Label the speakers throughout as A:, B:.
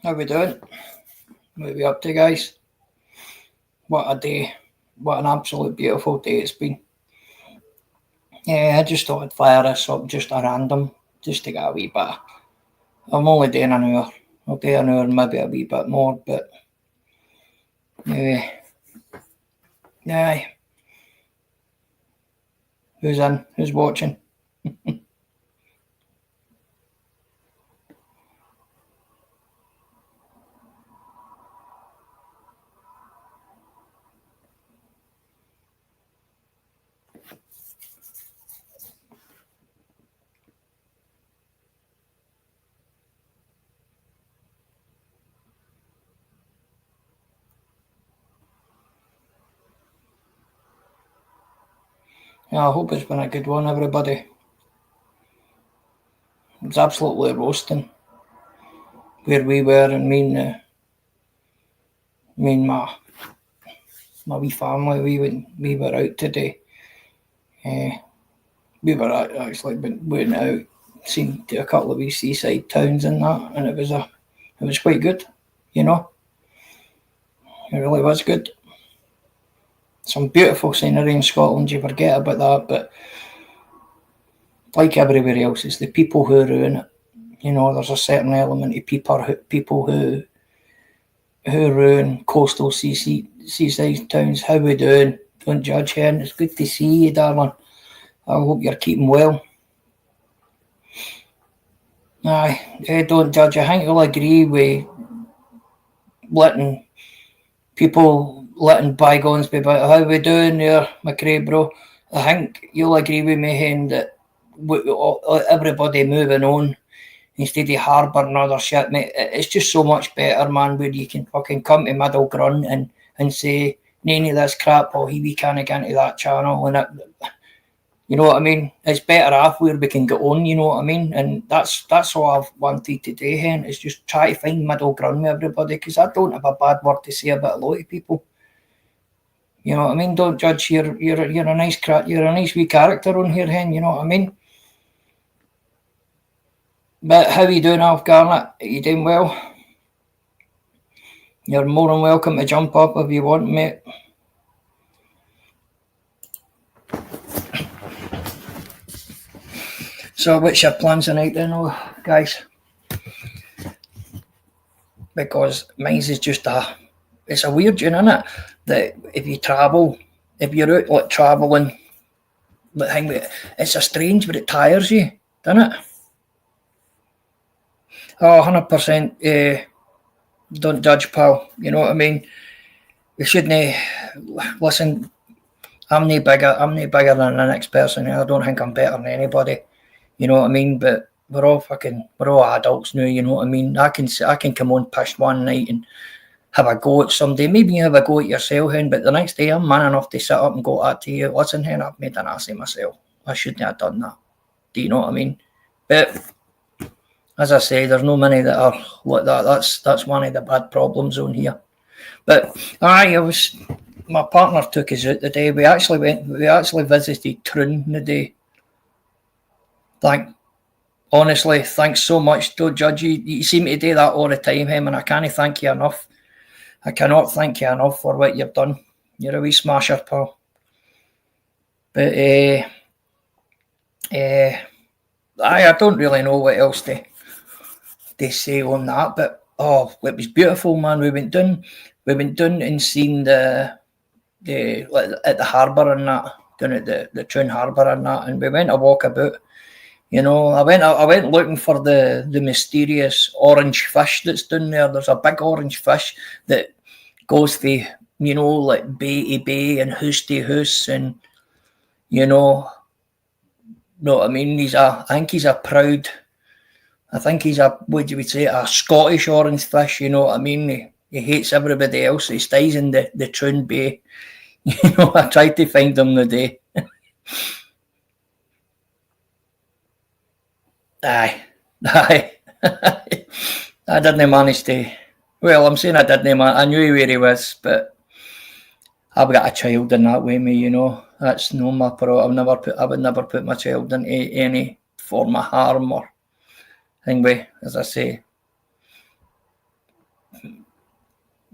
A: How we doing? What are we up to, guys? What a day. What an absolute beautiful day it's been. Yeah, I just thought I'd fire this up just a random, just to get a wee bit. I'm only doing an hour. I'll do an hour, maybe a wee bit more, but yeah. Who's in? Who's watching? Yeah, I hope it's been a good one, everybody. It's absolutely roasting where we were, and me and my wee family. We were out today. Uh, we were actually went out, seen to a couple of wee seaside towns and that, and it was quite good. You know, it really was good. Some beautiful scenery in Scotland. You forget about that, but like everywhere else, it's the people who ruin it. You know, there's a certain element of people who ruin coastal seaside towns. How we doing? Don't judge, Hen. It's good to see you, darling. I hope you're keeping well. Aye, don't judge. I think you'll agree with letting letting bygones be by. How we doing there, McRae, bro? I think you'll agree with me, Hen, that everybody moving on instead of harbouring other shit, mate. It's just so much better, man, where you can fucking come to middle ground and say, none of this crap, or we can't get into that channel, and it, you know what I mean? It's better off where we can get on, you know what I mean? And that's all I've wanted to do, Hen, is just try to find middle ground with everybody, because I don't have a bad word to say about a lot of people. You know what I mean? Don't judge. You're a nice you're a nice wee character on here, Hen. You know what I mean? But how are you doing, Alf Garnett? Are you doing well? You're more than welcome to jump up if you want, mate. So, what's your plans tonight then, guys? Because mine's is just it's a weird one, isn't it? That if you travel, if you're out like travelling, it's a strange, but it tires you, doesn't it? Oh, 100%. Don't judge, pal. You know what I mean? We shouldn't listen. I'm no bigger than the next person. I don't think I'm better than anybody. You know what I mean? But we're all adults now. You know what I mean? I can come on pissed one night and have a go at somebody. Maybe you have a go at yourself, Hen, but the next day I'm man enough to sit up and go to you. Listen, Hen, I've made an ass of myself. I shouldn't have done that. Do you know what I mean? But as I say, there's no many that are like that. That's one of the bad problems on here. But my partner took us out the day. We actually visited Troon the day. Honestly, thanks so much. Don't judge you. You seem to do that all the time, Hem, and I can't thank you enough. I cannot thank you enough for what you've done. You're a wee smasher, pal. But I don't really know what else to say on that. But it was beautiful, man. We went down and seen the at the harbour and that, down at the Troon harbour and that, and we went a walk about. You know, I went looking for the mysterious orange fish that's down there. There's a big orange fish that goes for, you know, like bay to bay and hoose to hoose, and you know what I mean. I think he's a what do we say, a Scottish orange fish. You know what I mean. He hates everybody else. He stays in the Troon Bay. You know, I tried to find him the day. Aye. I didn't manage to. Well, I'm saying I didn't. I knew where he was, but I've got a child in that way, me. You know, that's no my problem. I would never put my child into any form of harm or thing. As I say,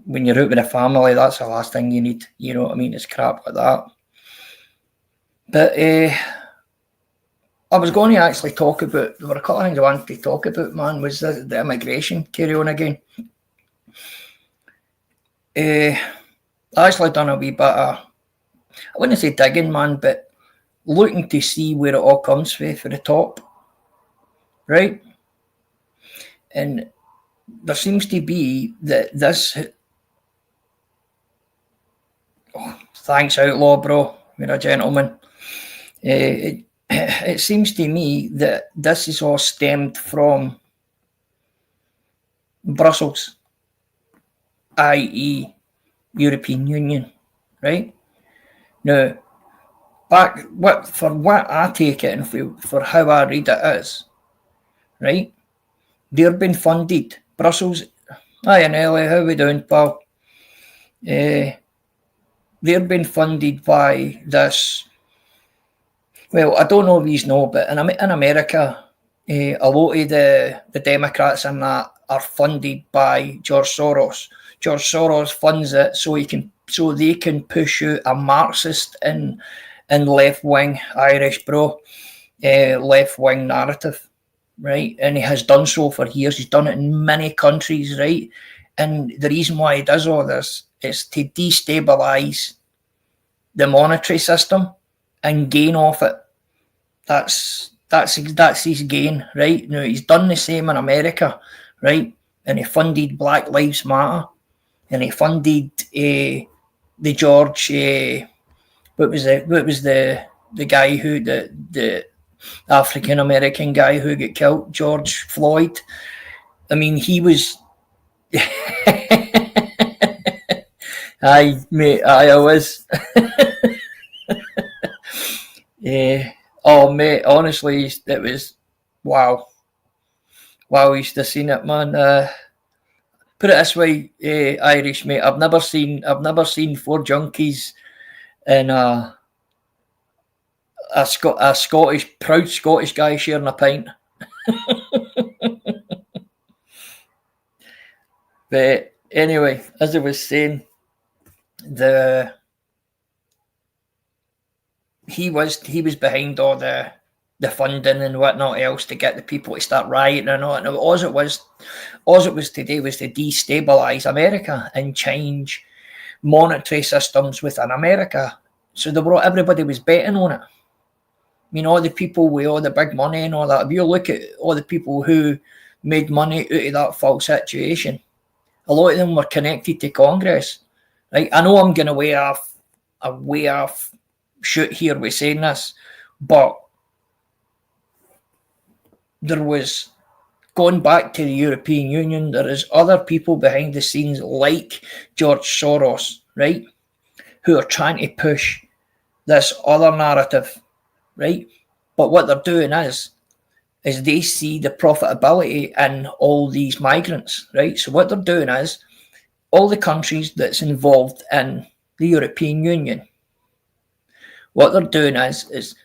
A: when you're out with a family, that's the last thing you need. You know what I mean? It's crap like that. But I was going to actually talk about, there were a couple of things I wanted to talk about, man, was the immigration carry on again. I actually done a wee bit of, I wouldn't say digging, man, but looking to see where it all comes from for the top, right? And there seems to be that this, thanks Outlaw, bro, you're a gentleman. It seems to me that this is all stemmed from Brussels, i.e. European Union, right? Now, for what I take it and for how I read it is, right? They're being funded. Brussels, hi Nelly, how we doing, pal? They're being funded by this. Well, I don't know if you know, but in America, a lot of the Democrats and that are funded by George Soros. George Soros funds it so they can push out a Marxist and left-wing Irish left-wing narrative, right? And he has done so for years. He's done it in many countries, right? And the reason why he does all this is to destabilise the monetary system and gain off it. That's his gain, right? Now he's done the same in America, right? And he funded Black Lives Matter, and he funded the George. What was the guy who the African American guy who got killed, George Floyd? I mean, he was. Aye, mate, I was. Yeah. Oh, mate, honestly, it was wow. Wow, you should have seen it, man. Put it this way, Irish, mate. I've never seen four junkies and a proud Scottish guy sharing a pint. But anyway, as I was saying, he was behind all the funding and whatnot else to get the people to start rioting and all. And all it was today was to destabilise America and change monetary systems within America. So everybody was betting on it. I mean, all the people with all the big money and all that. If you look at all the people who made money out of that false situation, a lot of them were connected to Congress. Right? I know I'm going way off shoot here with saying this, but there was, going back to the European Union, there is other people behind the scenes like George Soros, right, who are trying to push this other narrative, right? But what they're doing is they see the profitability in all these migrants, right? So what they're doing is all the countries that's involved in the European Union, what they're doing is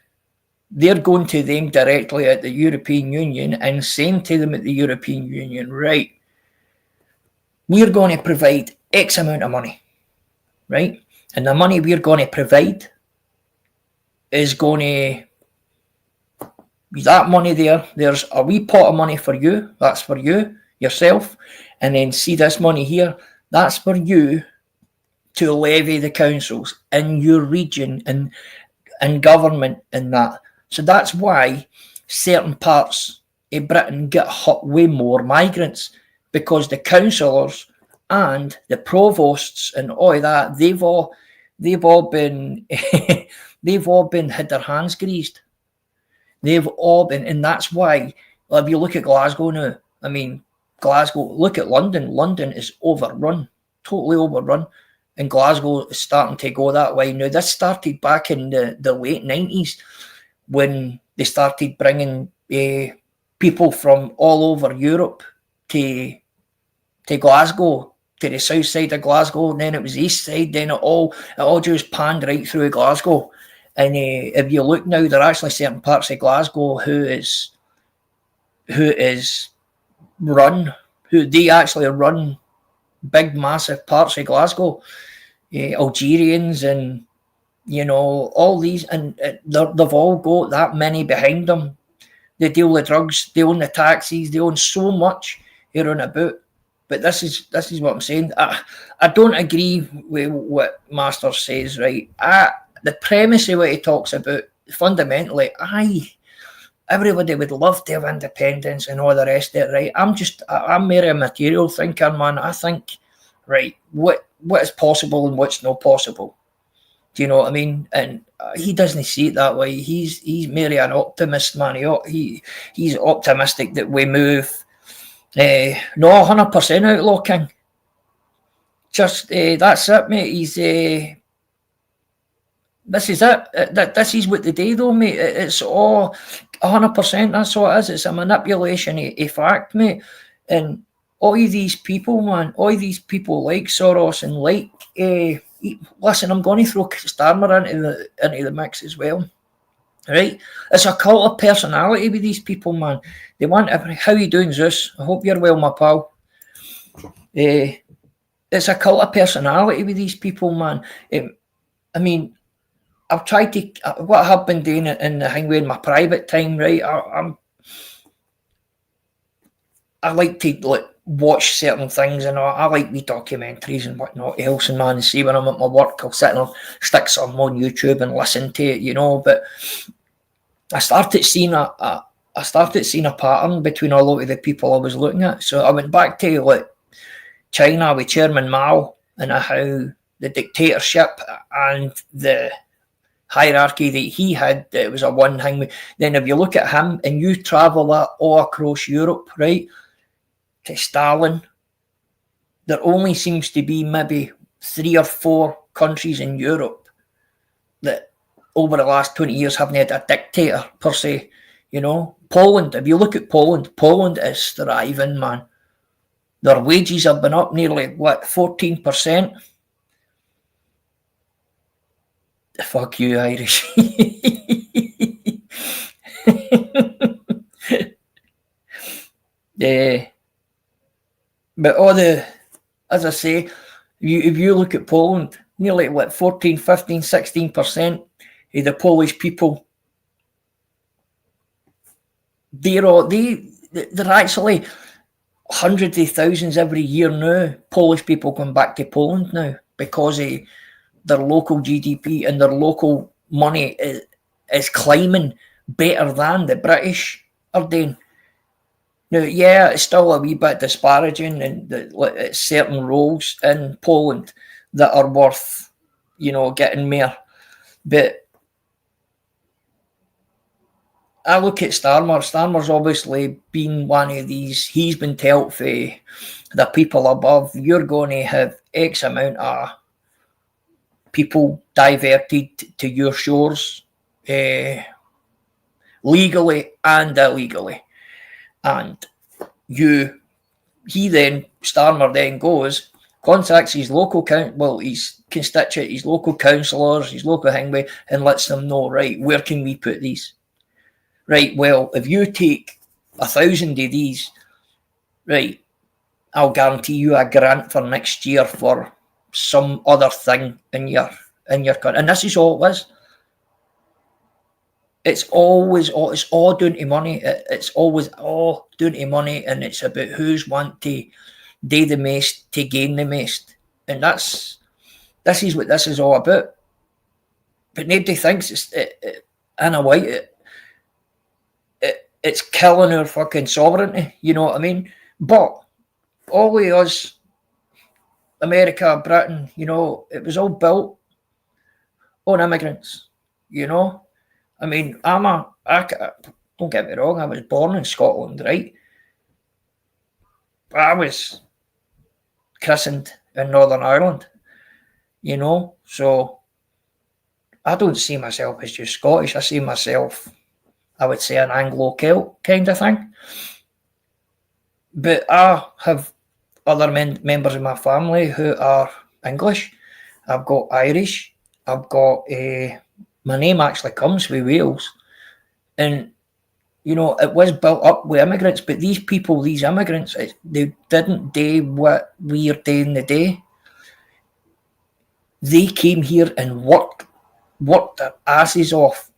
A: they're going to them directly at the European Union and saying to them at the European Union, right, we're going to provide X amount of money, right? And the money we're going to provide is going to be that money there. There's a wee pot of money for you. That's for you, yourself. And then see this money here. That's for you to levy the councils in your region and government and that. So that's why certain parts of Britain get hit way more migrants, because the councillors and the provosts and all that, they've all been had their hands greased. They've all been, and that's why, if you look at Glasgow now, I mean, Glasgow, look at London. London is overrun, totally overrun. And Glasgow is starting to go that way. Now, this started back in the late 90s when they started bringing people from all over Europe to Glasgow, to the south side of Glasgow, and then it was east side, then it all just panned right through Glasgow. And if you look now, there are actually certain parts of Glasgow who they actually run big, massive parts of Glasgow, Algerians and, you know, all these, and they've all got that many behind them. They deal with drugs, they own the taxis, they own so much here on about. But this is what I'm saying. I don't agree with what Masters says, right? The premise of what he talks about, fundamentally, everybody would love to have independence and all the rest of it, right? I'm more a material thinker, man. I think, right, what is possible and what's not possible. Do you know what I mean? And he doesn't see it that way. He's merely an optimist, man. He's optimistic that we move. No, 100% Outlaw King. Just that's it, mate. He's this is it. This is what they do, though, mate. It's all 100%. That's what it is. It's a manipulation of fact, mate. And all of these people, man, all these people like Soros and like. Listen, I'm going to throw Starmer into the mix as well. Right? It's a cult of personality with these people, man. They want how you doing, Zeus? I hope you're well, my pal. It's a cult of personality with these people, man. I mean, I've tried to what I've been doing in the thing in my private time, right? I like to watch certain things, and I like the documentaries and whatnot else, and man, see when I'm at my work, I'll sit and I'll stick something on YouTube and listen to it, you know. But I started seeing a pattern between a lot of the people I was looking at. So I went back to China with Chairman Mao and how the dictatorship and the hierarchy that he had, it was a one thing. Then if you look at him and you travel that all across Europe, right, to Stalin, there only seems to be maybe 3 or 4 countries in Europe that over the last 20 years haven't had a dictator per se. You know, Poland, if you look at Poland is thriving, man. Their wages have been up nearly 14%. Fuck you, Irish. Yeah. But as I say, if you look at Poland, nearly 14, 15, 16% of the Polish people, they're actually hundreds of thousands every year now. Polish people come back to Poland now because of their local GDP and their local money is climbing better than the British are doing. Now, yeah, it's still a wee bit disparaging, and certain roles in Poland that are worth, getting more. But I look at Starmer. Starmer's obviously been one of these. He's been told for the people above, you're going to have X amount of people diverted to your shores, legally and illegally. And Starmer then goes, contacts his local his constituent, his local councillors, his local hangway, and lets them know, right, where can we put these? Right, well, if you take 1,000 of these, right, I'll guarantee you a grant for next year for some other thing in your country. And this is all it was. It's all down to money. It's always all down to money, and it's about who's want to do the most to gain the most. And this is what this is all about. But nobody thinks in a way it's killing our fucking sovereignty. You know what I mean? But all of us, America, Britain, it was all built on immigrants. I mean, don't get me wrong, I was born in Scotland, right? But I was christened in Northern Ireland, so I don't see myself as just Scottish. I see myself, I would say, an Anglo-Celt kind of thing. But I have other members of my family who are English. I've got Irish. I've got my name actually comes from Wales, and You know, it was built up with immigrants, but these people, these immigrants, they didn't do what we're doing today. They came here and worked their asses off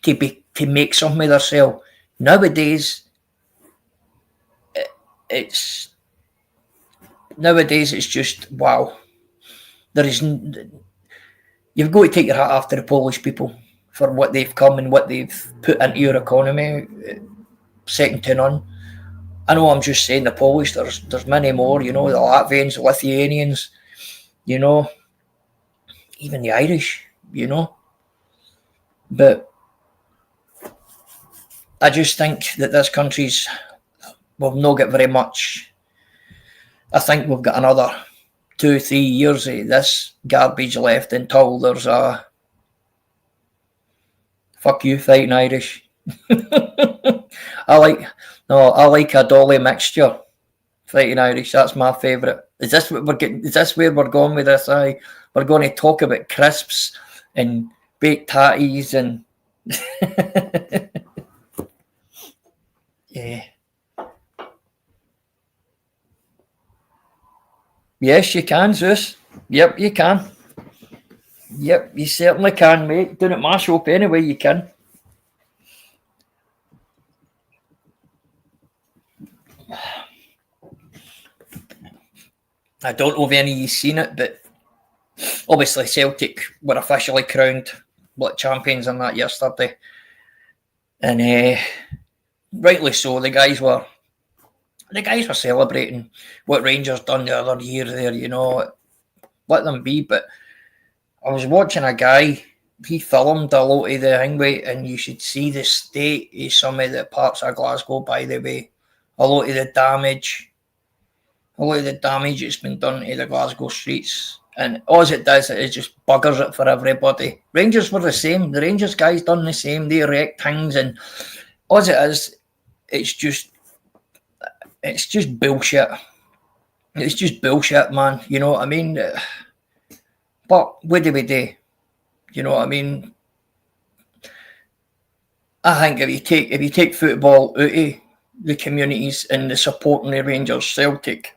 A: to make something of themselves. Nowadays, it's just wow. There is you've got to take your hat off to the Polish people for what they've come and what they've put into your economy, second to none. I know I'm just saying the Polish. There's many more. You know, the Latvians, the Lithuanians. You know, even the Irish. You know, but I just think that this country's we've not got very much. I think we've got another 2-3 years of this garbage left until there's a fuck you fighting Irish. I like a dolly mixture fighting Irish. That's my favourite. Is this what we're getting? Is this where we're going with this? We're going to talk about crisps and baked tatties and yeah. Yes, you can, Zeus. Yep, you can. Yep, you certainly can, mate. Doing it my shop anyway, you can. I don't know if any of you seen it, but obviously Celtic were officially crowned champions on that yesterday. And rightly so, the guys were celebrating what Rangers done the other year there, you know. Let them be, but I was watching a guy, he filmed a lot of the thing, and you should see the state of some of the parts of Glasgow, by the way. A lot of the damage that's been done to the Glasgow streets. And all it does is just buggers it for everybody. Rangers were the same. The Rangers guys done the same. They wrecked things, and all it is, it's just bullshit. It's just bullshit, man. You know what I mean? But what do we do? You know what I mean? I think if you take football out of the communities and the supporting the Rangers, Celtic,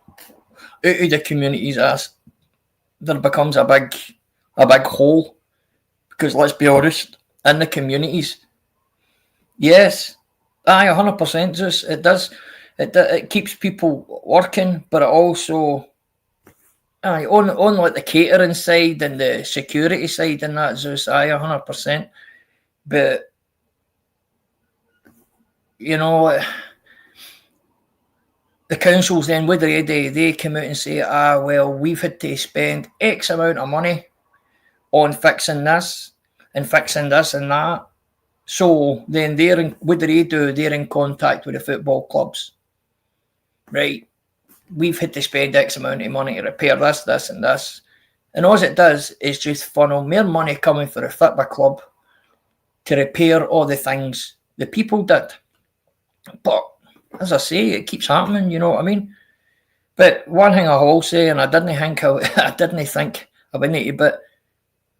A: out of the communities, there becomes a big hole. Because let's be honest, in the communities, yes, 100%, Zeus, it does. It keeps people working, but it also on like the catering side and the security side and that, Zeus, 100%. But you know, the councils then, what do? They come out and say, well, we've had to spend X amount of money on fixing this and that. So then what do? They're in contact with the football clubs. Right, we've had to spend X amount of money to repair this, and this. And all it does is just funnel more money coming for a football club to repair all the things the people did. But as I say, it keeps happening, you know what I mean? But one thing I will say, and I didn't think I would need to, but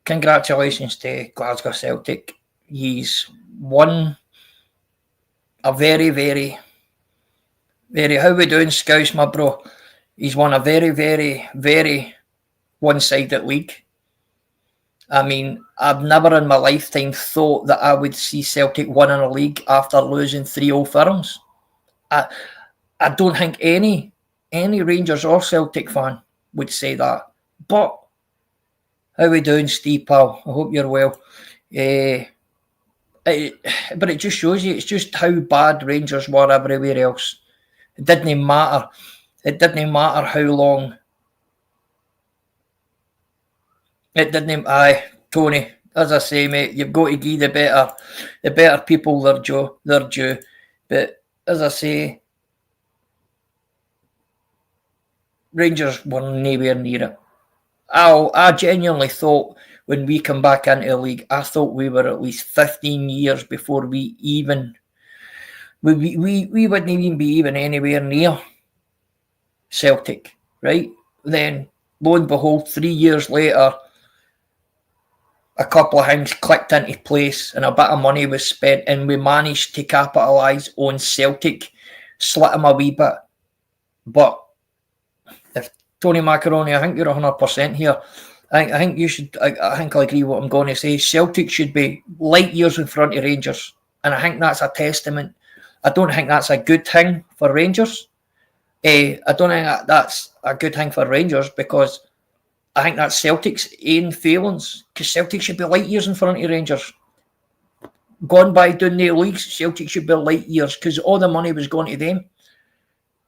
A: congratulations to Glasgow Celtic. He's won a very, very, very, how we doing, Scouse, my bro? He's won a very, very, very one-sided league. I mean, I've never in my lifetime thought that I would see Celtic winning a league after losing 3-0 firms. I don't think any Rangers or Celtic fan would say that. But how we doing, Steve, pal? I hope you're well. But it just shows you, it's just how bad Rangers were everywhere else. It didn't matter. It didn't matter how long. It didn't. Tony, as I say, mate, you've got to give the better people their due. But as I say, Rangers were nowhere near it. I genuinely thought when we come back into the league, I thought we were at least 15 years before we wouldn't even be even anywhere near Celtic, right? Then, lo and behold, 3 years later, a couple of things clicked into place and a bit of money was spent, and we managed to capitalise on Celtic, slit them a wee bit. But if Tony Macaroni, I think you're 100% here. I think you should. I think I agree with what I'm going to say. Celtic should be light years in front of Rangers, and I think that's a testament. I don't think that's a good thing for Rangers. I don't think that's a good thing for Rangers, because I think that's Celtic's own failings, because Celtic should be light years in front of Rangers. Gone by doing the leagues, Celtic should be light years, because all the money was going to them.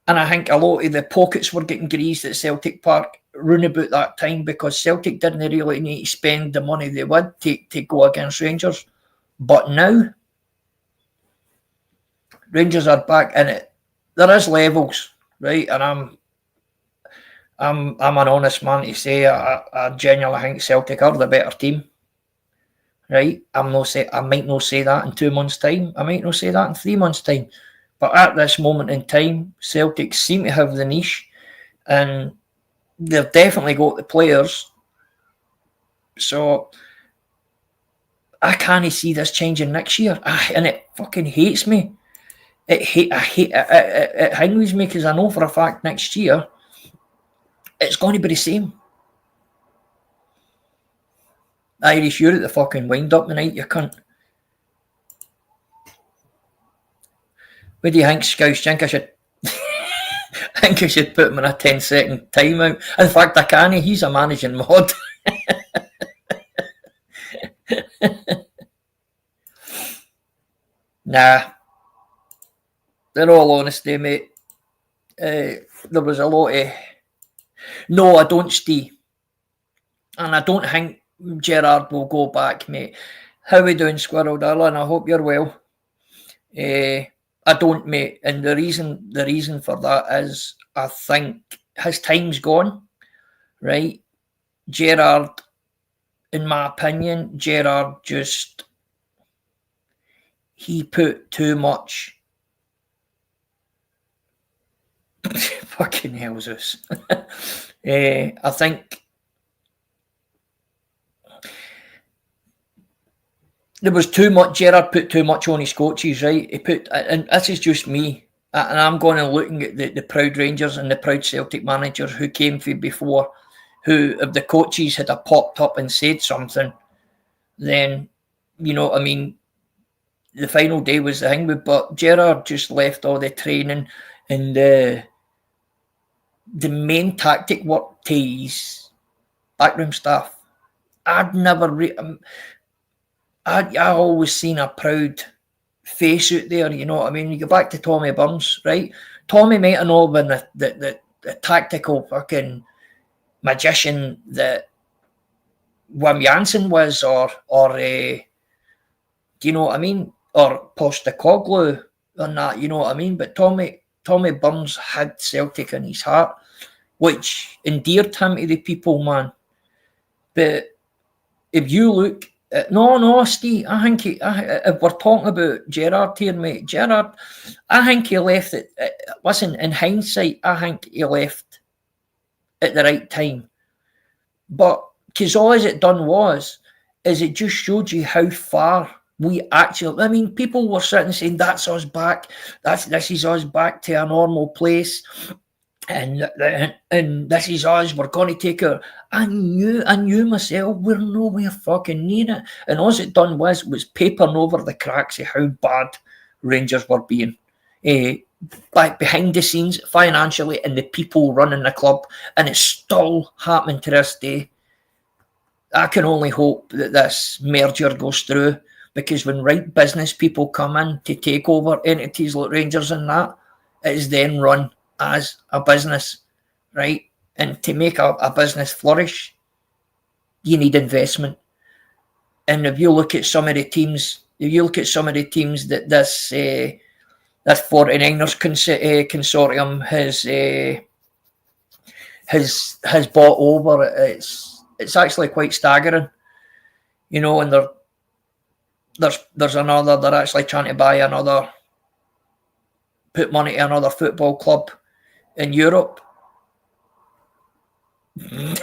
A: And I think a lot of the pockets were getting greased at Celtic Park round about that time, because Celtic didn't really need to spend the money they would to go against Rangers. But now, Rangers are back in it. There is levels, right? And I'm an honest man to say I genuinely think Celtic are the better team, right? I might not say that in 2 months' time. I might not say that in 3 months' time. But at this moment in time, Celtic seem to have the niche, and they've definitely got the players. So I can't see this changing next year, and it fucking hates me. It angers me, because I know for a fact next year it's going to be the same. Irish, you're at the fucking wind up tonight, you cunt. What do you think, Scouse? Think I should I think I should put him in a 10-second timeout. In fact, I can't. He's a managing mod. Nah. In all honesty, mate, there was a lot of... No, I don't, Steve. And I don't think Gerrard will go back, mate. How are we doing, Squirrel Darling? I hope you're well. I don't, mate, and the reason for that is I think his time's gone, right? Gerrard, in my opinion, Gerrard he put too much. Fucking hell, Zeus. I think there was too much. Gerrard put too much on his coaches, right? He put, and this is just me, and I'm going and looking at the proud Rangers and the proud Celtic managers who came from before, who, if the coaches had popped up and said something, then, you know what I mean, the final day was the thing. But Gerrard just left all the training and the main tactic work to his backroom staff. I'd never... I always seen a proud face out there, you know what I mean? You go back to Tommy Burns, right? Tommy might have not been the tactical fucking magician that Wim Jansen was, or do you know what I mean? Or Postecoglou and that, you know what I mean? But Tommy Burns had Celtic in his heart, which endeared him to the people, man. But if you look... No, Steve, I think if we're talking about Gerrard here, mate, Gerrard, I think he left it. Listen, in hindsight, I think he left at the right time. But because all it done is it just showed you how far we actually... I mean, people were sitting saying, that's us back. This is us back to a normal place. And this is us, we're going to take it. I knew myself, we're nowhere fucking near it. And all it done was papering over the cracks of how bad Rangers were being. Behind the scenes, financially, and the people running the club. And it's still happening to this day. I can only hope that this merger goes through, because when right business people come in to take over entities like Rangers and that, it is then run as a business, right? And to make a business flourish, you need investment. And if you look at some of the teams, that this 49ers consortium has bought over, it's actually quite staggering, you know. And there's another, they're actually trying to buy another, put money to another football club in Europe. He's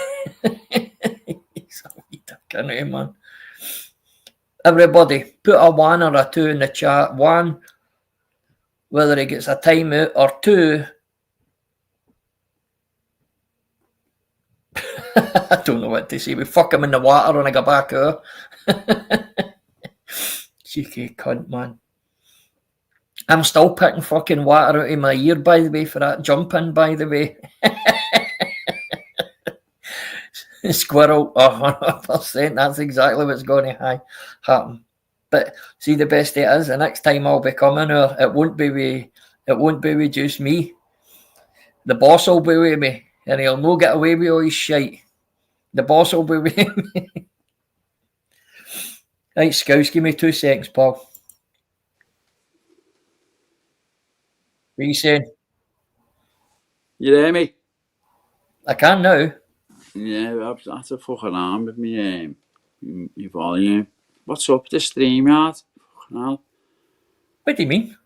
A: a wee dick, isn't he, man? Everybody, put a 1 or a 2 in the chat. 1, whether he gets a timeout, or 2, I don't know what to say. We fuck him in the water and I go back out. Cheeky cunt, man. I'm still picking fucking water out of my ear, by the way, for that jumping, by the way. Squirrel, 100%. That's exactly what's going to happen. But see, the best it is, the next time I'll be coming here, it won't be with just me. The boss will be with me, and he'll no get away with all his shit. The boss will be with me. Right, Scouse, give me 2 seconds, Paul. What are you saying?
B: You hear me?
A: I can now.
B: Yeah, that's a fucking arm with me, my volume. What's up, the StreamYard? Fucking hell.
A: What do you mean?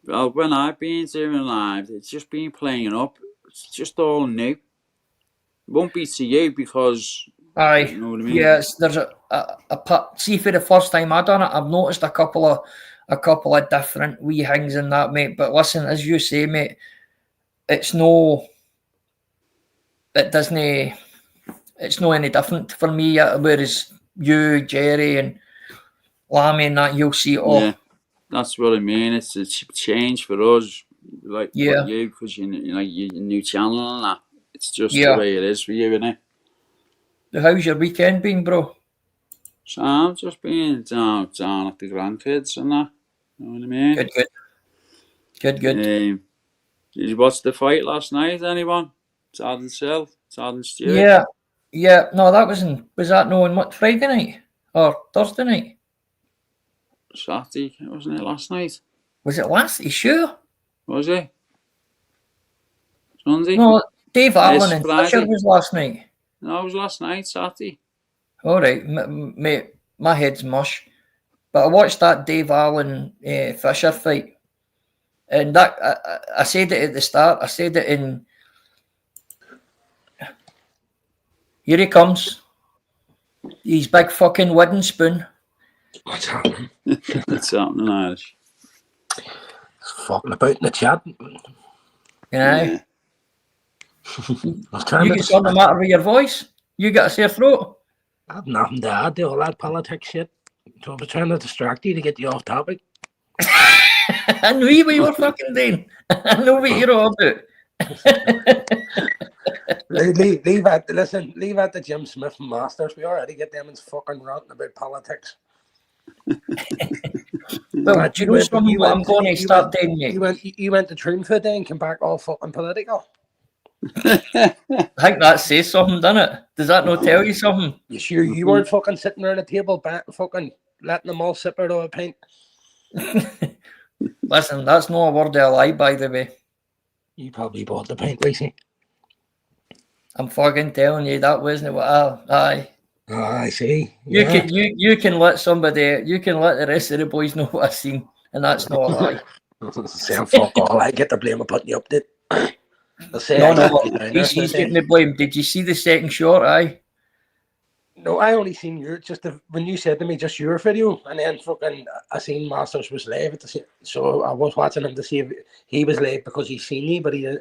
B: Well, when I've been doing live, it's just been playing up. It's just all new. It won't be to you because...
A: Aye.
B: You know what I mean?
A: Yes, there's see, for the first time I done it, I've noticed a couple of different wee things in that, mate. But listen, as you say, mate, it's no any different for me. Whereas you, Jerry, and Lammy, and that, you'll see it all.
B: Yeah, that's what I mean. It's a change for us, like
A: Yeah.
B: for you, because you're a new channel and that. It's just
A: Yeah.
B: the way it is for you, isn't it?
A: How's your weekend been, bro?
B: So I've just been down at the grandkids and that. You know what I mean?
A: Good.
B: Did you watch the fight last night, anyone? Tad and Stewart?
A: Yeah. No, that was that no on what, Friday night? Or Thursday night?
B: Saturday, wasn't it, last night?
A: Was it last? Are you sure?
B: Was it? Sunday?
A: No, Dave Allen and
B: Friday.
A: Fisher was last night.
B: No, it was last night, Saturday.
A: All right, mate, my head's mush. But I watched that Dave Allen Fisher fight, and that I said it at the start. I said it in. Here he comes. He's big fucking wooden spoon.
C: What's happening?
B: What's happening, Irish?
C: It's fucking about in the chat.
A: Yeah.
C: I was trying
A: You
C: to
A: get something the matter with your voice? You got a sore throat?
C: I had nothing to add to all that politics shit. So I was trying to distract you to get you off topic.
A: I knew what you were fucking doing. I know what you're all about.
C: leave at the Jim Smith and Masters. We already get them in fucking ranting about politics.
A: Well, do you know something what I'm going to start doing, mate?
C: You went to Troonfoot and came back all fucking political.
A: I think that says something, doesn't it? Does that not tell you something?
C: You sure you weren't fucking sitting around a table fucking letting them all sip out of a pint?
A: Listen, that's not a word of a lie, by the way.
C: You probably bought the pint, Lacey.
A: I'm fucking telling you, that wasn't what aye.
C: Oh, I see.
A: You can let the rest of the boys know what I've seen, and that's not a lie.
C: Saying fuck all, I get the blame of putting you up to.
A: No, he's getting the blame. Did you see the second shot? Aye.
C: No, I only seen when you said to me just your video, and then fucking I seen Masters was live at the so I was watching him to see if he was live because he seen me, but he was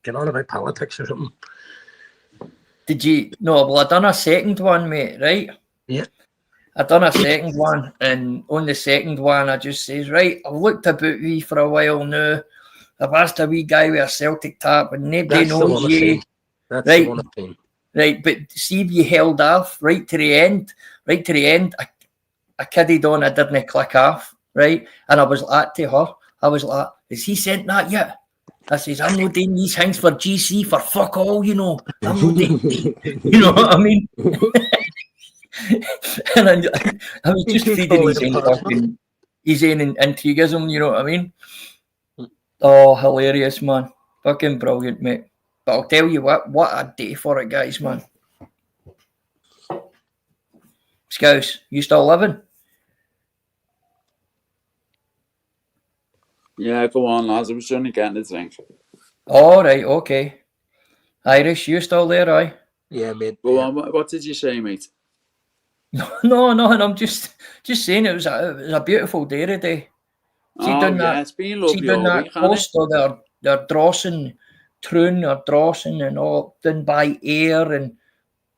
C: getting on about politics or something.
A: Did you? No, well, I done a second one, mate. Right?
C: Yeah.
A: I done a second one, and on the second one, I just says, right, I've looked about you for a while now. I've asked a wee guy with a Celtic tap, and nobody knows you.
C: That's
A: right?
C: The one I've seen.
A: Right, but see if you held off right to the end. I kidded on, I didn't click off, right? And I was like to her, has he sent that yet? I says, I'm not doing these things for GC for fuck all, you know. I'm not doing, you know what I mean? And I was just feeding his own intriguism, you know what I mean? Oh, hilarious, man. Fucking brilliant, mate. But I'll tell you what a day for it, guys, man. Scouse, you still living?
B: Yeah, go on, lads. I was only getting a drink.
A: All right, okay. Irish, you still there, aye?
C: Yeah, mate.
B: Go on, what did you say, mate?
A: No, and I'm just saying it was a beautiful day today. See,
B: Oh,
A: doing
B: yeah,
A: that,
B: it's been
A: see,
B: lovely
A: doing
B: all
A: that
B: week, hasn't it?
A: coast or they're drossing, Troon or drossing and all done by air, and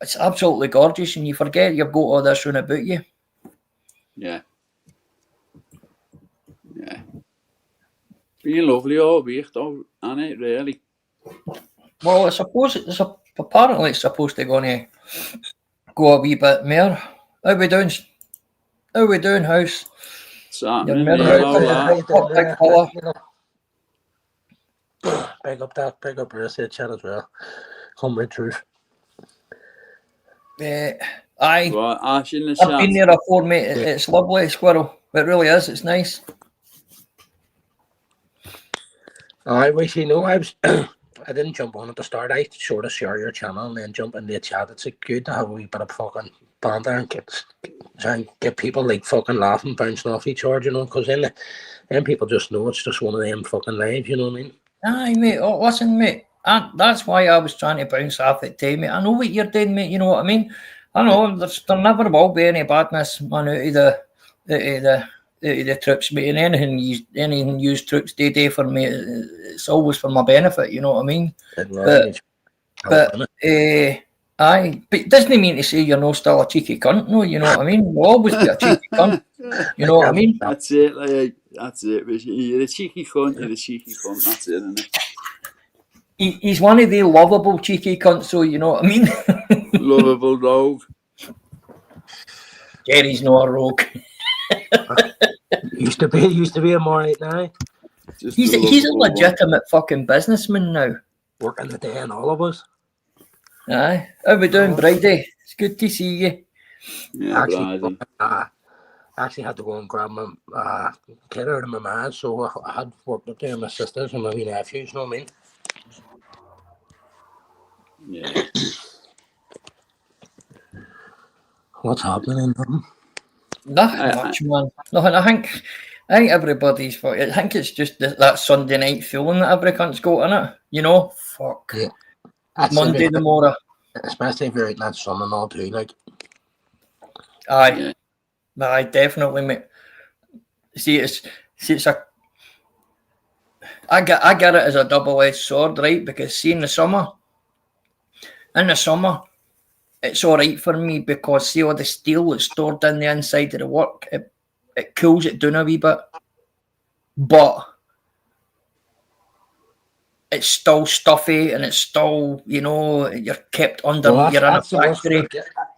A: it's absolutely gorgeous, and you forget you've got all this round about you.
B: Yeah. Yeah. Been lovely all week, though, hasn't it, really?
A: Well, I suppose apparently it's supposed to go a wee bit more. How we doing? How we doing, house?
B: It's
A: You're
B: happening,
A: more
B: mate,
C: Right,
B: all
A: about
C: how you
B: that.
C: doing
A: what big
C: there?
A: fella.
C: You know, big up that, big up Bruce, chat as well. Come with truth.
A: Aye,
B: Well, Ash in the
A: I've been
B: chat.
A: there before, mate. It's lovely, Squirrel. It really is. It's nice.
C: I wish you know I was. I didn't jump on at the start. I sort of share your channel and then jump in the chat. It's good to have a wee bit of fucking banter and try and get people like fucking laughing, bouncing off each other, you know, because then people just know it's just one of them fucking lives, you know what I mean?
A: Aye, mate. Oh, listen, mate. That's why I was trying to bounce off it too, mate. I know what you're doing, mate. You know what I mean? I know there never will be any badness, man, out of the troops, mate. And anything used troops do for me, it's always for my benefit. You know what I mean? But aye, but it doesn't mean to say you're no still a cheeky cunt. No, you know what I mean? You'll always be a cheeky cunt. You know what I mean?
B: That's it, like, that's it. You're a cheeky cunt, you're a cheeky cunt, that's it, isn't it?
A: He's one of the lovable cheeky cunts, so you know what I mean?
B: Lovable rogue.
A: Jerry's no a rogue.
C: used to be a more right now.
B: Just
A: He's a legitimate fucking businessman now.
C: Working the day and all of us.
A: Aye. How we doing, Brady? It's good to see you.
B: Yeah,
C: Actually had to go and grab my kid out of my man, so I had worked up there with my sisters and my wee nephews, you know what I mean?
B: Yeah.
C: What's happening?
A: Nothing much, man. Nothing. I think everybody's. I think it's just that Sunday night feeling that every cunt's got in it. You know, fuck.
C: Yeah.
A: Monday the morning.
C: Especially if you're out in that sun and all too, like.
A: Aye. Aye, definitely, mate. See, it's a. I get it as a double-edged sword, right? Because in the summer, it's all right for me because see all the steel that's stored in the inside of the work, it cools it down a wee bit, but it's still stuffy and it's still, you know, you're kept under.
C: Well,
A: you're in a factory.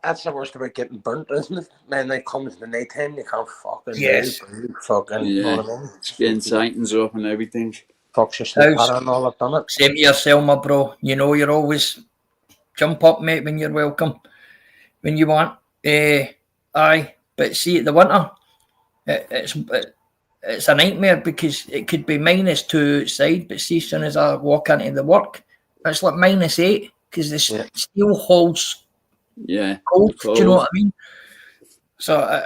C: That's the worst about getting burnt, isn't it? Man, it comes in the night time, you can't fucking
A: Yes.
C: move, fucking, you know what I mean?
B: Skin tightens up and everything.
C: Fucks your sleep pattern and all, I've done it.
A: Same to yourself, my bro. You know, you're always jump up, mate, when you're welcome, when you want. Aye, but see, the winter, it's a nightmare because it could be -2 outside, but see, as soon as I walk into the work, it's like -8 because the steel holds cold. Do you know what I mean? So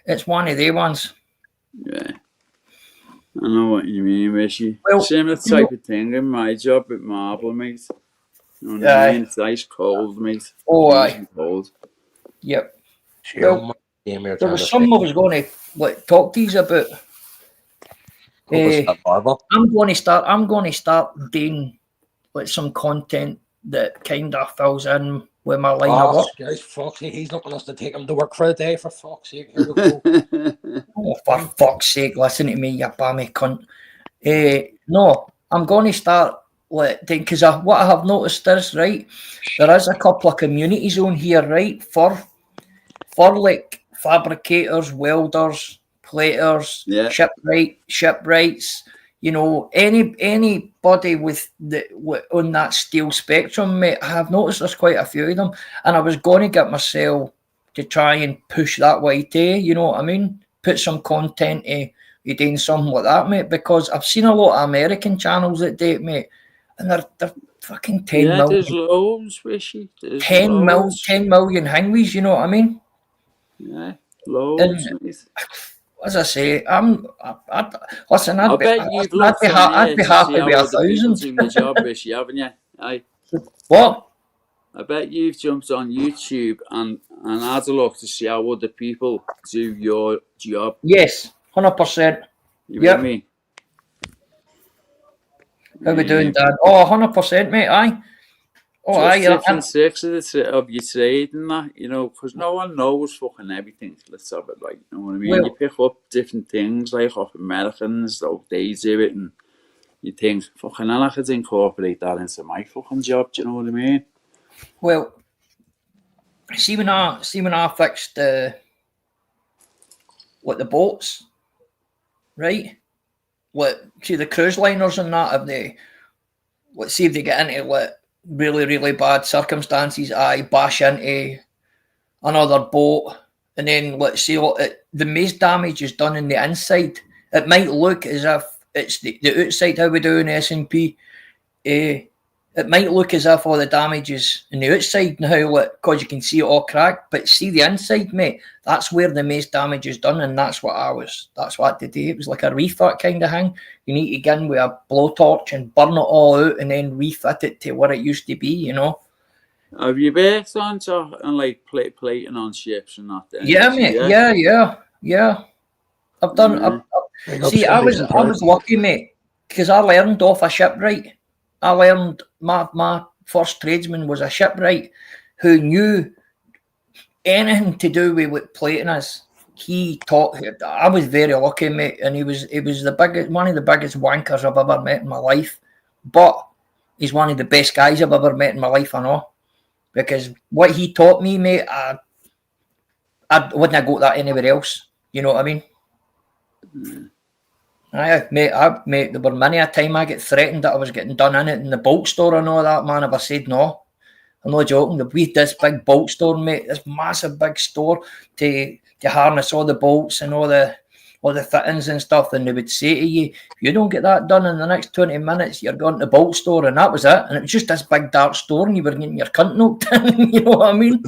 A: it's one of the ones.
B: Yeah. I know what you mean, Rishi.
A: Well,
B: similar type of thing in my job at Marble, mate. You know what I mean? It's ice cold, mate.
A: Oh, aye.
B: Cold.
A: Yep.
C: Well,
A: there was something I was going to talk to you about. I'm going to start doing some content that kind of fills in with my line of work.
C: Guys, fuck's sake, he's looking us to take him to work for a day, for fuck's sake. Here we go.
A: Oh, for fuck's sake, listen to me, you bammy cunt. No, I'm going to start because what I have noticed is, right, there is a couple of communities on here, right, for like fabricators, welders, platers, shipwrights, you know, anybody with on that steel spectrum, mate. I have noticed there's quite a few of them, and I was going to get myself to try and push that way too, you know what I mean? Put some content you doing something like that, mate, because I've seen a lot of American channels that do it, mate, and they're fucking 10 million.
B: There's loads, Rishi.
A: 10 million hangwees, you know what I mean?
B: Yeah, loads, mate.
A: As I say, I'd be happy with 1,000.
B: In the job, Rishi, haven't you? Aye.
A: What?
B: I bet you've jumped on YouTube and had a look to see how other people do your job.
A: Yes, 100%.
B: You
A: Yep.
B: with me?
A: How we doing, Dad? Oh, 100%, mate. Aye. Oh,
B: Just
A: aye.
B: different tricks of your trade and that, you know, because no one knows fucking everything. Let's have it like, you know what I mean?
A: Well-
B: you pick up different things like off Americans, how they do it, and you think, fucking hell, I could incorporate that into my fucking job. Do you know what I mean?
A: Well, see when I fixed the boats, right? See the cruise liners and that, have they? See if they get into really, really bad circumstances, I bash into another boat, and then let's see the most damage is done in the inside. It might look as if it's the outside, how we do in S&P. It might look as if all the damage is in the outside now, because you can see it all cracked, but see the inside, mate, that's where the most damage is done, and that's what I did today. It was like a refit kind of thing. You need to get in with a blowtorch and burn it all out and then refit it to what it used to be, you know?
B: Have you worked on and like plating on ships and that? Then?
A: Yeah, mate. Yeah. I've done. See, I was lucky, mate, because I learned off a shipwright. I learned my first tradesman was a shipwright who knew anything to do with what plating is. He taught. I was very lucky, mate, and he was one of the biggest wankers I've ever met in my life. But he's one of the best guys I've ever met in my life, I know, because what he taught me, mate, I wouldn't have got that anywhere else. You know what I mean? Aye, mate, there were many a time I get threatened that I was getting done in it in the bolt store and all that, man. If I said no, I'm not joking. We had this big bolt store, mate, this massive big store to harness all the bolts and all the fittings and stuff, and they would say to you, if you don't get that done in the next 20 minutes, you're going to the bolt store, and that was it. And it was just this big dark store, and you were getting your cunt knocked in, you know what I mean?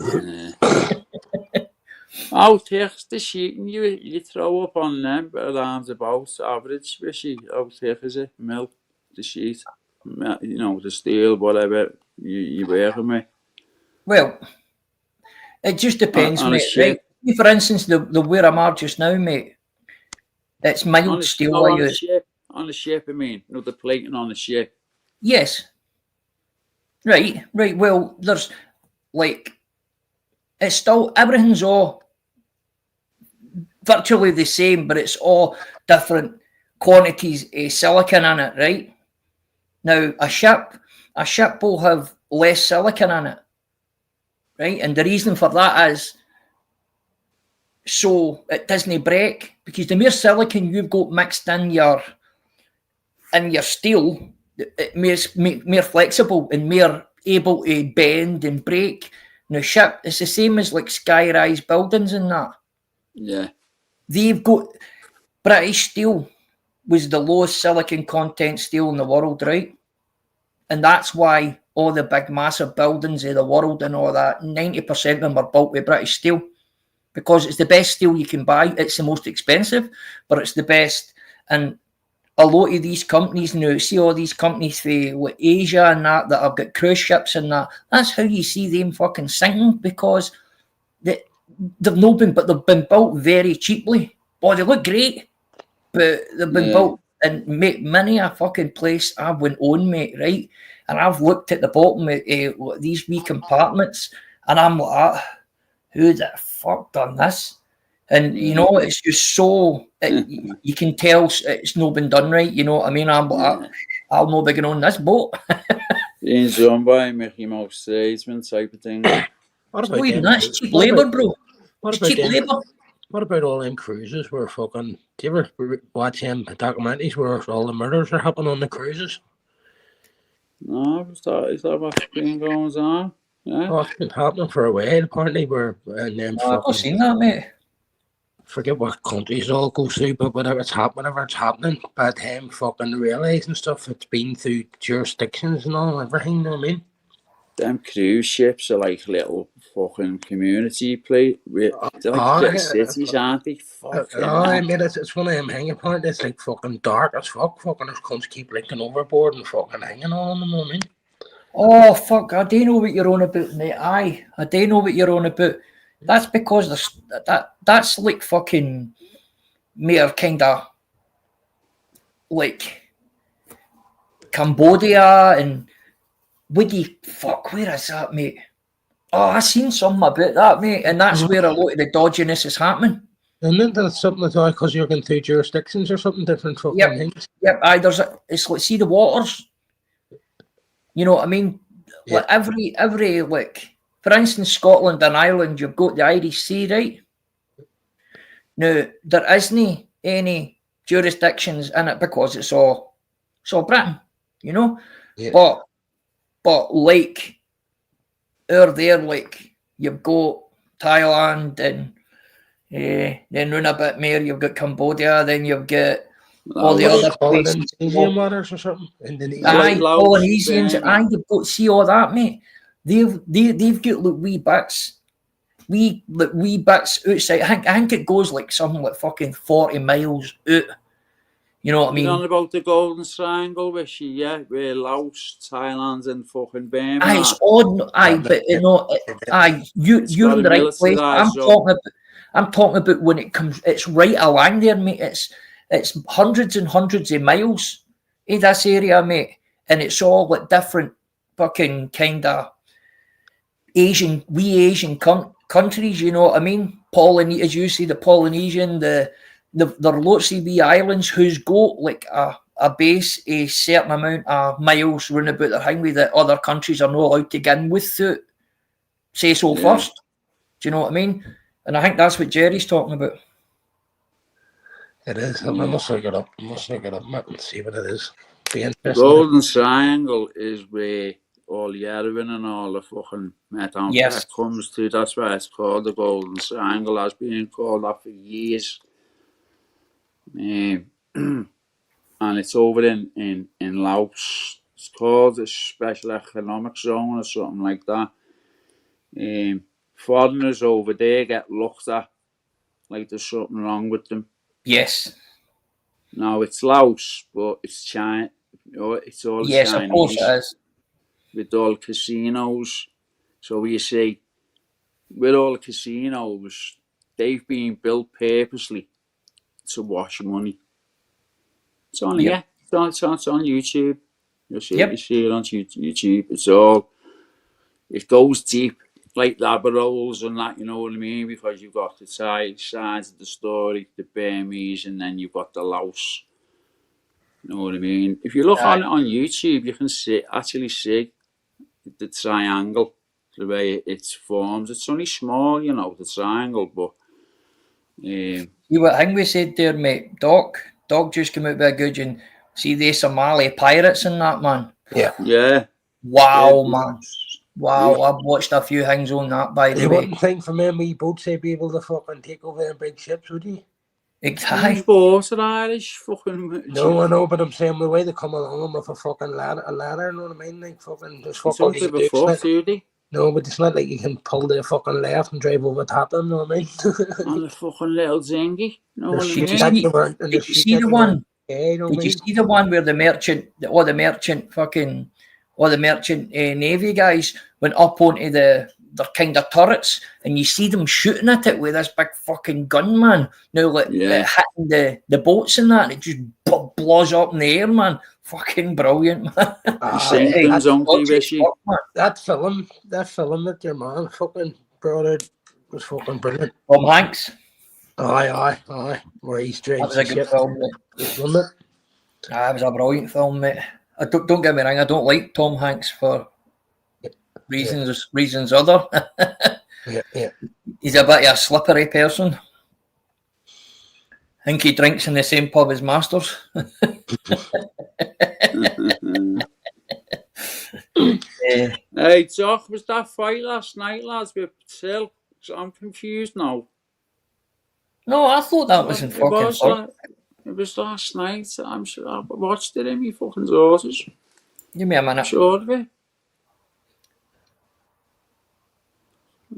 B: How thick's the sheeting you throw up on them around about average, especially how thick is it? Milk, the sheet, you know, the steel, whatever you working with.
A: Well, it just depends,
B: on
A: mate. Right? For instance, the where I'm at just now, mate, it's mild steel I use.
B: On the ship, I mean, not the plating on the ship.
A: Yes. Right. Well, there's like, it's still, everything's all virtually the same, but it's all different quantities of silicon in it, right? Now, a ship will have less silicon in it, right? And the reason for that is so it doesn't break, because the more silicon you've got mixed in your steel, it makes more flexible and more able to bend and break. Now, ship, it's the same as like sky-rise buildings and that.
B: Yeah.
A: They've got, British Steel was the lowest silicon content steel in the world, right? And that's why all the big massive buildings of the world and all that, 90% of them are built with British Steel, because it's the best steel you can buy. It's the most expensive, but it's the best. And a lot of these companies now, see all these companies for Asia and that have got cruise ships and that, that's how you see them fucking sinking, because they've been built very cheaply. Oh, they look great, but they've been built in many a fucking place I went on, mate, right? And I've looked at the bottom of these wee compartments, and I'm like, who the fuck done this? And you know, it's just so you can tell it's not been done right. You know what I mean? I'm like, I'll not be going on this boat.
B: Being done by Mickey Mouse tradesman type of thing.
A: That's cheap labour, bro. It's cheap labour.
C: What about all them cruises where fucking... Do you ever watch them documentaries where all the murders are happening on the cruises?
B: No, is that what's been going on? Yeah.
C: Oh, it's been happening for a while, apparently, where... And then
A: I've not seen that, mate.
C: Forget what countries all go through, but whenever it's happening, by the time fucking realise and stuff, it's been through jurisdictions and all, everything, you know what I mean?
B: Them cruise ships are like little fucking community play. They're like cities, aren't they?
C: I mean, it's one of them hanging points. It's like fucking dark as fuck. Fucking those cunts keep linking overboard and fucking hanging on them, you know what I mean?
A: Oh fuck! I don't know what you're on about, mate. Aye, I don't know what you're on about. That's because there's that's like fucking mere kind of like Cambodia and Woody. Fuck, where is that, mate? Oh, I seen something about that, mate, and that's where a lot of the dodginess is happening.
C: And then that's something like because you're going through jurisdictions or something different fucking
A: Yep.
C: things.
A: Yep, aye, it's like, see the waters. You know what I mean?
C: Yeah.
A: Like every like, for instance, Scotland and Ireland, you've got the Irish Sea, right? Now there isn't any jurisdictions in it because it's all Britain, you know.
C: Yeah.
A: But like over there, like you've got Thailand and then run a bit more, you've got Cambodia, then you've got all the other places.
C: Polynesian waters or something. Indonesia.
A: Aye,
B: Laos,
A: Polynesians,
B: Burma.
A: aye, you've got see all that, mate. They've got like wee bits outside. I think it goes like something like fucking 40 miles out. You know what I
B: You
A: mean?
B: know about the Golden Triangle, Wishy, yeah? Where Laos, Thailand and fucking Burma
A: Aye,
B: are.
A: it's odd. Aye, but you know, aye, you're
B: got
A: in the
B: a
A: right place.
B: militarised
A: I'm talking about when it comes. It's right along there, mate. It's hundreds and hundreds of miles in this area, mate, and it's all like different fucking kind of Asian countries. You know what I mean? As you see, the Polynesian, there are lots of wee islands who's got like a base a certain amount of miles round about their highway that other countries are not allowed to get in without say so first. Do you know what I mean? And I think that's what Jerry's talking about.
C: It is. I must look it up. Mate, and see what it is. Be
B: The
C: interesting.
B: Golden Triangle is where all the heroin and all the fucking methamphetamine
A: Yes.
B: comes to. That's why it's called the Golden Triangle. That's been called that for years. And it's over in Laos. It's called the Special Economic Zone or something like that. Foreigners over there get looked at like there's something wrong with them.
A: Yes.
B: No, it's Laos, but it's China. You know, it's all
A: Yes,
B: Chinese
A: of course it is.
B: with all casinos. So you see, with all the casinos, they've been built purposely to wash money. It's on
A: Yep.
B: it's on YouTube. You see,
A: Yep.
B: you see it on YouTube. It goes deep, like rabbit holes and that. You know what I mean? Because you've got the sides of the story, the Burmese, and then you've got the Laos. You know what I mean? If you look on YouTube, you can actually see the triangle, the way it's formed. It's only small, you know, the triangle, but
A: You what Hingway said there, mate. Doc just came out with a good and see the Somali pirates and that, man.
B: yeah.
A: Wow,
B: Yeah.
A: man. Wow, I've watched a few things on that, by the
C: You
A: way.
C: wouldn't think from them wee boats they'd be able to fucking take over them big ships, would you?
A: Exactly.
B: Who's bought an Irish fucking...
C: No, I know, but I'm saying the way they come along with a fucking ladder, you know what I mean? Like fucking just
B: It's
C: fuck all
B: up
C: you
B: to
C: can
B: the
C: do.
B: foot, do they?
C: No, but it's not like you can pull the fucking left and drive over top them, you know what I mean?
B: On the fucking little zingy. You know what I
C: Did
B: mean?
A: Did you see the one?
C: Yeah, you know what I
A: Did you
C: mean?
A: see the one where all the merchant navy guys went up onto their kind of turrets, and you see them shooting at it with this big fucking gun, man. Now, like
B: Yeah.
A: hitting the boats and that, and it just blows up in the air, man. Fucking brilliant, man.
B: You seen them,
C: that,
B: don't you,
A: Dodgy as
B: Wishy?
A: fuck, man.
C: that film that your man fucking brought out was fucking brilliant.
A: Tom Hanks.
C: Aye. Where he's
A: That
C: drives
A: was a
C: the
A: good
C: ship.
A: film, mate.
C: Wasn't it?
A: It was a brilliant film, mate. Don't get me wrong, I don't like Tom Hanks for reasons other.
C: Yeah.
A: He's a bit of a slippery person. I think he drinks in the same pub as Masters.
B: Hey, Doc, was that fight last night, lads, with Till? I'm confused now.
A: No, I thought that was in fucking fun.
B: It was last night. I'm sure I watched it in my fucking daughters.
A: Give me a minute.
B: Sure of it.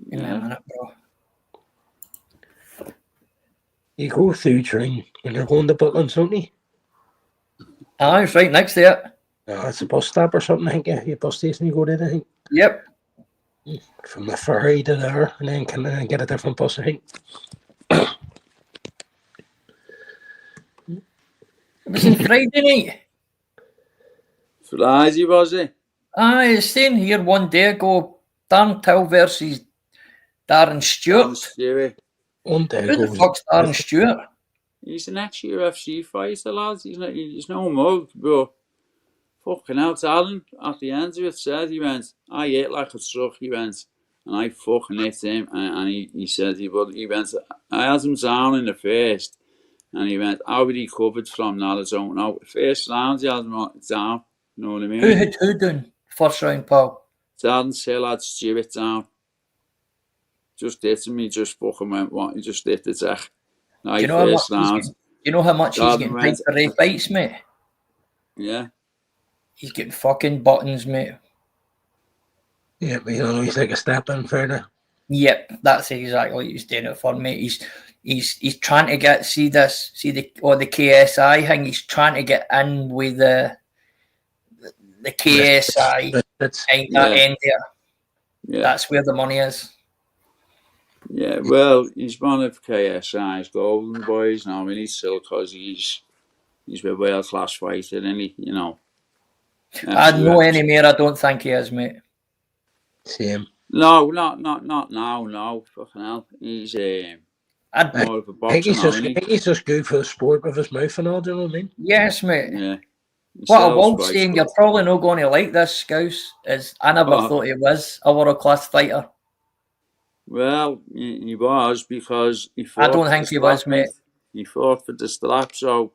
A: Give me a minute, bro.
C: You go through train when you're going to Butlins, don't you?
A: It's right next to it.
C: It's a bus stop or something, I think. Yeah, bus station you go to, I think.
A: Yep.
C: From the ferry to there, and then can get a different bus, I think.
A: It was on Friday night.
B: Friday, was it?
A: I was staying here one day ago. Darren Till versus Darren Stewart.
B: Stewie.
C: One day
A: Who the
C: goes.
A: fuck's Darren Stewart?
B: He's an ex-UFC fighter, lads. He's no mug, but fucking hell, Alan, at the end of it, said, he went, I hit like a truck, he went, and I fucking hit him, and he said, he went, I had him down in the first, and he went, how he recovered from that, I don't know. First round, he had him down, you know what I mean?
A: Who had who done first round, pal?
B: Darren Till had Stewart down. Just hit him, he just fucking went, what, he just hit the tech.
A: Do you know how much he's getting paid for their fights, mate?
B: Yeah.
A: He's getting fucking buttons, mate.
C: Yeah, but he's like a step in further.
A: Yep, that's exactly what he's doing it for, mate. He's trying to get the KSI thing. He's trying to get in with the KSI kind of end there.
B: Yeah.
A: That's where the money is.
B: Yeah, well, he's one of KSI's golden boys now. I mean, he's still because he's a world class fighter, and he, you know.
A: I know any more. I don't think he is, mate.
C: Same.
B: No, not now. No, fucking hell. He's more of a boxer.
C: I think he's just good for the sport with his mouth and all. Do you know what I mean?
A: Yes, mate.
B: Yeah.
A: What I will say, and you're probably not going to like this, Scouse, is I never thought he was a world class fighter.
B: Well, he was because he fought.
A: I don't think he was, mate.
B: He fought for the strap, so.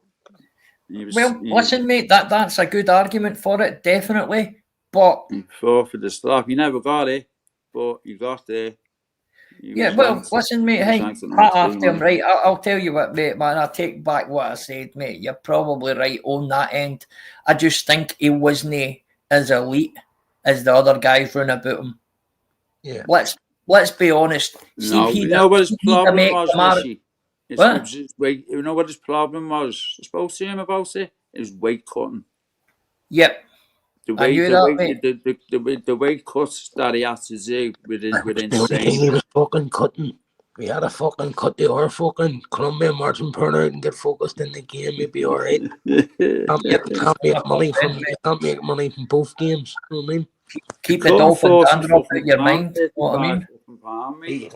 A: Listen, mate, that's a good argument for it, definitely. But
B: he fought for the strap. He never got it, but he got there.
A: Listen, mate. Hey, after him, right? I'll tell you what, mate, man. I take back what I said, mate. You're probably right on that end. I just think he wasn't as elite as the other guys running about him.
C: Yeah.
A: Let's be honest.
B: You know what his problem was? You know what his problem was? I spoke to him about it. It was weight cutting.
A: Yep.
B: The weight cuts that he had to do were insane.
C: He was fucking cutting. We had to fucking cut the other fucking Columbia Martin Turner and get focused in the game. He'd be all right. Can't make money from both games. You know what I mean?
A: Keep the dolphin dander up at your mind. You know what I mean?
C: He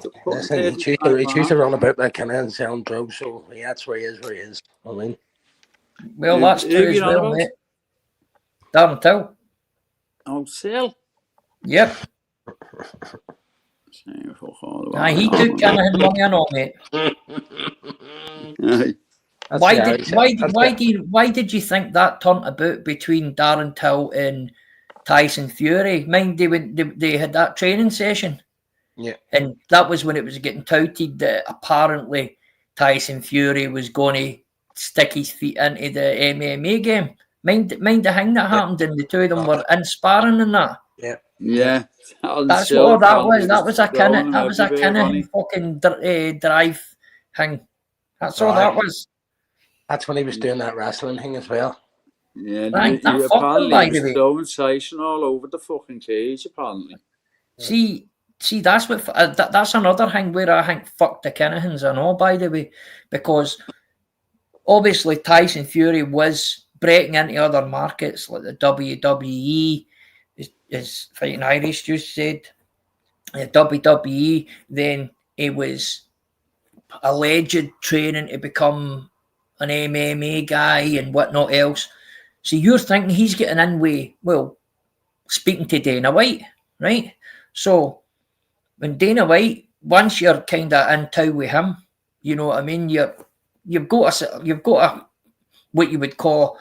C: chooses to run about that kind of sound drugs, so that's where he is. You know what I mean?
A: Well, that's true as well, mate. Darren Till.
B: Oh, Till?
A: Yep. He took Canahan money and all, mate. Why did you think that turned about between Darren Till and Tyson Fury? Mind they had that training session.
C: Yeah. And
A: that was when it was getting touted that apparently Tyson Fury was going to stick his feet into the MMA game. Mind the thing that happened, and the two of them were in sparring and that.
C: Yeah.
B: Yeah.
A: That's what that was. That was a kind of fucking drive thing. That's all that was.
C: That's when he was doing that wrestling thing as well.
B: Yeah,
A: right,
B: he apparently was throwing Tyson all over the fucking cage, apparently.
A: See, that's what that's another thing where I think fuck the Kinahans and all, by the way, because obviously Tyson Fury was breaking into other markets like the WWE, is Fighting Irish just said, the WWE. Then he was alleged training to become an MMA guy and whatnot else. So you're thinking he's getting in with, well, speaking to Dana White, right? So when Dana White, once you're kind of in tow with him, you know what I mean? You've got a what you would call,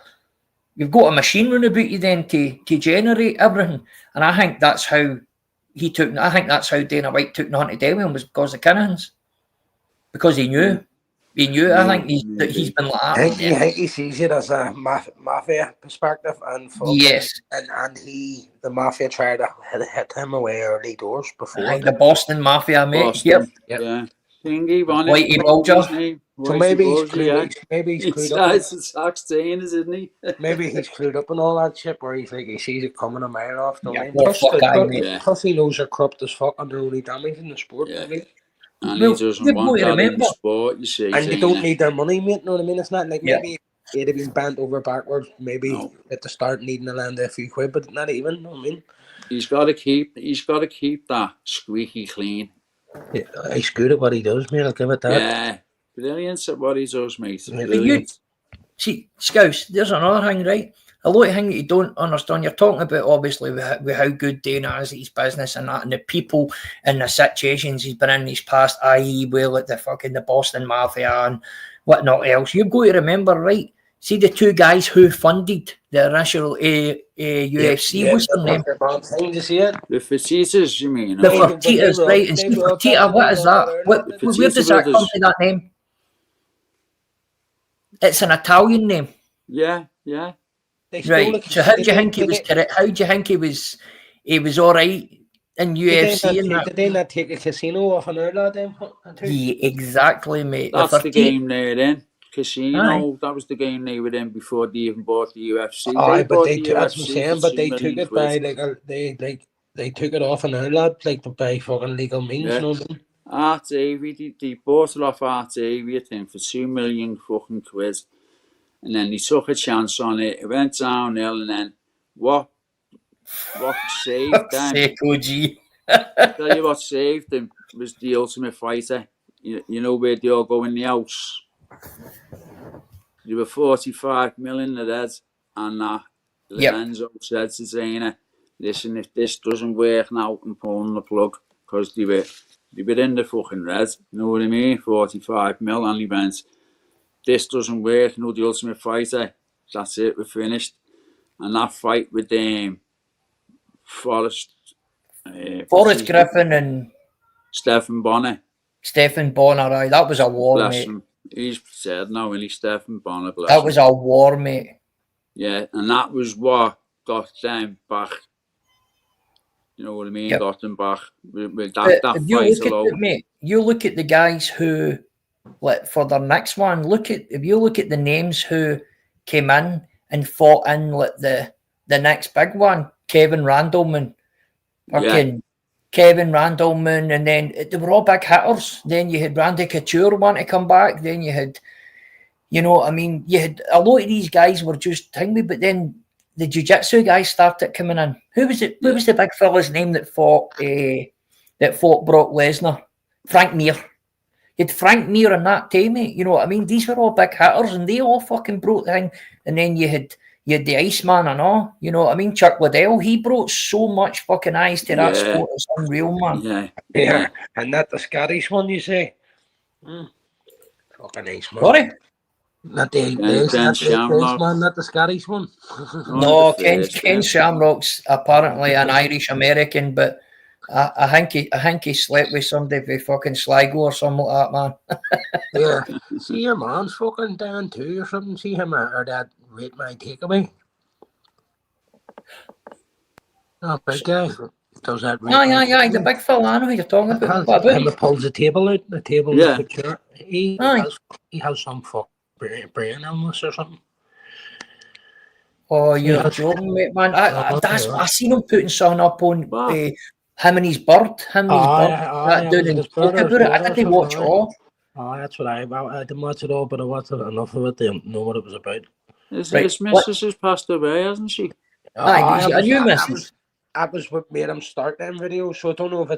A: you've got a machine running about you then to generate everything. And I think that's how Dana White took the Hunter Devlin, was because of Kinahans. Because he knew. I think he's been like that.
C: I think he sees it as a mafia perspective, and
A: yes,
C: and the mafia tried to hit him away early doors before.
A: The Boston Mafia, mate.
B: Boston.
A: Yep.
B: Yeah. Thingy, wasn't
A: Whitey
B: it?
A: Bulger.
B: What's his name?
C: So
B: Whitey
C: maybe he's
B: Bulger, yeah.
C: clued. Maybe he's
B: He
C: clued up.
B: starts at 16, isn't he?
C: Maybe he's clued up and all that shit. Where he's like, he sees it coming a mile off the line.
A: Well, fuck aye, mate.
B: Yeah.
C: Plus, he knows they're corrupt as fuck and they're only damaging the sport.
B: Yeah.
C: Mate.
B: And
A: Well,
B: he doesn't
A: you've
B: want
A: got to
B: that in
A: remember-
B: the sport, you see.
C: And you don't need their money, mate. Know what I mean? It's not like
A: Yeah.
C: maybe he'd have been bent over backwards, maybe
B: No.
C: at the start needing to land a few quid, but not even. Know what I mean?
B: He's got to keep that squeaky clean.
C: Yeah, he's good at what he does, mate. I'll give it that.
B: Yeah. Brilliant at what he does, mate.
C: Yeah.
B: Brilliant.
A: See, Scouse, there's another thing, right? A lot of things you don't understand. You're talking about, obviously, with how good Dana is at his business and that, and the people and the situations he's been in his past, i.e., well, at the Boston Mafia and whatnot else. You've got to remember, right? See the two guys who funded the initial UFC, what's their name?
C: Thing to see it.
B: The Fertitas, you mean?
A: The
C: Hey,
B: Oh,
C: but
A: Fertitas,
C: they were-
A: right? And
C: they
A: Steve
C: were all
A: Fertitta, what is that?
C: talking
A: What,
C: about
B: the
A: where does that
B: Fertitta
A: come to, that name? It's an Italian name.
B: yeah, yeah.
C: They stole
A: Right.
C: the-
A: So how do you
C: they-
A: think he
C: they-
A: was correct? How do you think he was all right in UFC and that?
C: Did they not take a casino off an lad then?
A: Yeah, exactly, mate.
B: That's the
A: Fertitta-
B: game they're in. Casino,
A: Aye.
B: that was the game they were in before they even bought the UFC.
C: Aye, but
B: bought
C: they
B: the
C: took, that's what I'm
B: UFC
C: saying,
B: for
C: but they
B: £2
C: took
B: million
C: it
B: quid.
C: by they took it off an lad by fucking legal means,
B: Yeah.
C: you know what I mean?
B: Art Davey, they bought it off Art Davey, I think, for £2 million fucking quid. And then they took a chance on it. It went downhill, and then what saved them?
A: Seiko G.
B: Tell you what saved them was the Ultimate Fighter. You know where they all go in the house. They were 45 million of that, and
A: Yep.
B: Lorenzo said to Dana, "Listen, if this doesn't work now, I'm pulling the plug," because they were in the fucking red. You know what I mean? 45 mil, and he went, "This doesn't work. No, the Ultimate Fighter. That's it. We're finished." And that fight with Forrest
A: Griffin and
B: Stephen Bonner.
A: Stephen Bonner, aye, that was a war,
B: Bless
A: mate.
B: him. He's said now, and he's Stephen Bonner. Bless
A: That
B: him.
A: was a war, mate.
B: Yeah, and that was what got them back. You know what I mean?
A: Yep.
B: Got them back with
A: But
B: that
A: if you
B: fight
A: look at
B: alone.
A: it, mate, you look at the guys who, like, for their next one, if you look at the names who came in and fought in like the next big one, Kevin Randleman, fucking Kevin Randleman, and then they were all big hitters. Then you had Randy Couture want to come back. Then you had, you know, I mean, you had a lot of these guys were just thingy, but then the jiu-jitsu guys started coming in. Who was it? Who was the big fella's name that fought Brock Lesnar? Frank Mir. You had Frank Mir in that time, mate. You know what I mean? These were all big hitters, and they all fucking broke the thing. And then you had the Iceman and all. You know what I mean? Chuck Liddell. He brought so much fucking eyes to that
B: Yeah.
A: sport. It's unreal, man.
B: Yeah,
C: Yeah, and that the Scottish one, you say? Fucking nice, man.
A: Sorry?
C: Not the
B: Ben Shamrock.
C: man, not the Scottish one.
A: No,
B: the
A: Ken
B: first, yeah.
A: Shamrock's apparently an Irish American, but I think he slept with somebody with fucking Sligo or something like that, man.
C: Yeah. See your man's fucking down too or something. See him or that rate my takeaway. Oh, big guy. Does that rate my
A: Aye, the
C: takeaway?
A: big fella, I know who you're talking about. What about
C: Him
A: him?
C: that pulls the table out. The table
B: Yeah.
C: with the chair. He
A: Aye.
C: has some fuck brain illness or something.
A: Oh, you're
C: Yeah.
A: joking, mate, man.
C: Yeah.
A: I seen him putting something up on
B: Wow.
A: him and his bird. That dude in
C: his brother,
A: about it. I
C: brother,
A: didn't watch it
C: something,
A: all.
C: Oh, that's what I didn't watch it all, but I watched enough of it to know what it was about.
B: His
A: Right,
B: missus has passed away, hasn't she?
A: Aye, a new missus.
C: I was what made him start them videos, so I don't know if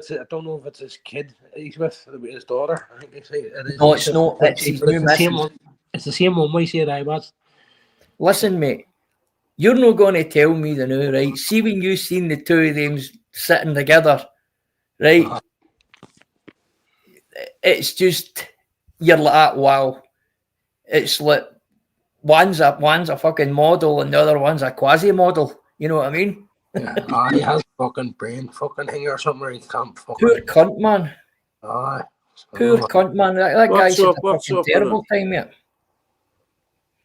C: it's his kid he's with his daughter. I think it is.
A: No, it's not. It's his new
C: the same
A: missus.
C: one. It's the same one we said I watched.
A: Listen, mate, you're not going to tell me the new, right? See when you seen the two of them sitting together, right?
C: Uh-huh.
A: It's just, you're like, wow. It's like, one's a fucking model and the other one's a quasi-model. You know what I mean?
C: Yeah. He has fucking brain fucking thing or something where he can't fucking.
A: Poor cunt, man. Poor cunt, man. That
B: What's
A: guy's had
B: up-
A: a
B: what's
A: fucking
B: up with
A: terrible time, mate.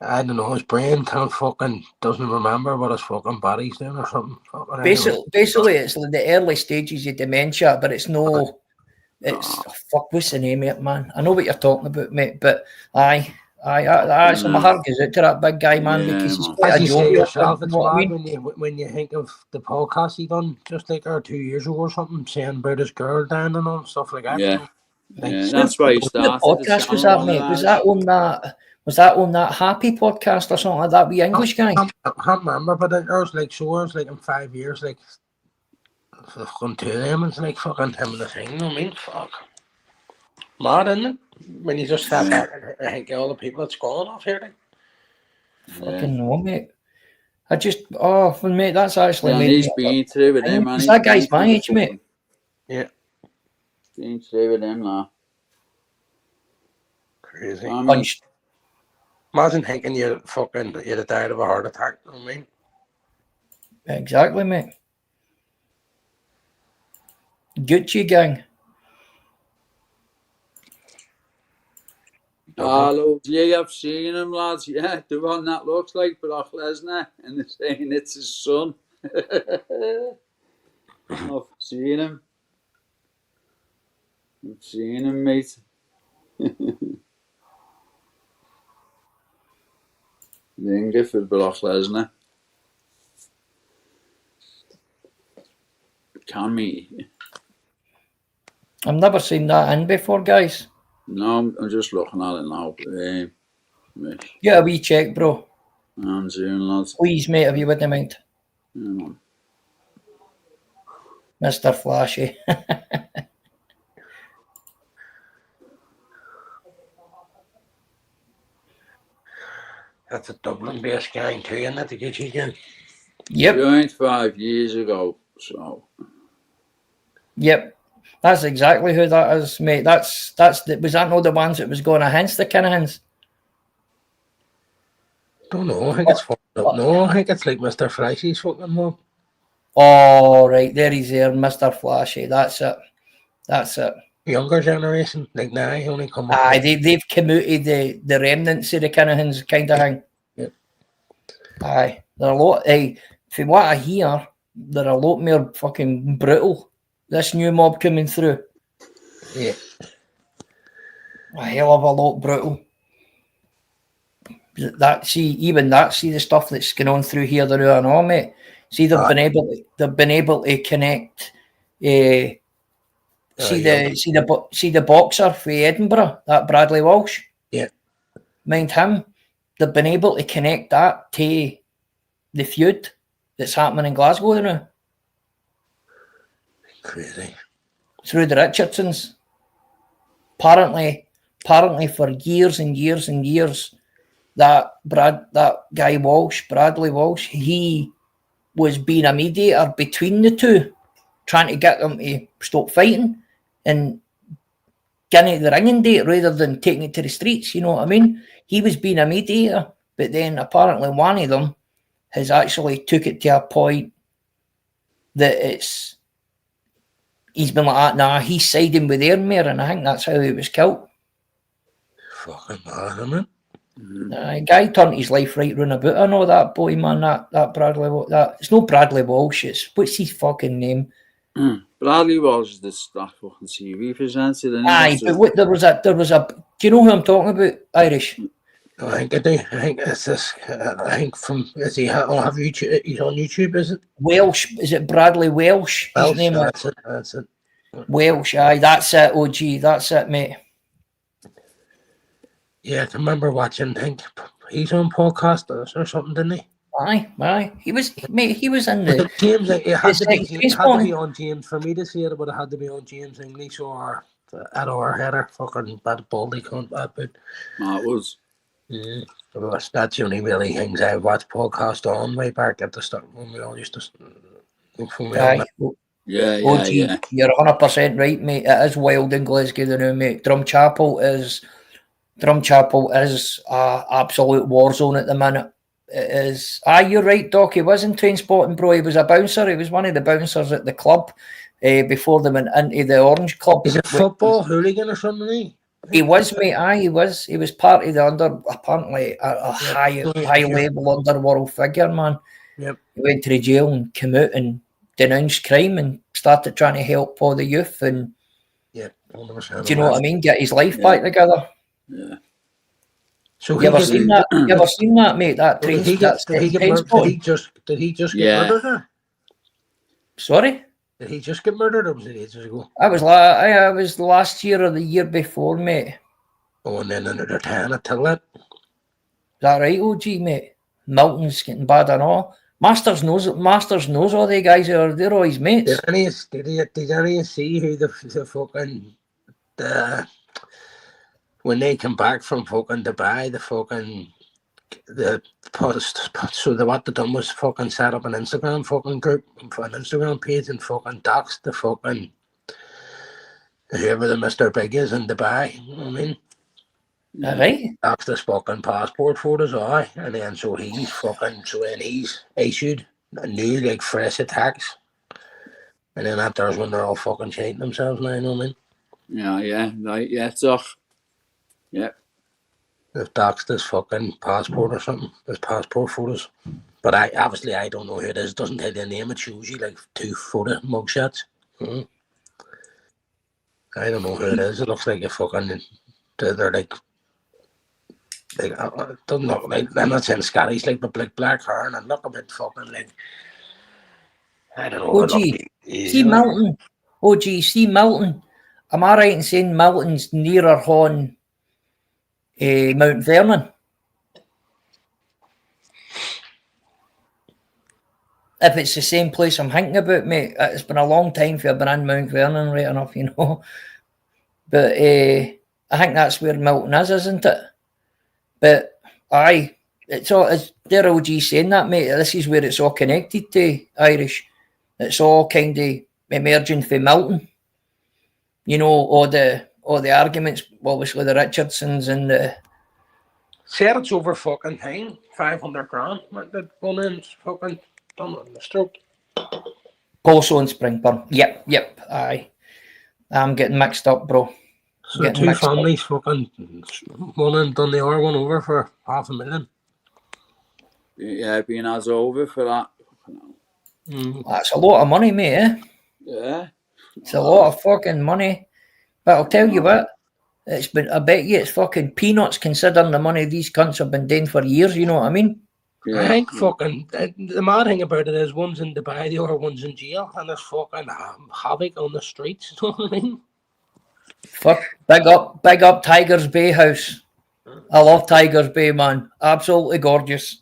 C: I don't know. His brain doesn't remember what his fucking body's doing or something. Fucking
A: Basically, it's like the early stages of dementia, but it's It's fuck. What's the name of it, man? I know what you're talking about, mate. But aye. So my heart goes out to that big guy, man,
B: Yeah,
A: because he's
B: man.
A: quite
C: As
A: a
C: you say
A: jovial.
C: yourself,
A: You
C: it's
A: know what I
C: mad
A: mean?
C: when you think of the podcast he done just like 2 years ago or something, saying about his girl dying and all stuff like that.
B: Yeah.
C: You know? Like,
B: Yeah, that's why he
A: What
B: started the
A: podcast was
B: channel.
A: that,
B: One
A: mate?
B: of
A: Was
B: those.
A: that on that? Was that on that Happy podcast or something like that? Wee English guy.
C: I can't remember, but it was like so. It was like in 5 years, like fucking 2 of them. It's like fucking him and the thing. You know what I mean? Fuck, mad, isn't it? When you just step back and think of all the people that's gone off here. Like,
A: Fucking no, mate. I just well, mate. That's actually
B: Yeah, and
A: made
B: he's
A: me.
B: been through with them, man.
A: Because that guy's my age, mate.
C: yeah,
B: Been through with them, now.
C: crazy.
B: I mean,
A: Punched.
C: Imagine thinking you'd have died of a heart attack. You know what I mean?
A: Exactly, mate. Gucci gang.
B: hello, yeah, I've seen him, lads. Yeah, the one that looks like Brock Lesnar, and they're saying it's his son. I've seen him. I've seen him, mate. Linger for Brock Lesnar. Can me?
A: I've never seen that in before, guys.
B: No, I'm just looking at it now.
A: Get a wee check, bro.
B: I'm soon, lads.
A: Please, mate, if you wouldn't mind.
B: Yeah, man.
A: Mr. Flashy.
C: That's a Dublin-based gang too, isn't it? The Gucci gang.
A: Yep.
B: Joined 5 years ago, so.
A: Yep. That's exactly who that is, mate. Was that not the ones that was going against the Kinahans?
C: Don't know. I think it's fucked up. No, I think it's like Mr. Flashy's fucking mom.
A: Oh, right. There he's there, Mr. Flashy. That's it.
C: Younger generation, like now, he only come up.
A: Aye, they've come out of the remnants of the Kinahans kind of thing.
C: Yep.
A: Aye. They're a lot, if you want to hear, they're a lot more fucking brutal. This new mob coming through.
C: Yeah.
A: A hell of a lot brutal. See the stuff that's going on through here, they're doing all, mate. See, they've been able to connect. See the boxer for Edinburgh, that Bradley Walsh.
C: Yeah.
A: Mind him, they've been able to connect that to the feud that's happening in Glasgow now.
C: Crazy.
A: Through the Richardsons. Apparently for years and years and years, that guy Walsh, Bradley Walsh, he was being a mediator between the two, trying to get them to stop fighting and getting it the ringing date rather than taking it to the streets, you know what I mean? He was being a mediator, but then apparently one of them has actually took it to a point that he's been like that, nah, he's siding with Ayrmere, and I think that's how he was killed.
C: Fucking mad, isn't it?
A: Guy turned his life right round about. I know that boy, man, that Bradley, it's no Bradley Walsh, what's his fucking name?
B: Bradley Walsh is that fucking TV presenter.
A: Aye, but there was a, do you know who I'm talking about, Irish?
C: I think I do. I think it's this. I think is he on YouTube? He's on YouTube, is it?
A: Welsh, is it Bradley Welsh? His name is
C: That's it.
A: Welsh. Aye, that's it. OG, that's it, mate.
C: Yeah, I can remember watching. I think he's on podcast or something, didn't he?
A: Aye. He was in the
C: James. It had to be on James for me to see it. It would have had to be on James English or at our header. Fucking bad baldy cunt. But
B: it was.
C: That's the only really things I watched podcast on way back at the start when we all used to.
B: Yeah.
A: You're 100% right, mate. It is wild in Glasgow now, mate. Drumchapel is a absolute war zone at the minute. It is. You're right, Doc. He wasn't Trainspotting, bro. He was a bouncer. He was one of the bouncers at the club before they went into the Orange Club.
C: Is it football hooligan or something?
A: He was, mate. He was. He was part of the apparently a high level underworld figure, man.
C: Yep.
A: He went to the jail and came out and denounced crime and started trying to help all the youth. And
C: Yeah, 100%.
A: Do you know what I mean? Get his life
B: Yeah.
A: back together.
B: Yeah.
C: So
A: You ever
C: he
A: seen that? You ever seen that, mate? That
C: did
A: train,
C: he
A: that
C: get did he get
A: train
C: murdered?
A: spotting?
C: Did he just get
B: Yeah.
C: murdered? There?
A: Sorry?
C: Did he just get murdered, or was it ages ago?
A: I was last year or the year before, mate.
C: Oh, and then they're tying it till it.
A: Is that right, OG, mate? Milton's getting bad and all. Masters knows all the guys they're all his mates.
C: Did any of you see who the fucking the when they come back from fucking Dubai, the fucking the post, so what they done was fucking set up an Instagram fucking group, an Instagram page, and fucking doxed the fucking whoever the Mr. Big is in Dubai. You know what I mean?
A: Is that right?
C: Doxed his fucking passport photos, aye, and then so then he's issued a new like fresh attacks, and then that there's when they're all fucking shitting themselves now. You know what I mean?
B: Yeah, right, yeah, toch. Yeah.
C: They've doxed his fucking passport or something, his passport photos. But I don't know who it is. It doesn't tell you the name. It shows you like 2 photo mugshots. Mm-hmm. I don't know who it is. It looks like a fucking. They're like. It doesn't look like. I'm not saying Scottish, like, but like black hair and look a bit fucking like. I don't know.
A: OG, see Milton. OG, see Milton. Am I right in saying Milton's nearer on Mount Vernon? If it's the same place I'm thinking about, mate, it's been a long time for I've been in Mount Vernon, right enough, you know. But I think that's where Milton is, isn't it? But aye, it's they're OG saying that, mate. This is where it's all connected to Irish. It's all kind of emerging from Milton. You know, all the arguments, obviously the Richardsons and the.
C: Said it's over fucking thing. 500 grand. That one in fucking done on the stroke.
A: Also in Springburn. Yep. Aye. I'm getting mixed up, bro.
C: So the 2 families fucking one in done the other one over for $500,000.
B: Yeah, being as over for that.
A: That's a lot of money, mate, eh?
B: Yeah.
A: It's a lot of fucking money. But I'll tell you what, I bet you it's fucking peanuts considering the money these cunts have been doing for years, you know what I mean?
B: Yeah.
C: I think fucking the mad thing about it is one's in Dubai, the other one's in jail, and there's fucking havoc on the streets. You know what I mean?
A: Fuck, big up Tigers Bay house. I love Tigers Bay, man. Absolutely gorgeous.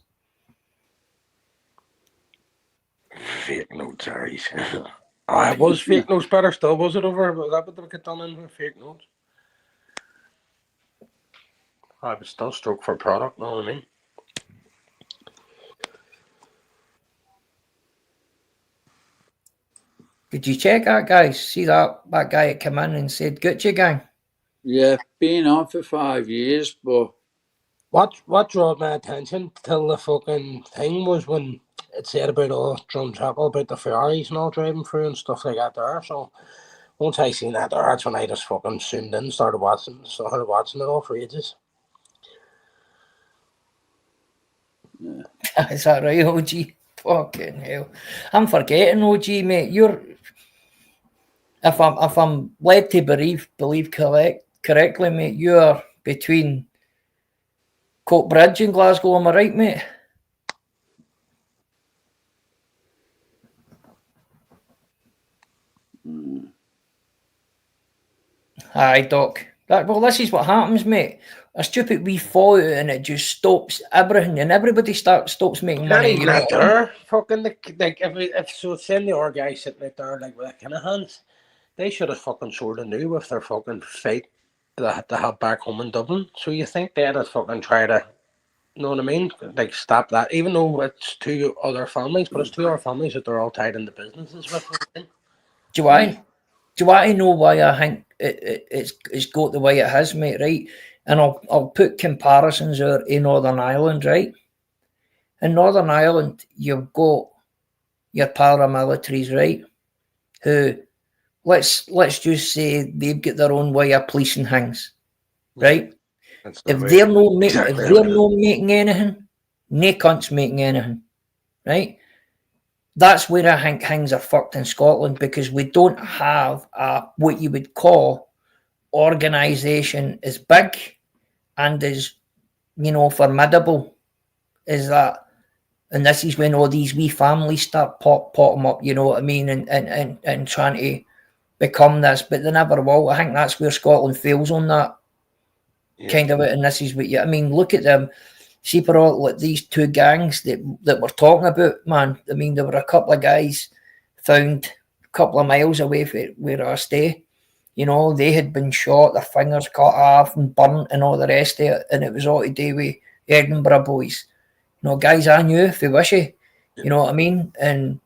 C: Fake notes, Harry's. It was fake notes better still, was it over? Was that what they got done in with fake notes? I was still stroke for product, know what I mean?
A: Did you check that, guys? See that guy that came in and said, Gucci gang?
B: Yeah, been on for 5 years, but
C: What drew my attention till the fucking thing was when it said about all Drumchapel, about the Ferraris and all driving through and stuff like that there. So once I seen that there, that's when I just fucking zoomed in, started watching it all for ages.
A: Yeah. Is that right, OG? Fucking hell. I'm forgetting, OG, mate. If I'm led to believe correctly, mate, you're between Coatbridge and Glasgow, am I right, mate? Aye, Doc. This is what happens, mate. A stupid wee fallout and it just stops everything and everybody stops making
C: Not
A: money.
C: even that there. Fucking like if so send the other guy sitting out there like with a kind of hands, they should have fucking sorted new with their fucking fight that they have back home in Dublin. So you think they'd have fucking try to, you know what I mean? Like stop that. Even though it's 2 other families, but it's 2 other families that they're all tied into businesses with.
A: Do you want to know why I think it's got the way it has, mate, right? And I'll put comparisons out in Northern Ireland, right? In Northern Ireland, you've got your paramilitaries, right? Who, let's just say they've got their own way of policing things, right? If they're not making anything, no cunt's making anything, right? that's where I think things are fucked in Scotland, because we don't have a what you would call organisation as big and as, you know, formidable as that. And this is when all these wee families start potting up, you know what I mean, and trying to become this, but they never will. I think that's where Scotland fails on that kind of it. And this is what I mean, look at them. See, for all like these two gangs that we're talking about, man. I mean, there were a couple of guys found a couple of miles away from where I stay. You know, they had been shot, their fingers cut off and burnt and all the rest of it. And it was all to do with Edinburgh boys. You know, guys I knew for Wishy. You know what I mean? And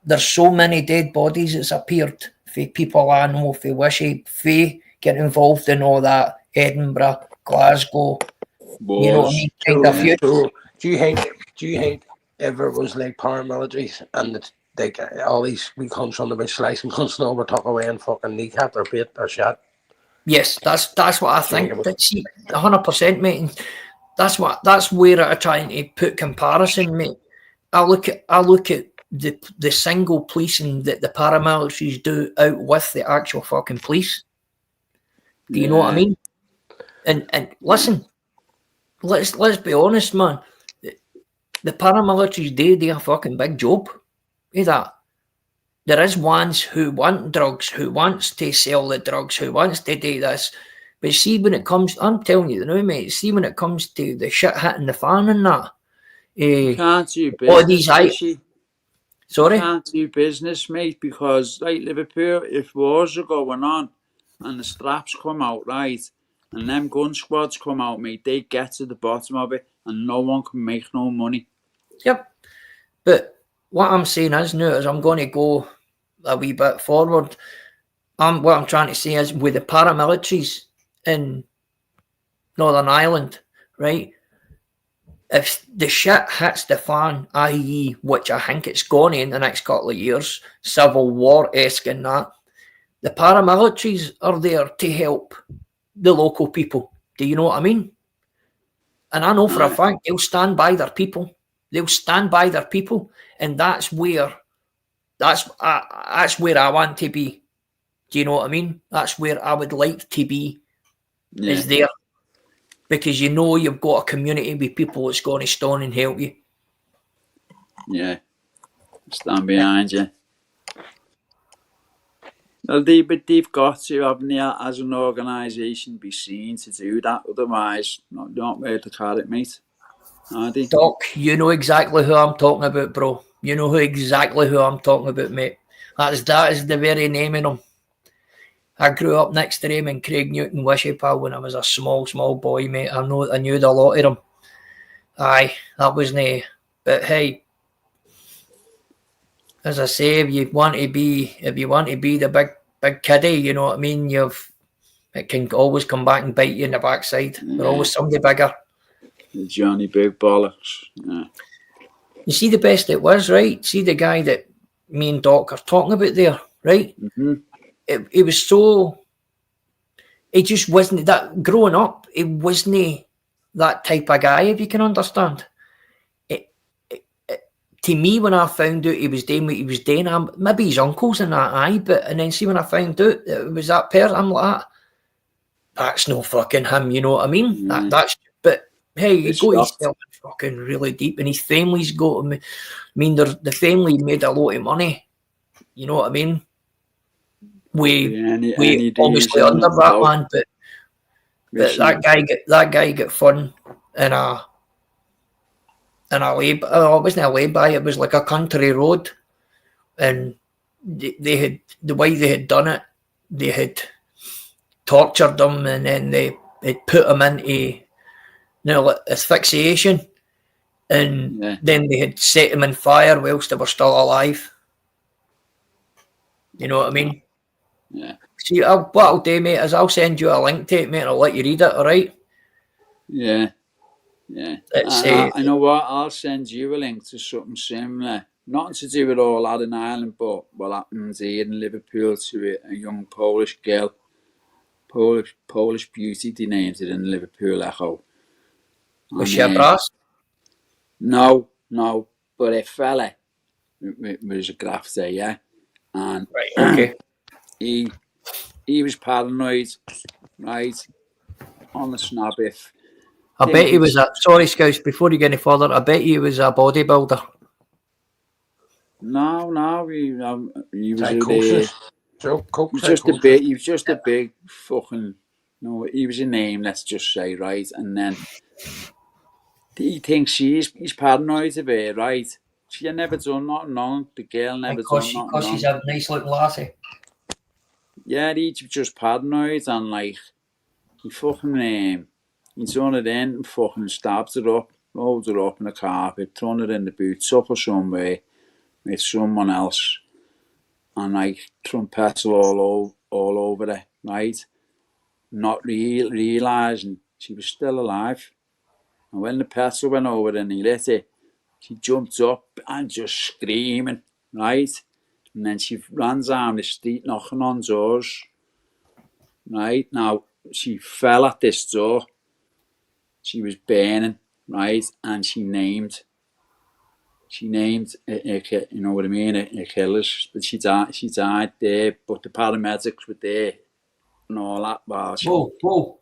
A: there's so many dead bodies that's appeared for people I know for Wishy, for get involved in all that Edinburgh, Glasgow. You know what I mean? Kind of feud.
C: So do you think ever was like paramilitaries and it's like all these we cunts on the big slicing cunts now were tucked away and fucking kneecapped or bit or shot?
A: Yes, that's what I think. That, see, 100%, mate. And that's where I'm trying to put comparison, mate. I look at the single policing that the paramilitaries do out with the actual fucking police. Do you know what I mean? And listen, let's be honest, man. The paramilitaries do a fucking big job. With that, there is ones who want drugs, who wants to sell the drugs, who wants to do this. But see, when it comes, I'm telling you, mate. See, when it comes to the shit hitting the fan and that,
B: can't do
A: all these
B: business.
A: Sorry?
B: Can't do business, mate, because like Liverpool, if wars are going on and the straps come out, right, and them gun squads come out, mate, they get to the bottom of it and no one can make no money.
A: Yep. But what I'm saying is now is I'm going to go a wee bit forward. What I'm trying to say is with the paramilitaries in Northern Ireland, right? If the shit hits the fan, i.e., which I think it's going in the next couple of years, civil war-esque and that, the paramilitaries are there to help the local people. Do you know what I mean? And I know for a fact they'll stand by their people. They'll stand by their people, and that's where I want to be. Do you know what I mean? That's where I would like to be. Is there. Because you know you've got a community with people that's going to stand and help you.
B: Yeah. Stand behind you. Well, they've got to, haven't they, as an organisation, be seen to do that. Otherwise, not where to carry it, mate. Are they?
A: Doc, you know exactly who I'm talking about, bro. You know exactly who I'm talking about, mate. That is the very name of him. I grew up next to him in Craig Newton, Wishy, pal, when I was a small boy, mate. I knew a lot of them. Aye, that wasn't. But hey, as I say, if you want to be the big kiddie, you know what I mean. It can always come back and bite you in the backside. There's always somebody bigger.
B: Johnny Big Bollocks. Yeah.
A: You see the best it was, right? See the guy that me and Doc are talking about there, right?
B: Mm-hmm.
A: It was so. It just wasn't that. Growing up, it wasn't that type of guy, if you can understand. To me, when I found out he was doing what he was doing, maybe his uncles and that, and then see when I found out that it was that person, I'm like, that's no fucking him, you know what I mean? That's. But hey, you go yourself fucking really deep, and his family's got. I mean, the family made a lot of money. You know what I mean? We obviously under that man, but that guy got fun in a lay. Oh, it wasn't a lay-by. It was like a country road, and they had the way they had done it. They had tortured them, and then they had put them into asphyxiation, and then they had set them on fire whilst they were still alive. You know what I mean?
B: Yeah.
A: See, what I'll do, mate, is I'll send you a link to it, mate, and I'll let you read it, alright?
B: Yeah. Yeah. I know what, I'll send you a link to something similar. Nothing to do with all that in Ireland, but what happened here in Liverpool to a young Polish girl. Polish beauty, they named it in the Liverpool Echo.
A: Was she a brass?
B: No, but a fella was a graft there, yeah. And
A: Right. Okay.
B: he was paranoid, right, on the snap if.
A: I bet he was sorry, Scouts, before you get any further, I bet he was a bodybuilder.
B: No, he was
C: Psychosis. So, coke
B: he was just a big fucking, he was a name, let's just say, right? And then he thinks he's paranoid of her, right? She had never done nothing wrong. The girl never done nothing
A: Because she's
B: wrong.
A: a nice looking lassie.
B: Yeah, he's just paranoid and like, he fucking, he's on it in and fucking stabs her up, rolls her up in the carpet, thrown her in the boot, took her somewhere with someone else, and like thrown petrol all over her, right? Not realising she was still alive. And when the petrol went over and he lit it, she jumped up and just screaming, right? And then she ran down the street knocking on doors, right? Now, she fell at this door. She was burning, right? And she named, you know what I mean, her killers. But she died there, but the paramedics were there and all that.
A: Whoa.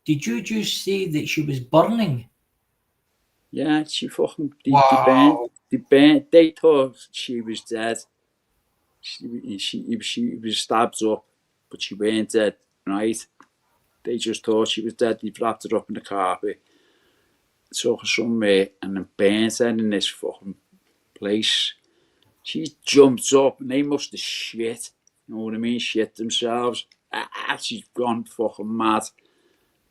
A: Did you just say that she was burning?
B: Yeah, she fucking,
A: Wow.
B: they thought she was dead. She was stabbed up, but she weren't dead, right? They just thought she was dead. They wrapped her up in the carpet, took her somewhere, and then burnt her in this fucking place. She jumped up, and they must have shit. You know what I mean? Shit themselves. She's gone fucking mad.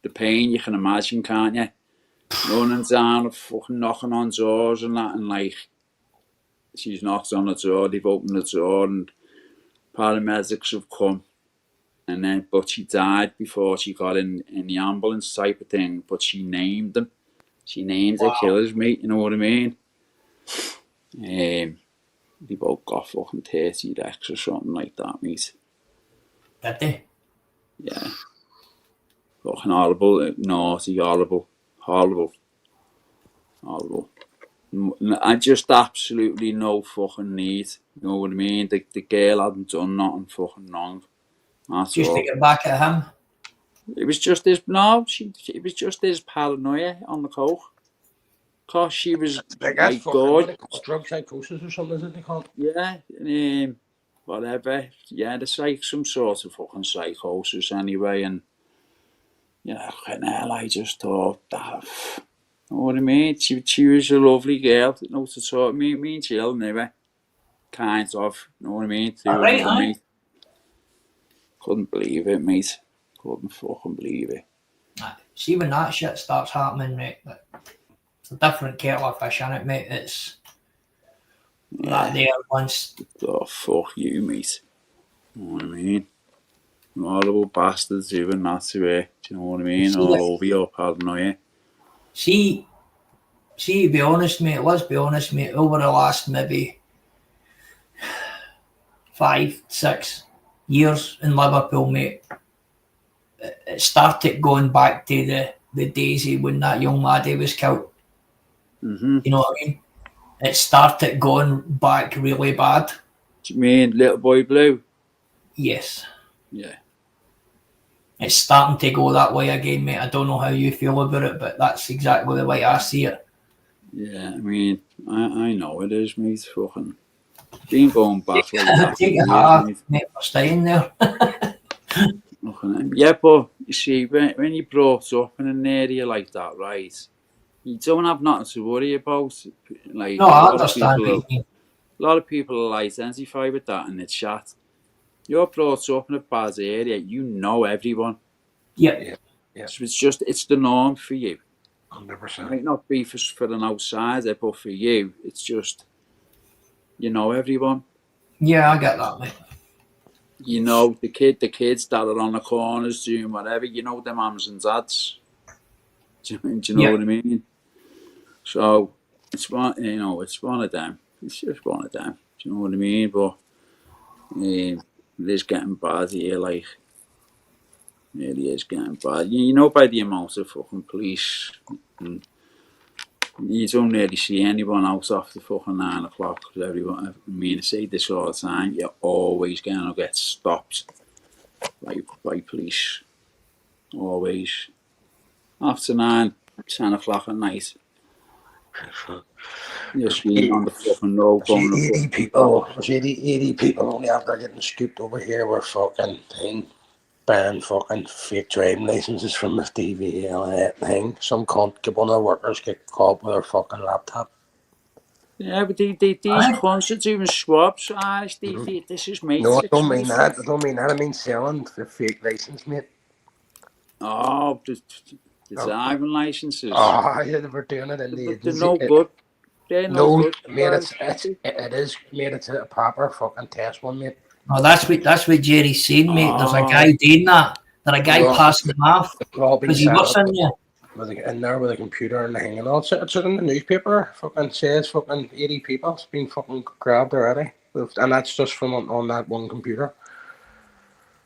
B: The pain you can imagine, can't you? Running down and fucking knocking on doors and that, and like, she's knocked on the door, they've opened the door, and paramedics have come. And then, but she died before she got in the ambulance type of thing, but she named them. She named her killers, mate, you know what I mean? They both got fucking 30 wrecks or something like that, mate.
A: Did they?
B: Yeah. Fucking horrible, naughty, horrible. I just absolutely no fucking need. You know what I mean? The girl hadn't done nothing fucking wrong. That's
A: Just
B: all.
A: to get back at him.
B: It was just his it was just his paranoia on the coke. Cause she was like God.
C: Drug psychosis or something, isn't it called?
B: Yeah, whatever. Yeah, there's like some sort of fucking psychosis anyway, and I just thought that. You know what I mean? She was a lovely girl, to talk. Me and Jill, anyway. Kind of, you know what I mean?
A: Right.
B: Couldn't believe it, mate. Couldn't fucking believe it.
A: See, when that shit starts happening, mate, it's a different kettle of fish, innit, mate? It's that there once.
B: Oh, fuck you, mate. You know what I mean? Horrible bastards doing that to her. Do you know what I mean? All over your paranoia.
A: See, be honest, mate, let's be honest, mate, over the last maybe 5-6 years in Liverpool, mate, it started going back to the days when that young laddie was killed.
B: Mm-hmm.
A: You know what I mean? It started going back really bad.
B: Do you mean Little Boy Blue?
A: Yes.
B: Yeah.
A: It's starting to go that way again, mate. I don't know how you feel about it, but that's exactly the way I see it.
B: Yeah, I mean, I know it is, mate. Fucking been going back like that.
A: Take it hard, mate, for staying there.
B: Yeah, but you see, when you're brought up in an area like that, right, you don't have nothing to worry about. Like,
A: no, I understand what you mean.
B: A lot of people identify with that in the chat. You're brought up in a bad area, you know everyone.
A: Yeah.
B: So it's the norm for you.
C: 100%.
B: It might not be for an outsider, but for you, it's just, you know everyone.
A: Yeah, I get that, mate.
B: You know the kids that are on the corners doing whatever, you know their mums and dads. Do you know what I mean? So it's one of them. It's just one of them. Do you know what I mean? But it is getting bad here, like it really is getting bad. You know, by the amount of fucking police and you don't really see anyone else after fucking 9 o'clock. Everyone, I mean, I say this all the time. You're always gonna get stopped by police. Always after 9, 10 o'clock at night. You're seeing on the fucking road going to
C: 80 people, 80 people only after getting scooped over here were fucking thing. Ban fucking fake driving licenses from the DVLA thing. Some cunt, one of the workers get caught with their fucking laptop.
B: Yeah, but these cunts are doing swabs. This is mate.
C: No, I don't mean that. I don't mean that. I mean selling the fake license, mate.
B: Oh, the driving licenses.
C: Oh, yeah, they were doing it in the
B: They're
C: agency.
B: no good. They're no good.
C: Mate, it is, mate. It's a proper fucking test one, mate.
A: Oh, that's what Jerry's saying, mate. There's a guy doing that. There's a guy passing them off
C: They've all been
A: because he
C: set
A: works
C: up
A: in there.
C: in there with a computer and the thing and all. It's in the newspaper. Fucking says fucking 80 people has been fucking grabbed already, and that's just from on that one computer.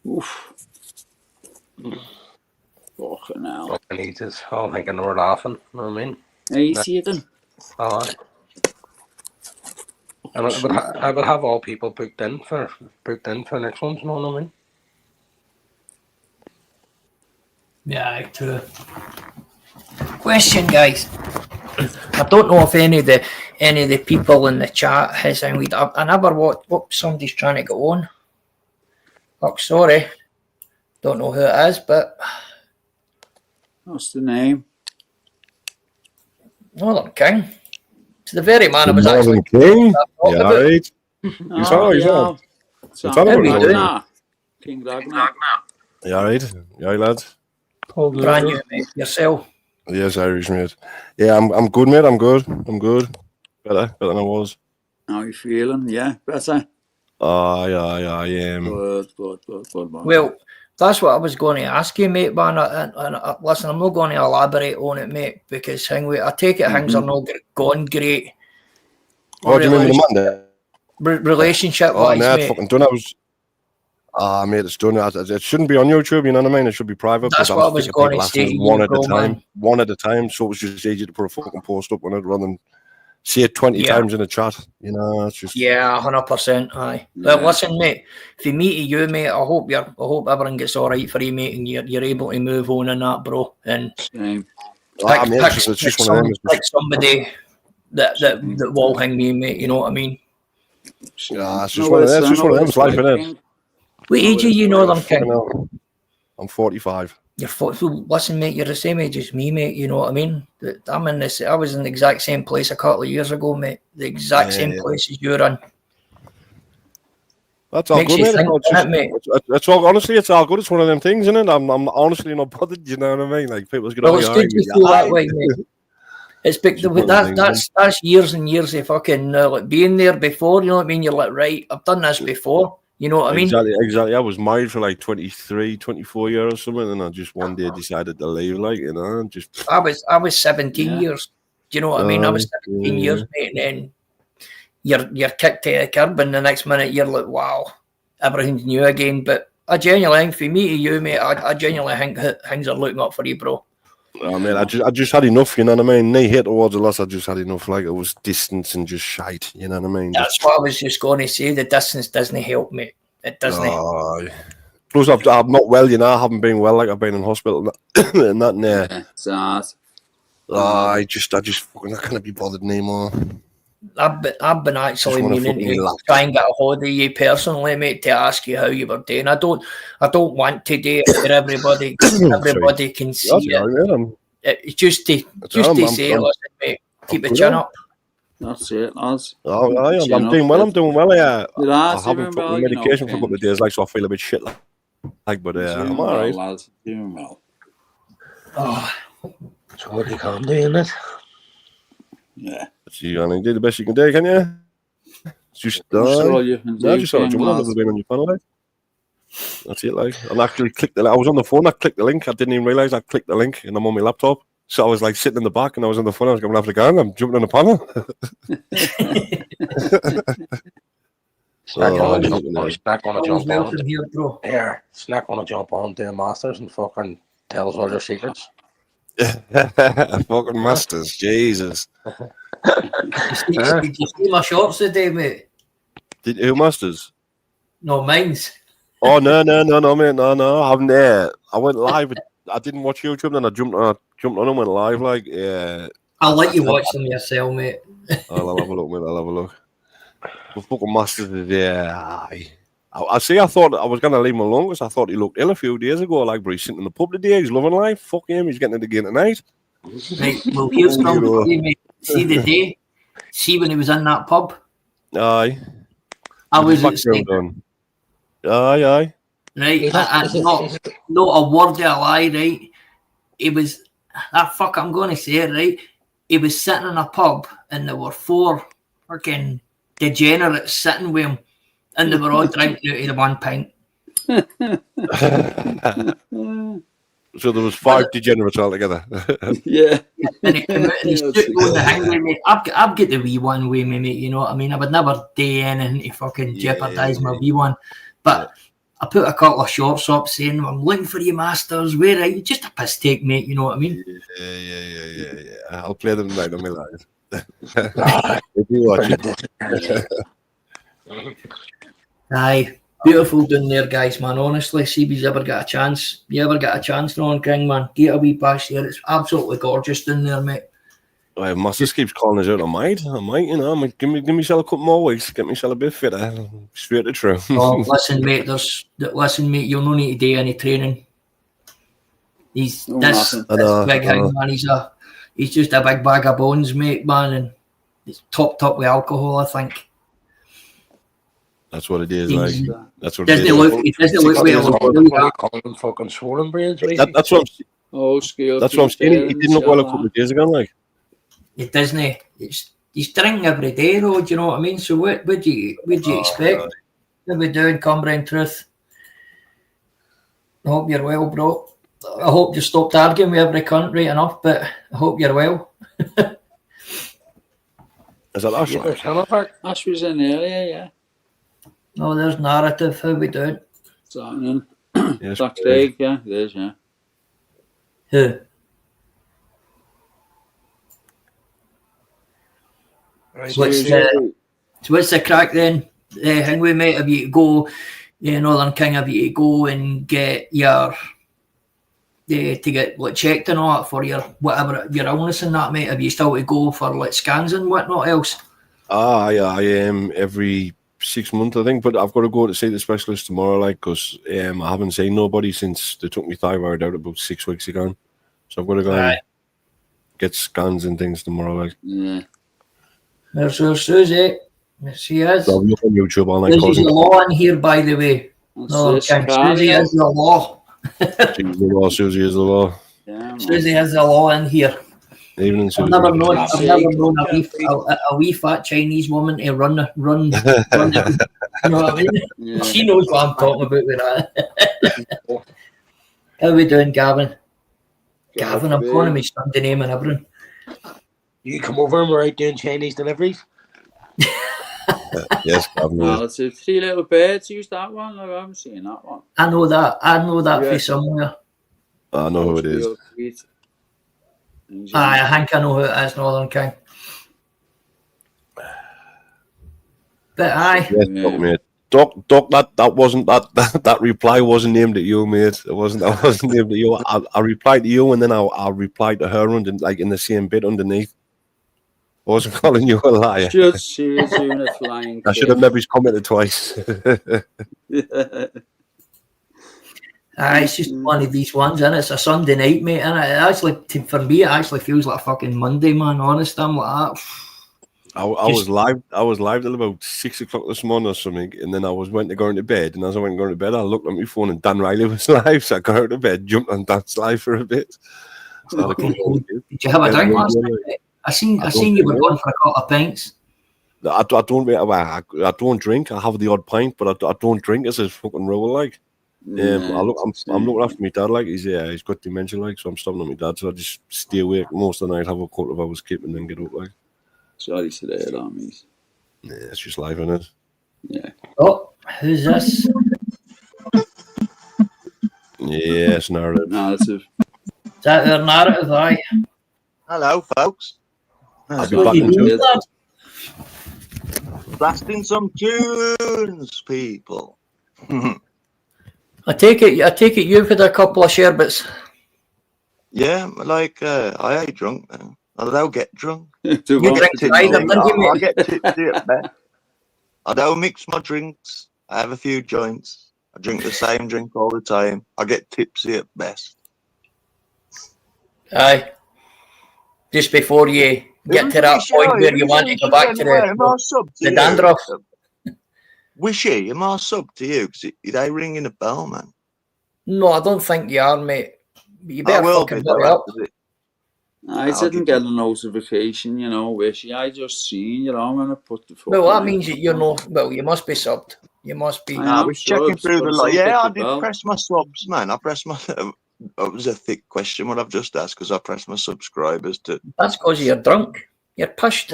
B: Oof. Fucking hell.
C: Fucking ages. All thinking they were laughing. You know what I mean?
B: Hey, you see them?
C: And I would have all people booked in for next ones. You know what I mean?
A: Yeah, true. Question, guys. I don't know if any of the people in the chat has any. I never what somebody's trying to go on. Oh, sorry. Don't know who it is, but
B: What's the name?
A: Northern King. It's the very man I was
D: Northern
A: actually
D: King?
A: talking
D: Yeah,
A: about.
D: right.
B: Oh,
D: yeah.
B: Sam
D: How
A: we doing?
B: Ragnar. King Ragnar.
D: Yeah, right. Yeah, lads.
A: Brand new, mate. Yourself.
D: Yes, Irish, mate. Yeah, I'm good, mate. I'm good. Better than I was.
B: How you feeling? Yeah, better.
D: I am.
B: Good, man.
A: Well, that's what I was going to ask you, mate, man. And listen, I'm not going to elaborate on it, mate, because I take it things are not going great.
D: What do you mean with the Monday?
A: Relationship-wise,
D: no, it's
A: mate.
D: fucking done. Mate, it's done. It shouldn't be on YouTube, you know what I mean? It should be private.
A: That's what I was going to say.
D: One at a time. So it was just easy to put a fucking post up on it rather than see it 20 times in a chat. You know, it's just.
A: Yeah, 100%. Aye.
B: Yeah.
A: But listen, mate. If you meet you, mate, I hope everything gets all right for you, mate, and you're able to move on and that, bro. And
B: Same.
D: It's just one of them.
A: Like somebody that will hang you, mate. You know what I mean?
D: Yeah, it's just one of them. It's just one of them. It's life, innit?
A: What age are you, Northern King?
D: I'm 45.
A: You're 40. Listen, mate, you're the same age as me, mate. You know what I mean? I'm in this. I was in the exact same place a couple of years ago, mate. The exact same place as you're in.
D: That's all
A: Makes
D: good,
A: you
D: mate.
A: think,
D: It's all honestly, it's all good. It's one of them things, isn't it? I'm honestly not bothered. You know what I mean? Like people's gonna.
A: Well, it's good to feel that way, mate. It's that's years and years of fucking like being there before. You know what I mean? You're like, right, I've done this before. You know what I mean?
D: Exactly. I was married for like 23, 24 years or something, and I just one day decided to leave. Like, you know, just.
A: I was 17 years. Do you know what I mean? I was 17 years, mate, and then you're kicked to the curb, and the next minute you're like, wow, everything's new again. But I genuinely think, for me to you, mate, I genuinely think things are looking up for you, bro.
D: I mean, I just had enough, you know what I mean? They hit towards the loss, I just had enough. Like, it was distance and just shite, you know what I mean?
A: That's what I was just going to say. The distance doesn't help, mate. It doesn't.
D: Plus, I'm not well, you know. I haven't been well. Like, I've been in hospital and that.
B: Yeah, sad.
D: I just fucking, I can't be bothered anymore.
A: I've been actually meaning to try and get a hold of you personally, mate, to ask you how you were doing. I don't want to do it where everybody can see it. It's just to say, listen, mate, keep the chin up.
B: That's it, lads.
D: Oh, I'm doing well. Yeah, I haven't taken medication for a couple of days, like, so I feel a bit shit. Like, but I'm alright.
B: Lads, doing well.
A: Oh,
C: So what you can do, isn't it?
B: Yeah.
D: So you only do the best you can do, can you? Just
B: all you can do.
D: Just on your phone, like. That's it, like. And I actually clicked I was on the phone. I clicked the link. I didn't even realize I clicked the link, and I'm on my laptop. So I was like sitting in the back, and I was on the phone. I was going to have to go, and I'm jumping on the panel.
C: Snack on a jump on.
A: here, bro.
C: Here, snack on a jump on, do a masters and fucking tell us all your secrets.
D: Fucking Masters, Jesus.
A: Did you see my shorts today, mate?
D: Who Masters?
A: No, mine's.
D: Oh no, mate, no. I haven't. I went live. I didn't watch YouTube, then I jumped on and went live. Like, yeah.
A: I'll let you watch them yourself, mate.
D: I'll have a look, mate. I'll have a look. But fucking Masters, yeah. I see. I thought I was gonna leave him alone because I thought he looked ill a few days ago. Like, but he's sitting in the pub today. He's loving life. Fuck him. He's getting it again tonight.
A: Right, well, here's something for you, mate. See the day? See when he was in that pub?
D: Aye.
A: I was
D: Back
A: at
D: down, done. Aye.
A: right? Not a word of a lie, right? He was, I'm going to say it, right? He was sitting in a pub and there were 4 fucking degenerates sitting with him and they were all drinking out of the 1 pint.
D: So there was 5 degenerates altogether.
B: Yeah.
A: And he came out and he stood going to hang with me. I've got the wee one with me, mate, you know what I mean? I would never do anything to fucking jeopardise my wee one. But I put a couple of shorts up saying, I'm looking for you, Masters. Where are you? Just a piss take, mate, you know what I mean?
D: Yeah. I'll play them tonight on my live. If you watch it.
A: Aye. Beautiful down there, guys, man. Honestly, see if you ever get a chance. You ever get a chance, Ron King, man? Get a wee pass there. It's absolutely gorgeous down there, mate.
D: Well, Masters keeps calling us out. I might, you know. I might give myself a couple more weeks, get myself a bit fitter. Straight to true.
A: Oh, listen, mate. You'll no need to do any training. He's this big hang, man. He's just a big bag of bones, mate, man, and he's topped up with alcohol, I think.
D: That's what it is, like. That's what
A: it is. He doesn't look well.
C: Fucking swollen brains,
D: that's what I'm
B: saying.
D: That's what I'm saying. He didn't look well a couple of days ago, like.
A: It doesn't. He's drinking every day, though. Do you know what I mean? So what would you expect?
D: God.
A: What we doing, Cumbrian Truth? I hope you're well, bro. I hope you stopped arguing with every cunt right enough, but I hope you're well.
D: Is that Ash?
B: Ash was in earlier, yeah.
A: No, there's narrative. How we doing?
B: What's happening?
D: Yes,
B: Black Craig, yeah, it is, yeah.
A: Who?
C: Right.
A: What's the crack then? Hang with mate, have you to go, Northern King, have you to go and get your to get like checked and all that for your whatever your illness and that, mate? Have you still to go for like scans and whatnot else?
D: I am every 6 months, I think, but I've got to go to see the specialist tomorrow, like, because I haven't seen nobody since they took me thyroid out about 6 weeks ago. So I've got to go and get scans and things tomorrow, like.
B: Yeah.
A: There's Susie. She is.
D: So I'm looking on YouTube all night.
A: There's the law in here, by the way. No, Susie is the law.
D: Susie is the law.
B: Yeah,
A: Susie has the law in here.
D: Even
A: I've never known a wee fat Chinese woman to run. You know what I mean?
B: Yeah.
A: She knows what I'm talking about with that. How we doing, Gavin? Gavin, I'm calling me Sunday name and everything.
C: You come over and we're out doing Chinese deliveries?
D: Yes, Gavin.
B: Well, it's a Three Little Birds. Use that one. Like, I haven't seen that one.
A: I know that from somewhere.
D: I know who it is.
A: I think I know who it is, Northern King. But aye.
D: Yes, Doc, mate. Doc, that wasn't that reply wasn't aimed at you, mate. It wasn't aimed at you. I replied to you and then I replied to her and like in the same bit underneath. I wasn't calling you a liar.
B: Just she was doing a flying.
D: I should have maybe commented twice.
A: It's just one of these ones, and it's a Sunday night, mate. And it actually, for me, it actually feels like a fucking Monday, man. Honest, I'm like that.
D: I was live till about 6 o'clock this morning or something, and then I went to go into bed. And as I went going to bed, I looked at my phone, and Dan Riley was live. So I got out of bed, jumped on Dan's live for a bit. So
A: Did you have a drink last night? I seen you were going for a couple of pints.
D: I don't drink. I have the odd pint, but I don't drink as a fucking rule, like. I'm looking after my dad, like he's got dementia, like, so I'm stopping at my dad, so I just stay awake most of the night, have a couple of hours sleep, and then get up, like.
B: Sorry to hear that, mate.
D: Yeah, it's just life, isn't it?
B: Yeah.
A: Oh, who's this?
D: Yeah, it's narrative.
B: Narrative.
A: Is that their narrative? Aye.
E: Hello, folks.
D: I'll be
A: What
D: back
A: you
D: in
A: doing,
D: two.
A: lad?
E: Blasting some tunes, people.
A: I take it you've had a couple of sherbets.
E: Yeah, like I ain't drunk now. I don't get drunk.
B: To
A: You
B: what?
A: drink
E: Tipsy.
A: cider, don't you,
E: I
A: mate?
E: get tipsy at best. I don't mix my drinks. I have a few joints. I drink the same drink all the time. I get tipsy at best.
A: Aye. Just before you get to that point where you want to go back to
E: Am I sub to
A: the
E: you?
A: dandruff.
E: Wishy, am I sub to you? Because it ain't ringing a bell, man.
A: No, I don't think you are, mate. You
E: I
A: better
E: will
A: fucking
E: be though,
A: hurry up.
E: after this.
B: I
E: I'll
B: didn't
E: give
B: get a notification, you know, Wishy. I just seen, you know, when I put the fucking...
A: Well, that means that you're no. Well, you must be subbed. You must be.
B: I
E: I
B: am
E: was checking
B: subs,
E: through
B: but
E: the
B: I
E: lot.
B: don't
E: Yeah,
B: get
E: I
B: the
E: did
B: bell.
E: press my subs, man. I pressed my. It was a thick question what I've just asked because I pressed my subscribers to.
A: That's because you're drunk. You're pushed.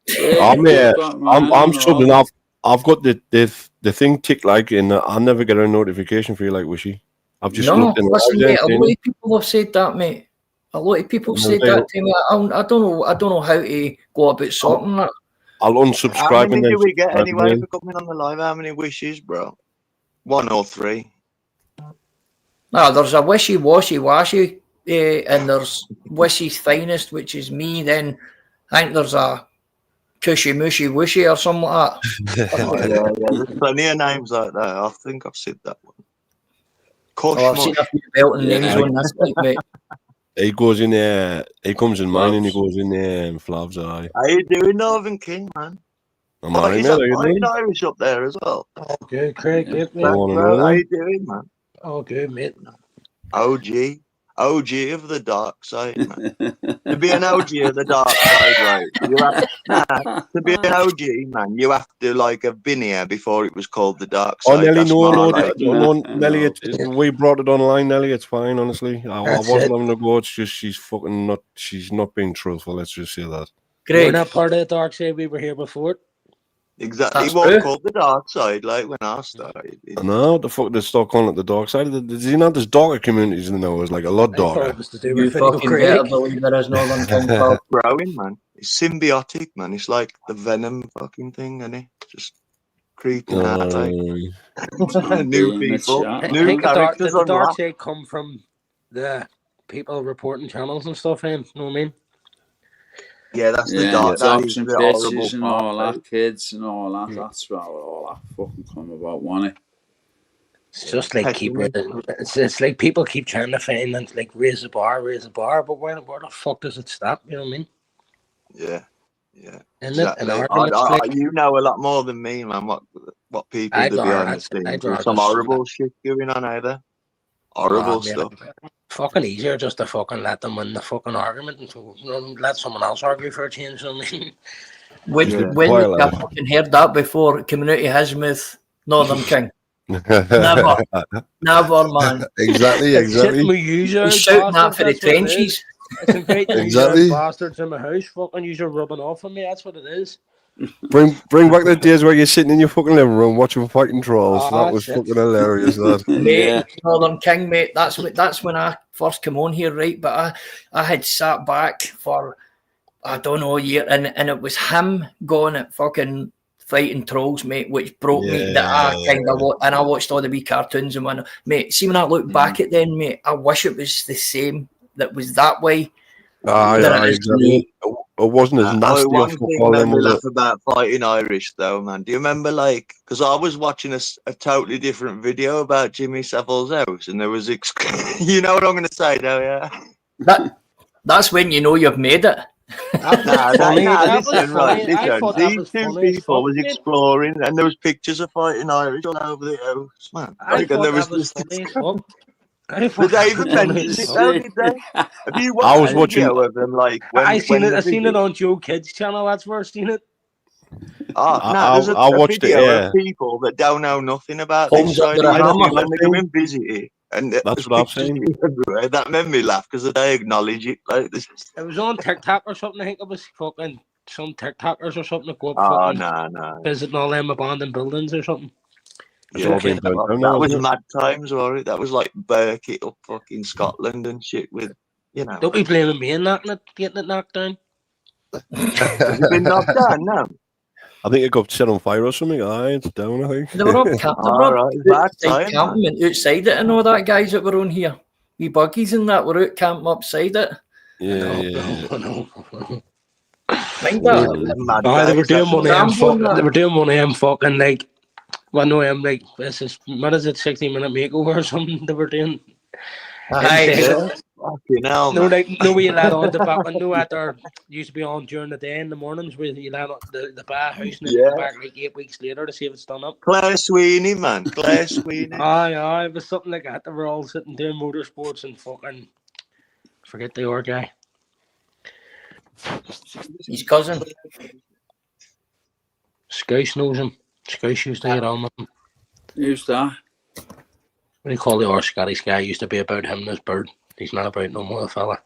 B: Yeah,
D: I'm
B: you've got mine
D: I'm
B: on
D: subbing
B: all.
D: off. I've got the thing ticked like, and I never get a notification for you like Wishy. I've just
A: No,
D: looked in the
A: listen,
D: live
A: mate. A
D: there,
A: lot of people have said that, mate. A lot of people
D: No,
A: said
D: they
A: that
D: don't.
A: to me. I don't know. I don't know how to go about sorting that.
D: I'll
E: How
D: unsubscribe
E: many
D: and then
E: do we get
D: subscribe
E: anyway
D: again.
E: for coming on the live? How many wishes, bro? 1 or 3?
A: No, there's a wishy washy washy, and there's wishy's finest, which is me. Then I think there's a cushy mushy wishy or something like that.
E: Oh, yeah. There's plenty of names like that. I think I've said that one. Kosh
A: Oh, I've seen a few belting
B: Yeah.
A: names on this, like, mate.
D: He goes in there. He comes in mine and he
B: Flavs.
D: goes in there and Flavs eye.
E: How you doing, Northern King, man?
D: I'm
E: Oh,
D: alright,
E: he's
D: mate. How you doing?
E: Irish up there as well.
C: Oh, good, Craig.
B: Yeah.
C: Good,
D: Go
C: mate.
D: on and
E: Bro, how
D: roll.
E: you doing, man?
C: Oh, good, mate.
E: OG of the dark side, man. To be an OG of the dark side, right? You have, to be an OG, man, you have to like have been here before it was called the dark
D: Oh,
E: side.
D: Nelly,
E: That's
D: no,
E: my,
D: no,
E: like,
D: no,
B: No,
D: Nelly,
B: no.
D: we brought it online, Nelly. It's fine, honestly. I
C: That's
D: wasn't
C: it.
D: having a go. It's just she's not being truthful. Let's just say that.
C: We're
A: Great.
C: not part of the dark side. We were here before.
E: exactly.
A: That's
E: It was
A: true.
E: called the dark side, like when I started.
D: No, the fuck, they start calling it the dark side. There's there's darker communities in there. It's like a lot
C: I thought
D: darker.
C: it was to do
A: You
C: with video,
A: fucking better
C: Craig.
A: believe there is Northern King, pal.
E: Growing, man. It's symbiotic, man. It's like the Venom fucking thing, isn't it? Just creeping out, like new
B: Being a
E: people,
B: chat,
C: I
E: new
C: think
E: characters
C: the dark
E: unlocked.
C: side come from the people reporting channels and stuff, you know what I mean?
E: Yeah, that's the
B: Yeah,
E: dark. That is
B: dogs and
E: the horrible
B: bitches and
E: part.
B: all
E: like.
B: that, kids and all that. That's where all that fucking come about, wasn't it?
C: It's just like keep
E: Pessimism.
C: it's like people keep trying to find and like raise the bar, but where the fuck does it stop? You know what I mean?
E: Yeah,
C: Isn't it? An
E: exactly.
C: argument's like
E: You know a lot more than me, man. What people
C: I'd
E: do behind
C: rather-
E: the scenes.
C: I'd
E: There's
C: rather
E: some
C: just-
E: horrible shit going on either. Horrible
C: man,
E: stuff.
C: fucking easier just to fucking let them win the fucking argument and so, you know, let someone else argue for a change. You know what I mean?
A: When,
E: Yeah.
A: when I've fucking heard that before, Community Hismuth, Northern King. Never, man.
D: Exactly,
C: It's sitting
D: exactly.
C: with you,
A: He's shouting that
C: bastards,
A: for the
C: that's what it is.
A: trenches.
C: It's inviting
D: Exactly.
C: you bastards in my house, fucking you rubbing off on me. That's what it is.
D: Bring back the days where you're sitting in your fucking living room watching fighting trolls.
C: Ah,
D: That was
C: shit.
D: fucking hilarious. That.
A: Mate,
B: Yeah.
A: Northern King, mate. That's when I first came on here, right? But I had sat back for I don't know a year, and it was him going at fucking fighting trolls, mate, which broke me. That I kind of and I watched all the wee cartoons and whatnot, mate. See when I look back at them, mate, I wish it was the same. That was that way.
D: Aye, exactly. It wasn't as nasty
E: one
D: off
E: thing
D: football
E: made
D: then,
E: me
D: was
E: laugh
D: it?
E: about fighting Irish, though, man. Do you remember, like, because I was watching a totally different video about Jimmy Savile's house, and there was, you know what I'm going to say, though, yeah?
A: That's when you know you've made it.
C: That was
E: listen, right,
C: funny. I
E: listen.
C: thought that
E: These
C: was
E: two
C: funny as
E: people
C: fuck,
E: was
C: mate.
E: exploring, and there was pictures of fighting Irish all over the house, man.
C: I
E: Like,
C: thought
E: and there
C: that
E: was
C: was
E: this.
C: funny as fuck. I
E: Did
C: thought
E: they
C: that
E: even
C: was funny
E: mention
C: as
E: it
C: fuck.
E: though, did they? Have you
D: I was
E: watched the video
D: watching-
E: of them, like, when
C: I seen
E: when
C: it.
E: the
C: I seen
E: video-
C: it on Joe Kidd's channel. That's where I seen it.
E: there's
D: I
E: a
D: watched it,
E: video
D: yeah.
E: of people that don't know nothing about
A: Homes
E: this side
A: under
E: of
A: a
E: the
A: hammer.
E: country when they go and visit it. And
D: That's
E: there's
D: what I'm
E: pictures
D: saying.
E: everywhere. That made me laugh because they acknowledge it. Like this.
C: It was on TikTok or something. I think it was fucking some TikTokers or something that go up
E: Oh
C: fucking
E: no.
C: visiting all them abandoned buildings or something.
D: It's all been burnt down
E: that
D: now,
E: was
D: isn't it?
E: mad times, wasn't it? That was like Burkitt up fucking Scotland and shit with, you know.
C: Don't be blaming me and getting it knocked down.
E: Has it been knocked down now?
D: I think it got set on fire or something. Aye, it's down, I think.
A: They were up camp. They
E: All
A: were
E: right,
A: up
E: bad
A: outside
E: time,
A: camping and outside it and all that. Guys that were on here, we buggies and that were out camping upside it.
D: Yeah, yeah.
C: No.
A: Mind that.
E: Mad
C: Aye, they were
E: days,
C: doing
E: that's
C: one of
E: what-
C: them
A: Rambo and
C: fucking.
A: that.
C: They were doing one of them fucking like. Well, no, I'm like this is what is it? 60-minute makeover or something they were doing.
A: Aye,
C: Yeah.
E: Fucking hell,
C: No,
E: man.
C: like no, we let on the back window at our used to be on during the day in the mornings. Where you let on the bar house and then
E: Yeah.
C: come back like 8 weeks later to see if it's done up.
E: Claire Sweeney, man. Claire Sweeney.
C: Aye, it was something like that. They were all sitting doing motorsports and fucking forget the other guy.
A: his cousin.
C: Scouse knows him. Scouse used to get on with him.
B: Who's that?
C: What do you call the horse Scottish guy? Used to be about him and his bird. He's not about no more, fella.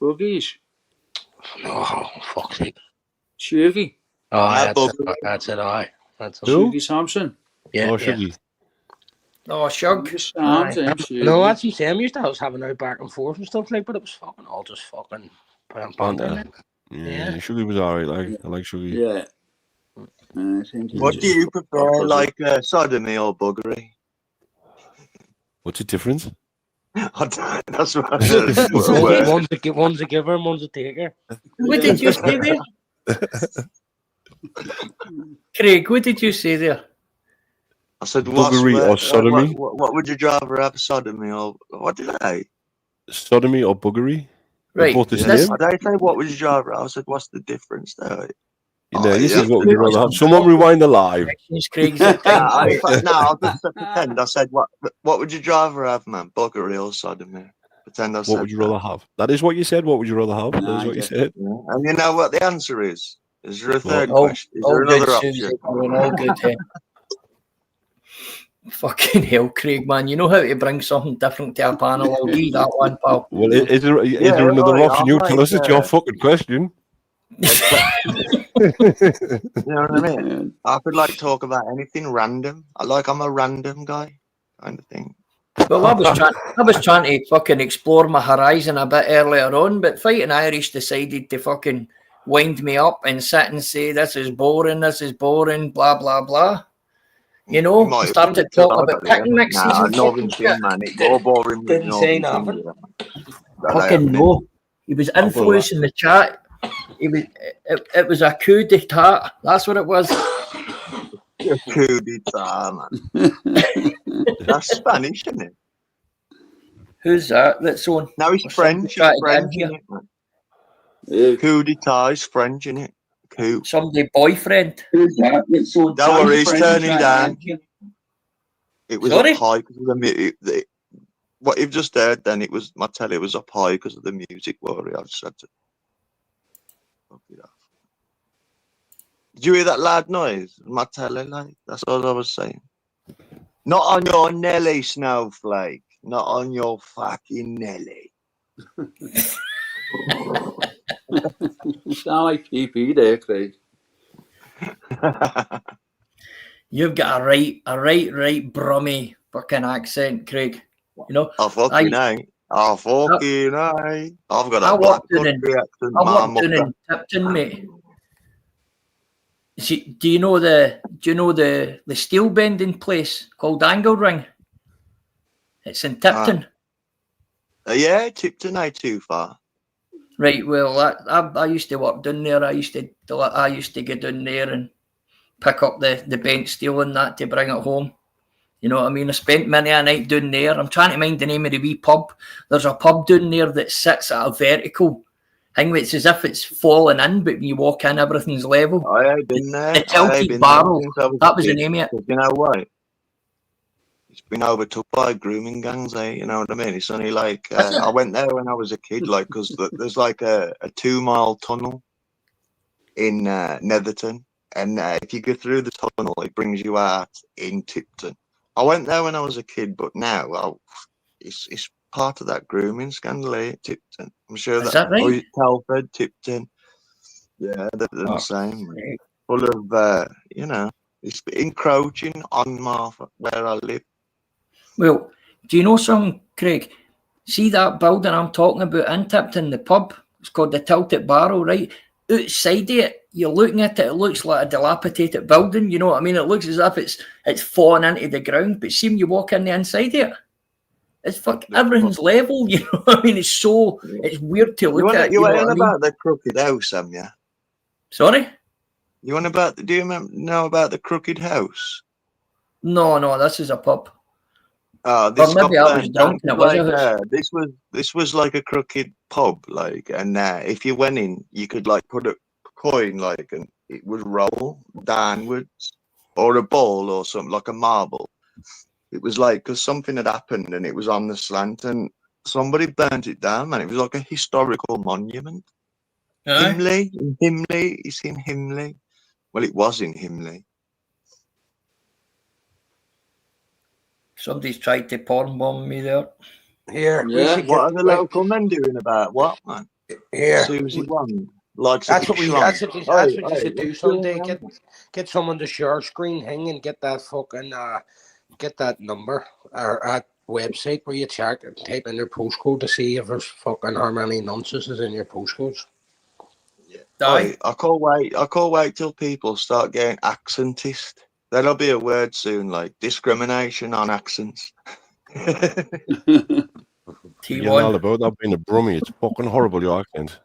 B: Buggies.
C: No, fuck's sake.
B: Shuggy.
C: Oh,
E: Ah,
C: that's it, aye. That's it.
D: Who?
B: Shuggy Sampson.
C: Yeah,
D: Oh,
C: yeah.
D: should he?
A: Oh, Shug.
B: Shuggy Sampson.
C: No, that's what I'm saying. We used to have us having out back and forth and stuff like, but it was fucking all just fucking
D: Banter.
C: Yeah.
D: Yeah, Shuggy was alright. Like, I like Shuggy.
B: Yeah. I think he
E: What
B: was-
E: do you prefer, like sodomy or buggery?
D: What's the difference?
E: That's what I said.
C: One's a giver and one's a taker.
A: What did you say there? Craig, what did you say there?
E: I said,
D: Buggery or sodomy?
E: What would you rather have, sodomy or what did I?
D: Sodomy or buggery? They're
A: Right.
D: both the
A: this-
D: same.
E: I don't say what would you rather. I said, what's the difference there?
D: You know, this
E: yeah.
D: is what would you rather have. Someone rewind the live.
A: Craig's
E: No, I'll just pretend. I said, what would you rather have, man? Buggery or sodomy? Pretend I said
D: What would you rather have? That is what you said. What would you rather have? That
B: Nah,
D: is what you
B: yeah.
D: said.
E: Yeah. And you know what the answer is? Is there a third
A: Oh,
E: question? Is
A: all
E: there
A: good,
E: another
A: Susie.
E: option?
A: All good, hey. Fucking hell, Craig, man. You know how to bring something different to a panel. I'll give you that one, pal.
D: Well, is there
E: Yeah,
D: another
E: right,
D: option?
E: I'm
D: You
E: like,
D: tell us it's your fucking question.
E: You know what I mean? I could like talk about anything random. I'm a random guy, kind of thing.
A: Well, I was trying to fucking explore my horizon a bit earlier on, but Fighting Irish decided to fucking wind me up and sit and say, this is boring, blah, blah, blah. You know,
E: You might
A: started
E: have
A: talking
E: been
A: about picking mixes
E: Nah,
A: and
E: Northern
A: fucking shit.
E: King, man. It's more boring. with
C: Didn't say
E: Northern
C: nothing.
E: King, yeah.
A: Fucking no. He was influencing the chat. It was a coup d'etat. That's what it was.
E: Coup d'etat, man. That's Spanish, isn't it?
A: Who's that? That's on.
E: No, it's
A: Or
E: French.
A: somebody
E: It's
A: tried
E: French,
A: again
E: isn't it, man? Coup d'etat is French, isn't it? Coup.
A: Somebody boyfriend.
E: Don't worry, he's turning down. It was
A: Sorry?
E: up high because of the music. What you've just heard, then it was my telly was up high because of the music. Worry, I just had to. Fuck it off. Did you hear that loud noise? My telly, like that's what I was saying. Not on your Nelly, snowflake. Not on your fucking Nelly.
B: You sound like PP there, Craig.
A: You've got a right brummy fucking accent, Craig. You know,
E: I fucking ain't. I fucking ain't. I've got
A: I
E: a black
A: walked in
E: country accent.
A: I
E: man,
A: worked in Tipton, mate. See, do you know the steel bending place called Angle Ring? It's in Tipton.
E: Yeah, Tipton ain't too far.
A: Right, well, I used to work down there. I used to go down there and pick up the bent steel and that to bring it home. You know what I mean? I spent many a night down there. I'm trying to mind the name of the wee pub. There's a pub down there that sits at a vertical thing. It's as if it's falling in, but when you walk in, everything's level.
E: I ain't been there.
A: The Tilted Barrel. That was the name of it.
E: You know what? It's been overtook by grooming gangs, eh? You know what I mean? It's only like I went there when I was a kid, like because there's like a 2-mile tunnel in Netherton, and if you go through the tunnel, it brings you out in Tipton. I went there when I was a kid, but now it's part of that grooming scandal, eh? Tipton. I'm sure
A: Is that right?
E: Telford, Tipton. Yeah, they're the
A: Oh,
E: same. Man.
A: right.
E: Full of, you know, it's encroaching on where I live.
A: Well, do you know something, Craig? See that building I'm talking about in Tipton, the pub? It's called the Tilted Barrel, right? Outside of it, you're looking at it, it looks like a dilapidated building, you know what I mean? It looks as if it's fallen into the ground, but see when you walk in the inside of it, it's everything's level, you know what I mean? It's weird to look at,
E: You
A: you know
E: ain't
A: what I mean?
E: about the Crooked House, am you?
A: Sorry?
E: Do you know about the Crooked House?
A: No, this is a pub.
E: Oh, this
A: Or
E: got
A: maybe I was
E: burnt
A: drunk
E: down.
A: and it was a
E: Like,
A: house.
E: this was like a crooked pub, like, and if you went in, you could like put a coin, like, and it would roll downwards, or a ball or something, like a marble. It was like because something had happened and it was on the slant, and somebody burnt it down, man. It was like a historical monument.
A: Aye.
E: Himley, it's in Himley. Well, it was in Himley.
A: Somebody's tried to porn bomb me there.
C: Here, we
B: Yeah.
C: should
E: What are
C: get
E: the local men doing about what, man?
C: here.
E: Susie Wong likes
C: That's
E: a
C: what
E: big
C: we.
E: schlong.
C: That's what you should do
E: what's going
C: someday.
E: on?
C: Get someone to share screen thing and get that fucking get that number or that website where you check and type in their postcode to see if there's fucking how many nonsense is in your postcodes.
A: Aye.
E: I can't wait till people start getting accentist. That'll be a word soon, like discrimination on accents.
D: You know all
A: T1.
D: about that being a Brummie. It's fucking horrible, your accent.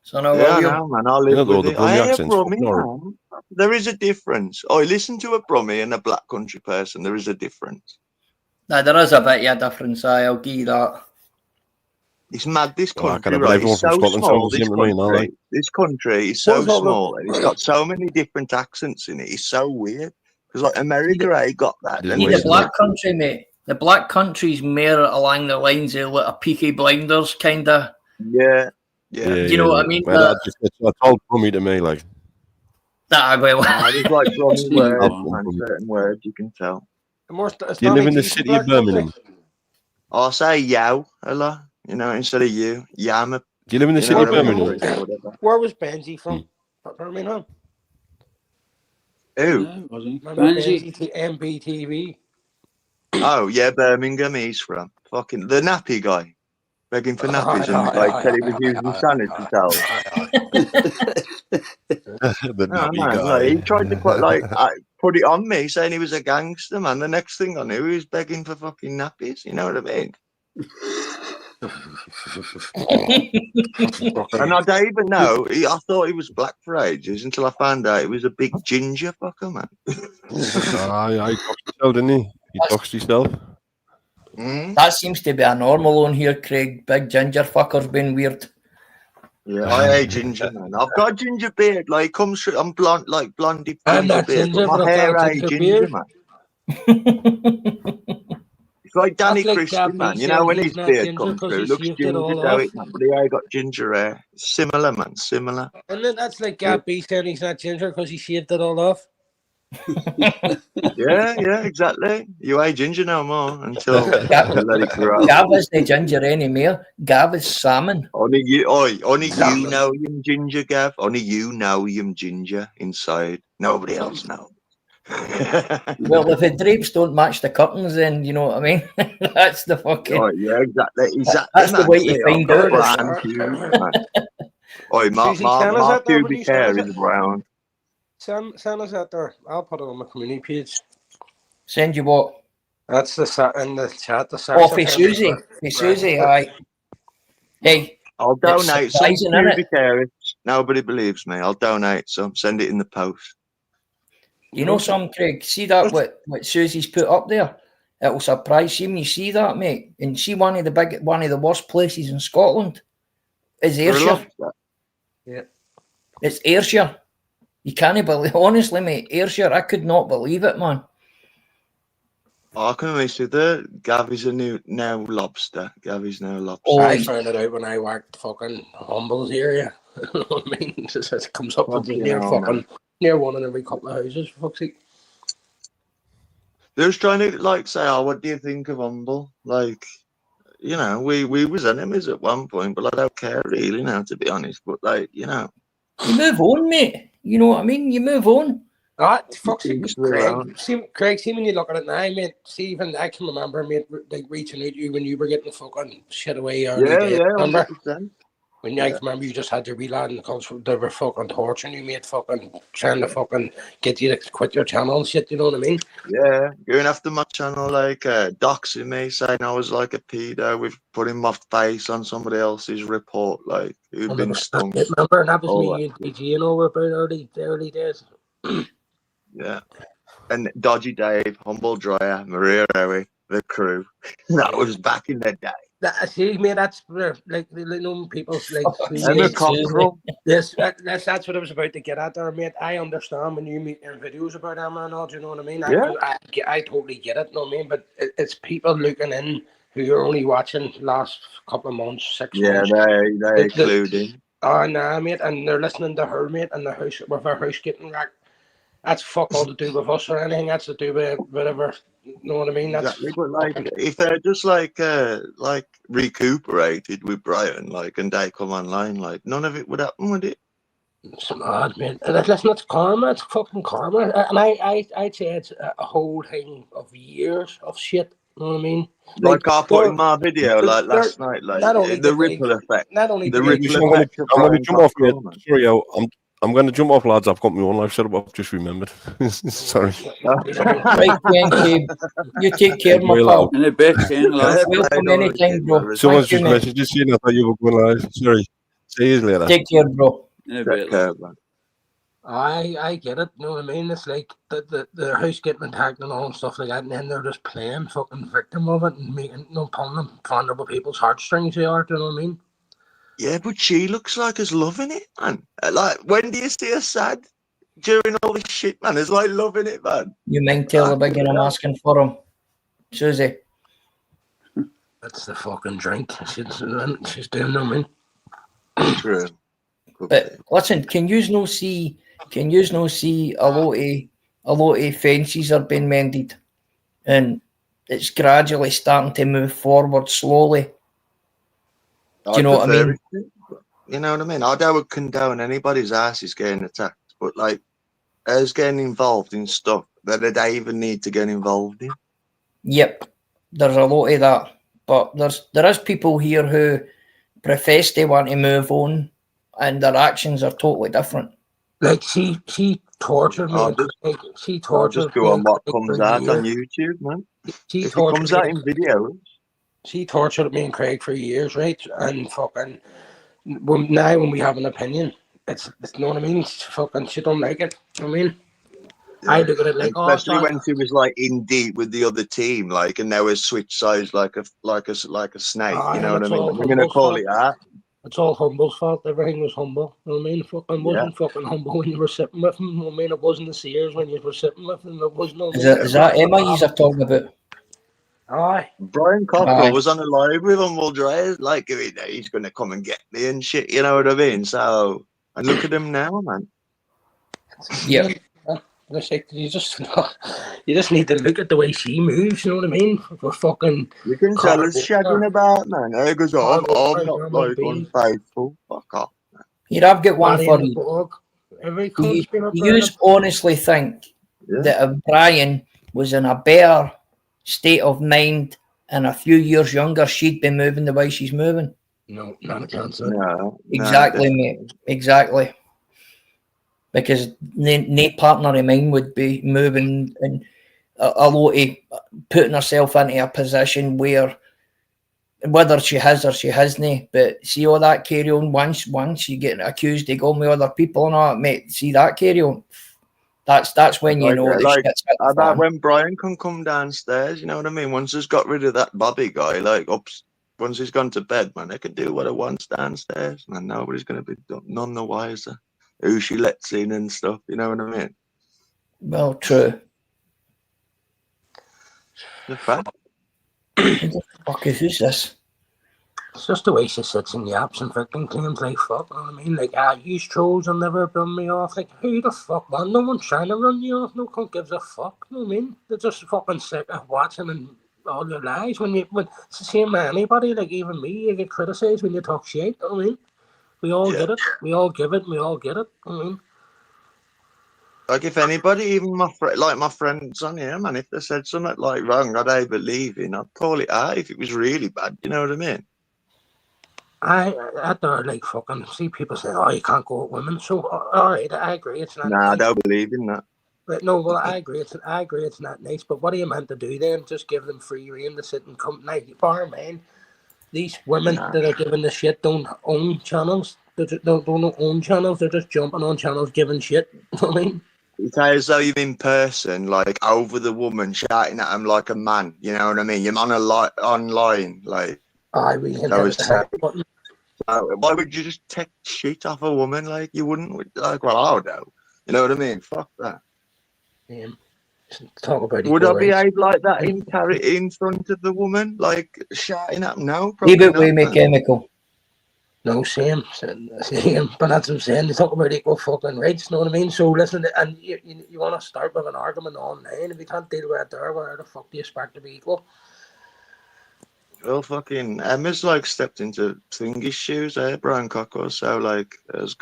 A: So now,
E: Yeah, I
A: William,
E: know, man. I
D: You
E: live
D: know,
E: with
D: the
E: it.
D: Brummie
E: I hear
D: accent's
E: Brummie,
D: fucking horrible.
E: man. There is a difference. I listen to a Brummie and a black country person. There is a difference.
A: nah, there is a bit of a difference. I'll give you that.
E: It's mad. This
D: Oh, I
E: country,
D: can't, but
E: right?
D: everyone
E: It's
D: from
E: so
D: Scotland
E: small.
D: sounds the same to me, no, like.
E: This country is so
C: What's all the-
E: small, and it's got so many different accents in it. It's so weird because, like, America, I got that.
D: It is
E: And
A: See,
D: weird,
A: the
E: this,
A: black country, mate. The black country's more along the lines of like a Peaky Blinders kind of.
E: yeah.
A: You know what I mean?
D: Man, that's all Brummie to me, like.
A: Well,
E: There's like Brummie
B: T1.
E: words, man. Certain words you can tell.
D: Do you live in the city of Birmingham?
E: I'll say yow a lot, you know, instead of you. Yam.
D: Do you live in the
E: You
D: city
E: know
D: of
E: what I mean?
D: Birmingham?
E: Whatever.
C: Where was Benji from? Birmingham.
E: Who?
B: Yeah, wasn't
C: Remember
B: Benji?
C: Benji MBTV.
E: Oh, yeah, Birmingham he's from. Fucking the nappy guy. Begging for nappies and like said he was using sanitary towels.
D: The
E: No,
D: nappy
E: man,
D: guy.
E: like, he tried to put it on me saying he was a gangster, man. The next thing I knew, he was begging for fucking nappies. You know what I mean? And I don't even know. I thought he was black for ages until I found out he was a big ginger fucker, man.
D: Aye, he doxed himself, didn't he? He doxed himself.
E: Mm?
A: that seems to be a normal one here, Craig. Big ginger fuckers being weird.
E: Yeah, I hate ginger, man. I've got a ginger beard. Like, it comes through, I'm blonde, like blondie
C: I'm
E: ginger
C: not
E: beard.
C: ginger,
E: But
C: but
E: my
C: I've
E: hair
C: got a
E: ain't
C: ginger
E: ginger,
C: beard.
E: man. It's like Danny
C: That's like
E: Christie,
C: Gabby
E: man. You
C: saying
E: know when
C: he's
E: his
C: not
E: beard
C: ginger
E: comes
C: 'cause
E: through,
C: he
E: it looks
C: shaved it
E: ginger,
C: all
E: don't
C: off.
E: it, man? But he ain't got ginger hair. Similar, man. Similar.
C: And then that's like Gabby saying he's not ginger because he shaved it all off.
E: Yeah, exactly. You ain't ginger no more until you let it grow.
A: Gav isn't ginger anymore. Gav is salmon.
E: Only you
C: Salmon.
E: know you're ginger, Gav. Only you know you're ginger inside. Nobody else knows.
A: Well, if the drapes don't match the curtains, then you know what I mean. That's the fucking.
E: Oh, yeah, exactly.
A: That's the
E: man.
A: way to
E: See,
A: find
E: I've got
A: out.
E: brown pubes, man. Oi,
C: Susie, send us
E: my
C: that there when
E: pubic
C: you
E: hair
C: send us
E: is
C: it.
E: brown.
C: Send us that there. I'll put it on my community page.
A: Send you what?
C: That's in the chat. The
A: Oh,
C: section.
A: for Susie. For Susie, aye. Hey,
E: I'll
A: it's
E: donate some
A: surprising, innit?
E: pubic hair. Nobody believes me. I'll donate some. Send it in the post.
A: You know something, Craig? See that what Susie's put up there? It'll surprise you when you see that, mate. And see one of the worst places in Scotland is
E: For a
A: Ayrshire.
E: lobster.
C: Yeah.
A: It's Ayrshire. You can't believe, honestly, mate. Ayrshire, I could not believe it, man.
E: I can only see that Gavy's now lobster. Gavy's now lobster.
A: Oh,
C: I found it out when I worked fucking Humble's area. You know what I mean? It comes up with
E: Fucking
C: near
E: hell,
C: fucking
E: man.
C: near one in every couple of houses. For fuck's sake.
E: They're just trying to like say, "Oh, what do you think of Humble?" Like, you know, we was enemies at one point, but I don't care really now, to be honest. But like, you know,
A: You move on, mate. You know what I mean? You move on.
C: Ah, fuck, see,
E: Each their own.
C: Craig, see when you look at it now, mate, see, even I can remember, mate, like reaching out to you when you were getting the fucking shit away early
E: Yeah,
C: days,
E: yeah,
C: remember?
E: 100%.
C: When I remember you just had your relad because they were fucking torturing you, mate, fucking trying to fucking get you to quit your channel and shit, you know what I mean?
E: Yeah, going after my channel, like doxing me, saying I was like a pedo with putting my face on somebody else's report, like who'd been stung.
C: Remember, that was
E: all
C: me and DG and over about early days.
E: Yeah. And Dodgy Dave, Humble Dryer, Maria Owie, the crew. That was back in the day.
C: See, mate, that's where, like, know people's, like,
E: Emma Cockrell.
C: yes, that's what I was about to get at there, mate. I understand when you meet in videos about Emma and all, do you know what I mean?
E: Yeah.
C: I totally get it, you know what I mean? But it's people looking in who are only watching last couple of months, 6
E: Yeah,
C: months.
E: they clued in.
C: Oh, nah, mate, and they're listening to her, mate, and the house, with her house getting wrecked. That's fuck all to do with us or anything. That's to do with whatever. You know what I mean? That's
E: Exactly, but like if they're just like recuperated with Brian, like, and they come online, like none of it would happen, would it?
C: it's mad, man. Listen, it's karma. It's fucking karma. And I'd say it's a whole thing of years of shit. You know what I mean?
E: Like I put in my video
C: they're-
E: like last night, like
C: not only
E: the
C: did they-
E: ripple effect.
C: Not only
E: The
C: did they-
E: ripple effect of
D: I'm going
E: Brian
D: to jump off, mate.
E: Cockrell, man.
D: Sorry, I'm going to jump off, lads. I've got my own live set up. I've just remembered. Sorry.
A: Right, Ken, you take care, my
D: Very
A: pal.
D: loud.
B: In a bit, Ken, lads.
A: Welcome anytime, bro.
D: Someone's
A: Thank you,
D: just
A: mate.
D: messaged saying I thought you were going live. Sorry. See you later.
A: Take care, bro.
B: In a
E: Take
B: bit,
E: care,
B: lads.
E: man.
C: I get it. You know what I mean? It's like the house getting attacked and all and stuff like that, and then they're just playing fucking victim of it and making pulling them vulnerable people's heartstrings. They are. Do you know what I mean?
E: Yeah, but she looks like us loving it, man. Like, when do you see her sad? During all this shit, man. It's like loving it, man.
A: You mind tell the big one I'm asking for him, Susie?
C: That's the fucking drink. She's doing. I mean,
E: True.
A: But listen, can you no see a lot of fences are being mended, and it's gradually starting to move forward slowly. Do you know what I mean?
E: You know what I mean? I don't condone anybody's asses getting attacked, but like, us getting involved in stuff that they even need to get involved in.
A: Yep, there's a lot of that, but there is people here who profess they want to move on, and their actions are totally different.
C: like she tortured me. She
E: I'll
C: tortured
E: just go on what comes out on YouTube, man.
C: She
E: If it
C: tortured
E: comes out
C: me.
E: in videos,
C: She tortured me and Craig for years, right? And fucking now when we have an opinion, it's you know what I mean? She don't like it. You know what I mean? I look at it like,
E: especially when she was like in deep with the other team, like, and now has switched sides like a snake.
C: Ah,
E: You know what I
C: it's
E: mean?
C: all
E: We're gonna
C: Humble's
E: call
C: fault.
E: it that.
C: It's all Humble's fault. Everything was humble. You know what I mean? Fucking wasn't fucking humble when you were sitting with him. You know what I mean? It wasn't the Sears when you were sitting with him. It was no.
A: Is that Emma you're talking about?
C: Aye.
E: Brian Cockrell
A: Aye.
E: was on a live with Humble Dryers, like, he's gonna come and get me and shit. You know what I mean? So, and look at him now, man.
A: Yeah.
C: It's like you just need to look at the way she moves. You know what I mean? We're fucking.
E: You can tell us shagging about, man. He goes, I'm not like unfaithful. Fuck off.
A: Here, I've got one for you. Do you honestly think that if Brian was in a better state of mind and a few years younger, she'd be moving the way she's moving?
C: No, not a chance.
E: No,
A: Exactly, mate. Exactly. Because no partner of mine would be moving and a lot of putting herself into a position where whether she has or she hasn't, but see all that carry on once you get accused of going with other people and all that, mate, see that carry on. That's when you know the
E: like,
A: shit's hit the
E: about
A: fan.
E: when Brian can come downstairs, you know what I mean? Once he's got rid of that Bobby guy, like once he's gone to bed, man, they can do what he wants downstairs, man. Nobody's gonna be none the wiser. Who she lets in and stuff, you know what I mean?
A: Well, true.
E: The fact.
A: Who the fuck who's this?
C: It's just the way she sits in the apps and fucking claims like fuck, you know what I mean? Like, you trolls will never run me off. Like, who the fuck, man? No one's trying to run you off. No one gives a fuck, you know what I mean? They're just fucking sick of watching and all your lies. When it's the same with anybody, like even me, you get criticised when you talk shit, you know what I mean? We all
E: Yeah.
C: get it. We all give it. We all get it. I mean,
E: Like if anybody, even my my friends on here, man, if they said something like wrong, I'd believe in, I'd call it out if it was really bad. You know what I mean?
C: I don't like fucking see people say, "Oh, you can't go with women." So, all right, I agree. It's not.
E: Nah, I
C: nice.
E: don't believe in that.
C: But no, well, I agree. I agree. It's not nice. But what are you meant to do then? Just give them free rein to sit and come. Now, bar man, these women
E: Nah.
C: that are giving the shit don't own channels. They don't own channels. They're just jumping on channels giving shit. I mean,
E: It's as though you're in person, like over the woman, shouting at him like a man. You know what I mean? You're on online, like.
C: we can
E: So
C: hit
E: it's
C: the hard button.
E: why would you just take shit off a woman? Like you wouldn't. Like, well, I would know. You know what I mean? Fuck that.
C: Talk about
E: Would I
C: equal rights.
E: behave like that in front of the woman, like shouting at him? No,
A: Leave
E: probably
A: it with
E: not.
A: me,
E: Man.
A: Chemical.
C: No, same. But that's what I'm saying. They talk about equal fucking rights, know what I mean? So listen, and you want to start with an argument online. If you can't deal with it there, where the fuck do you expect to be equal?
E: Well, fucking Emma's like stepped into Thingy's shoes, Brian Cocker. So like, as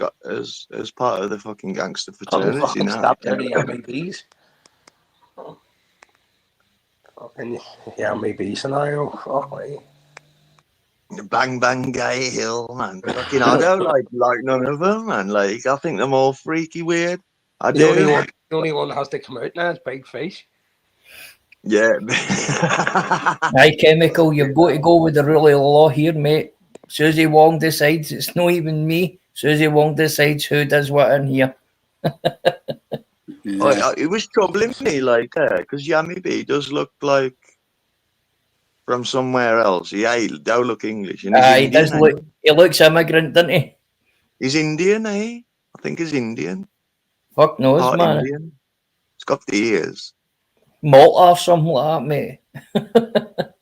E: part of the fucking gangster fraternity
C: fucking
E: now.
C: stop there, the MABs. Fucking MAB scenario. Fuck me.
E: Bang bang gay hill, man. Fucking I don't like none of them, man. Like I think them all freaky weird. I
C: The
E: do.
C: only one that has to come out now is Big Fish.
E: Yeah.
A: Aye, Chemical, you've got to go with the rule of law here, mate. Susie Wong decides. It's not even me. Susie Wong decides who does what in here.
B: Yeah.
E: It was troubling me, like, because Yami B does look like from somewhere else. He don't look English. And he's
A: Aye, he
E: Indian,
A: does look. He looks immigrant, doesn't he?
E: He's Indian, I think he's Indian.
A: Fuck knows,
E: Part
A: man.
E: Indian. He's got the ears.
A: Malta or something like that, mate.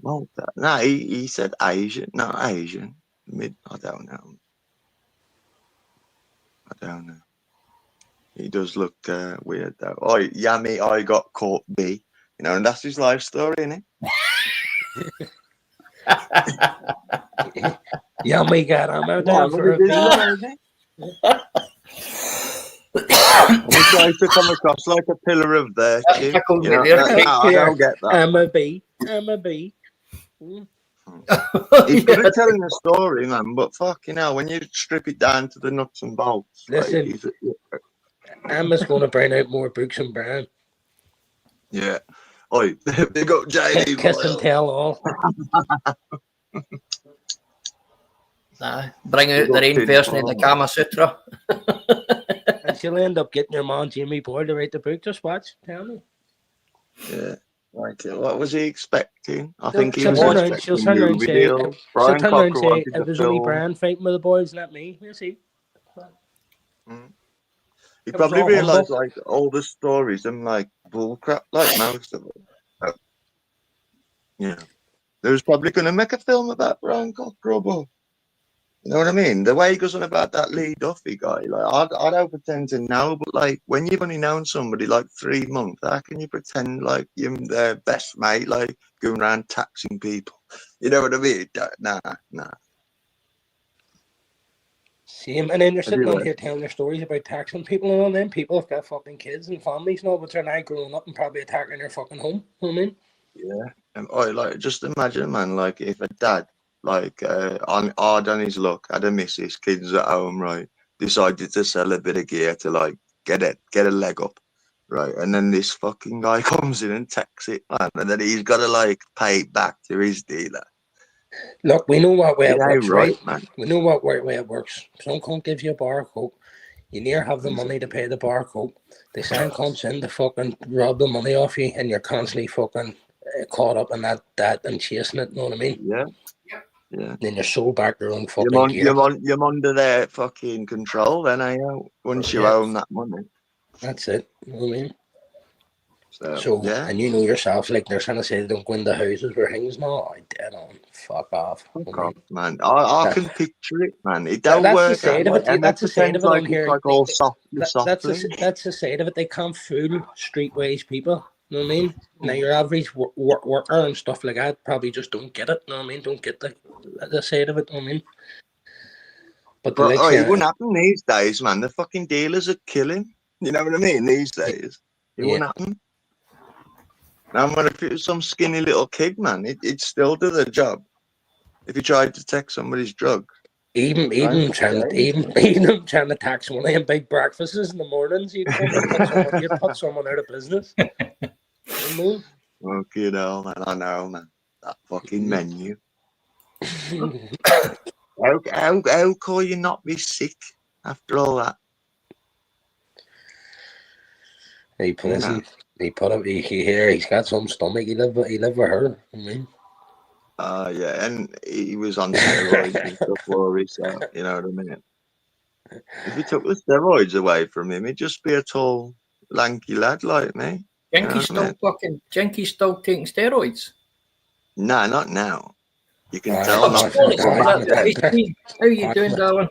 E: Malta. No, he said Asian. Not Asian. I don't know. He does look weird though. Oh, Yami, I got caught B. You know, and that's his life story, isn't it?
C: Yummy got him out there for a beat.
E: He tries to come across like a pillar of virtue. You know, I don't get that.
C: I'm a B.
E: He's good at telling a story, man, but fuck, you know, when you strip it down to the nuts and bolts.
C: Listen,
E: like,
C: Emma's going to bring out more books and Brian.
E: Yeah. Oi, big up JD.
C: Kiss and tell all.
A: Nah, bring out the rain version of the Kama Sutra.
C: And she'll end up getting your man Jimmy Boyle to write the book. Just watch. Tell me.
E: Yeah. Like, what was he expecting? I
C: She'll
E: think he was
C: turn around-
E: expecting
C: she'll turn around and say-
E: Newbie.
C: She'll
E: Brian
C: turn around and
E: Cocker
C: say,
E: wanted
C: it
E: to
C: was only
E: film.
C: Brian fighting with the boys, not me. You see?
E: He
C: It was
E: probably
C: all
E: realised
C: humble.
E: like all the stories and like bullcrap, like most of them. Yeah, they was probably going to make a film about Brian Cocker. You know what I mean? The way he goes on about that Lee Duffy guy, like I don't pretend to know, but like when you've only known somebody like 3 months, how can you pretend like you're their best mate, like going around taxing people? You know what I mean? Nah.
C: Same. And then you're sitting on
E: Anyway.
C: here telling your stories about taxing people and all them. People have got fucking kids and families and all, but they're now growing up and probably attacking their fucking home. You know what I mean?
E: Yeah. Like just imagine, man, like if a dad, like on hard on his luck, had a missus, kids at home, right, decided to sell a bit of gear to like get a leg up, right, and then this fucking guy comes in and takes it, man, and then he's got to like pay it back to his dealer.
C: Look, we know what way it
E: Yeah,
C: works,
E: right,
C: right?
E: man.
C: We know what way it works. Some cunt gives you a bar of coke. You near have the money to pay the bar of coke. They send cunts in to fucking rob the money off you, and you're constantly fucking caught up in that and chasing it. You know what I mean?
E: Yeah.
C: Then you're so back your own fucking gear.
E: You're under their fucking control, then, once you
C: Yeah.
E: own that money.
C: That's it. You know what I mean?
E: So yeah.
C: And you know yourself, like they're trying to say they don't go into houses where things no, I dead on. Fuck off.
E: God, man, I can picture it, man. It don't
C: That's
E: work.
C: the side of it.
E: Emma
C: That's the side
E: pretends
C: of it
E: like
C: on here.
E: it's like all
C: That's
E: softly.
C: that's the side of it. They can't fool streetwise people. You know what I mean? Now your average worker and stuff like that probably just don't get it. You know what I mean? Don't get the side of it. You know what I mean? But
E: But
C: like,
E: it wouldn't happen these days, man. The fucking dealers are killing. You know what I mean? These days, it wouldn't happen. Now, man, if it was some skinny little kid, man, it'd still do the job. If you tried to take somebody's drugs.
C: even trying to tax one of them big breakfasts in the mornings, you'd put someone out of business. You know?
E: Okay, hell, man. I know, man. That fucking menu. How could you not be sick after all that?
C: He's got some stomach. He live with her. I mean.
E: Yeah, and he was on steroids and stuff for his, you know what I mean? If you took the steroids away from him, he'd just be a tall, lanky lad like me.
A: Jenky's still taking steroids.
E: Nah, not now. You can tell not.
A: How are you doing, darling?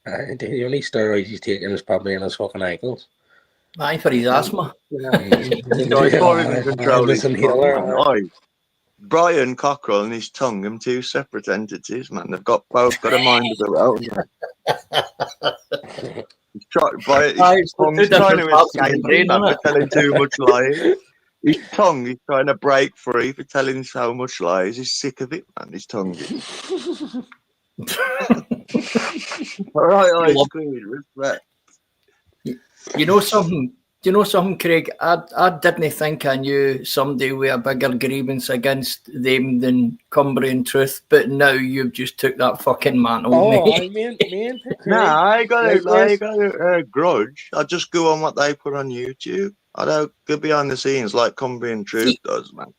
C: The only steroids he's taking is probably in his fucking ankles.
A: Aye, for his asthma.
E: Brian Cockrell and his tongue, them two separate entities, man. They've both got a mind of their own. He's trying to escape him, man, for telling too much lies. His tongue, he's trying to break free for telling so much lies. He's sick of it, man. His tongue is. All right, respect.
A: You know something? Do you know something, Craig? I didn't think I knew somebody with a bigger grievance against them than Cumbrian Truth, but now you've just took that fucking mantle.
C: I mean,
E: nah, I got a grudge. I just go on what they put on YouTube. I don't go behind the scenes like Cumbrian Truth does, man.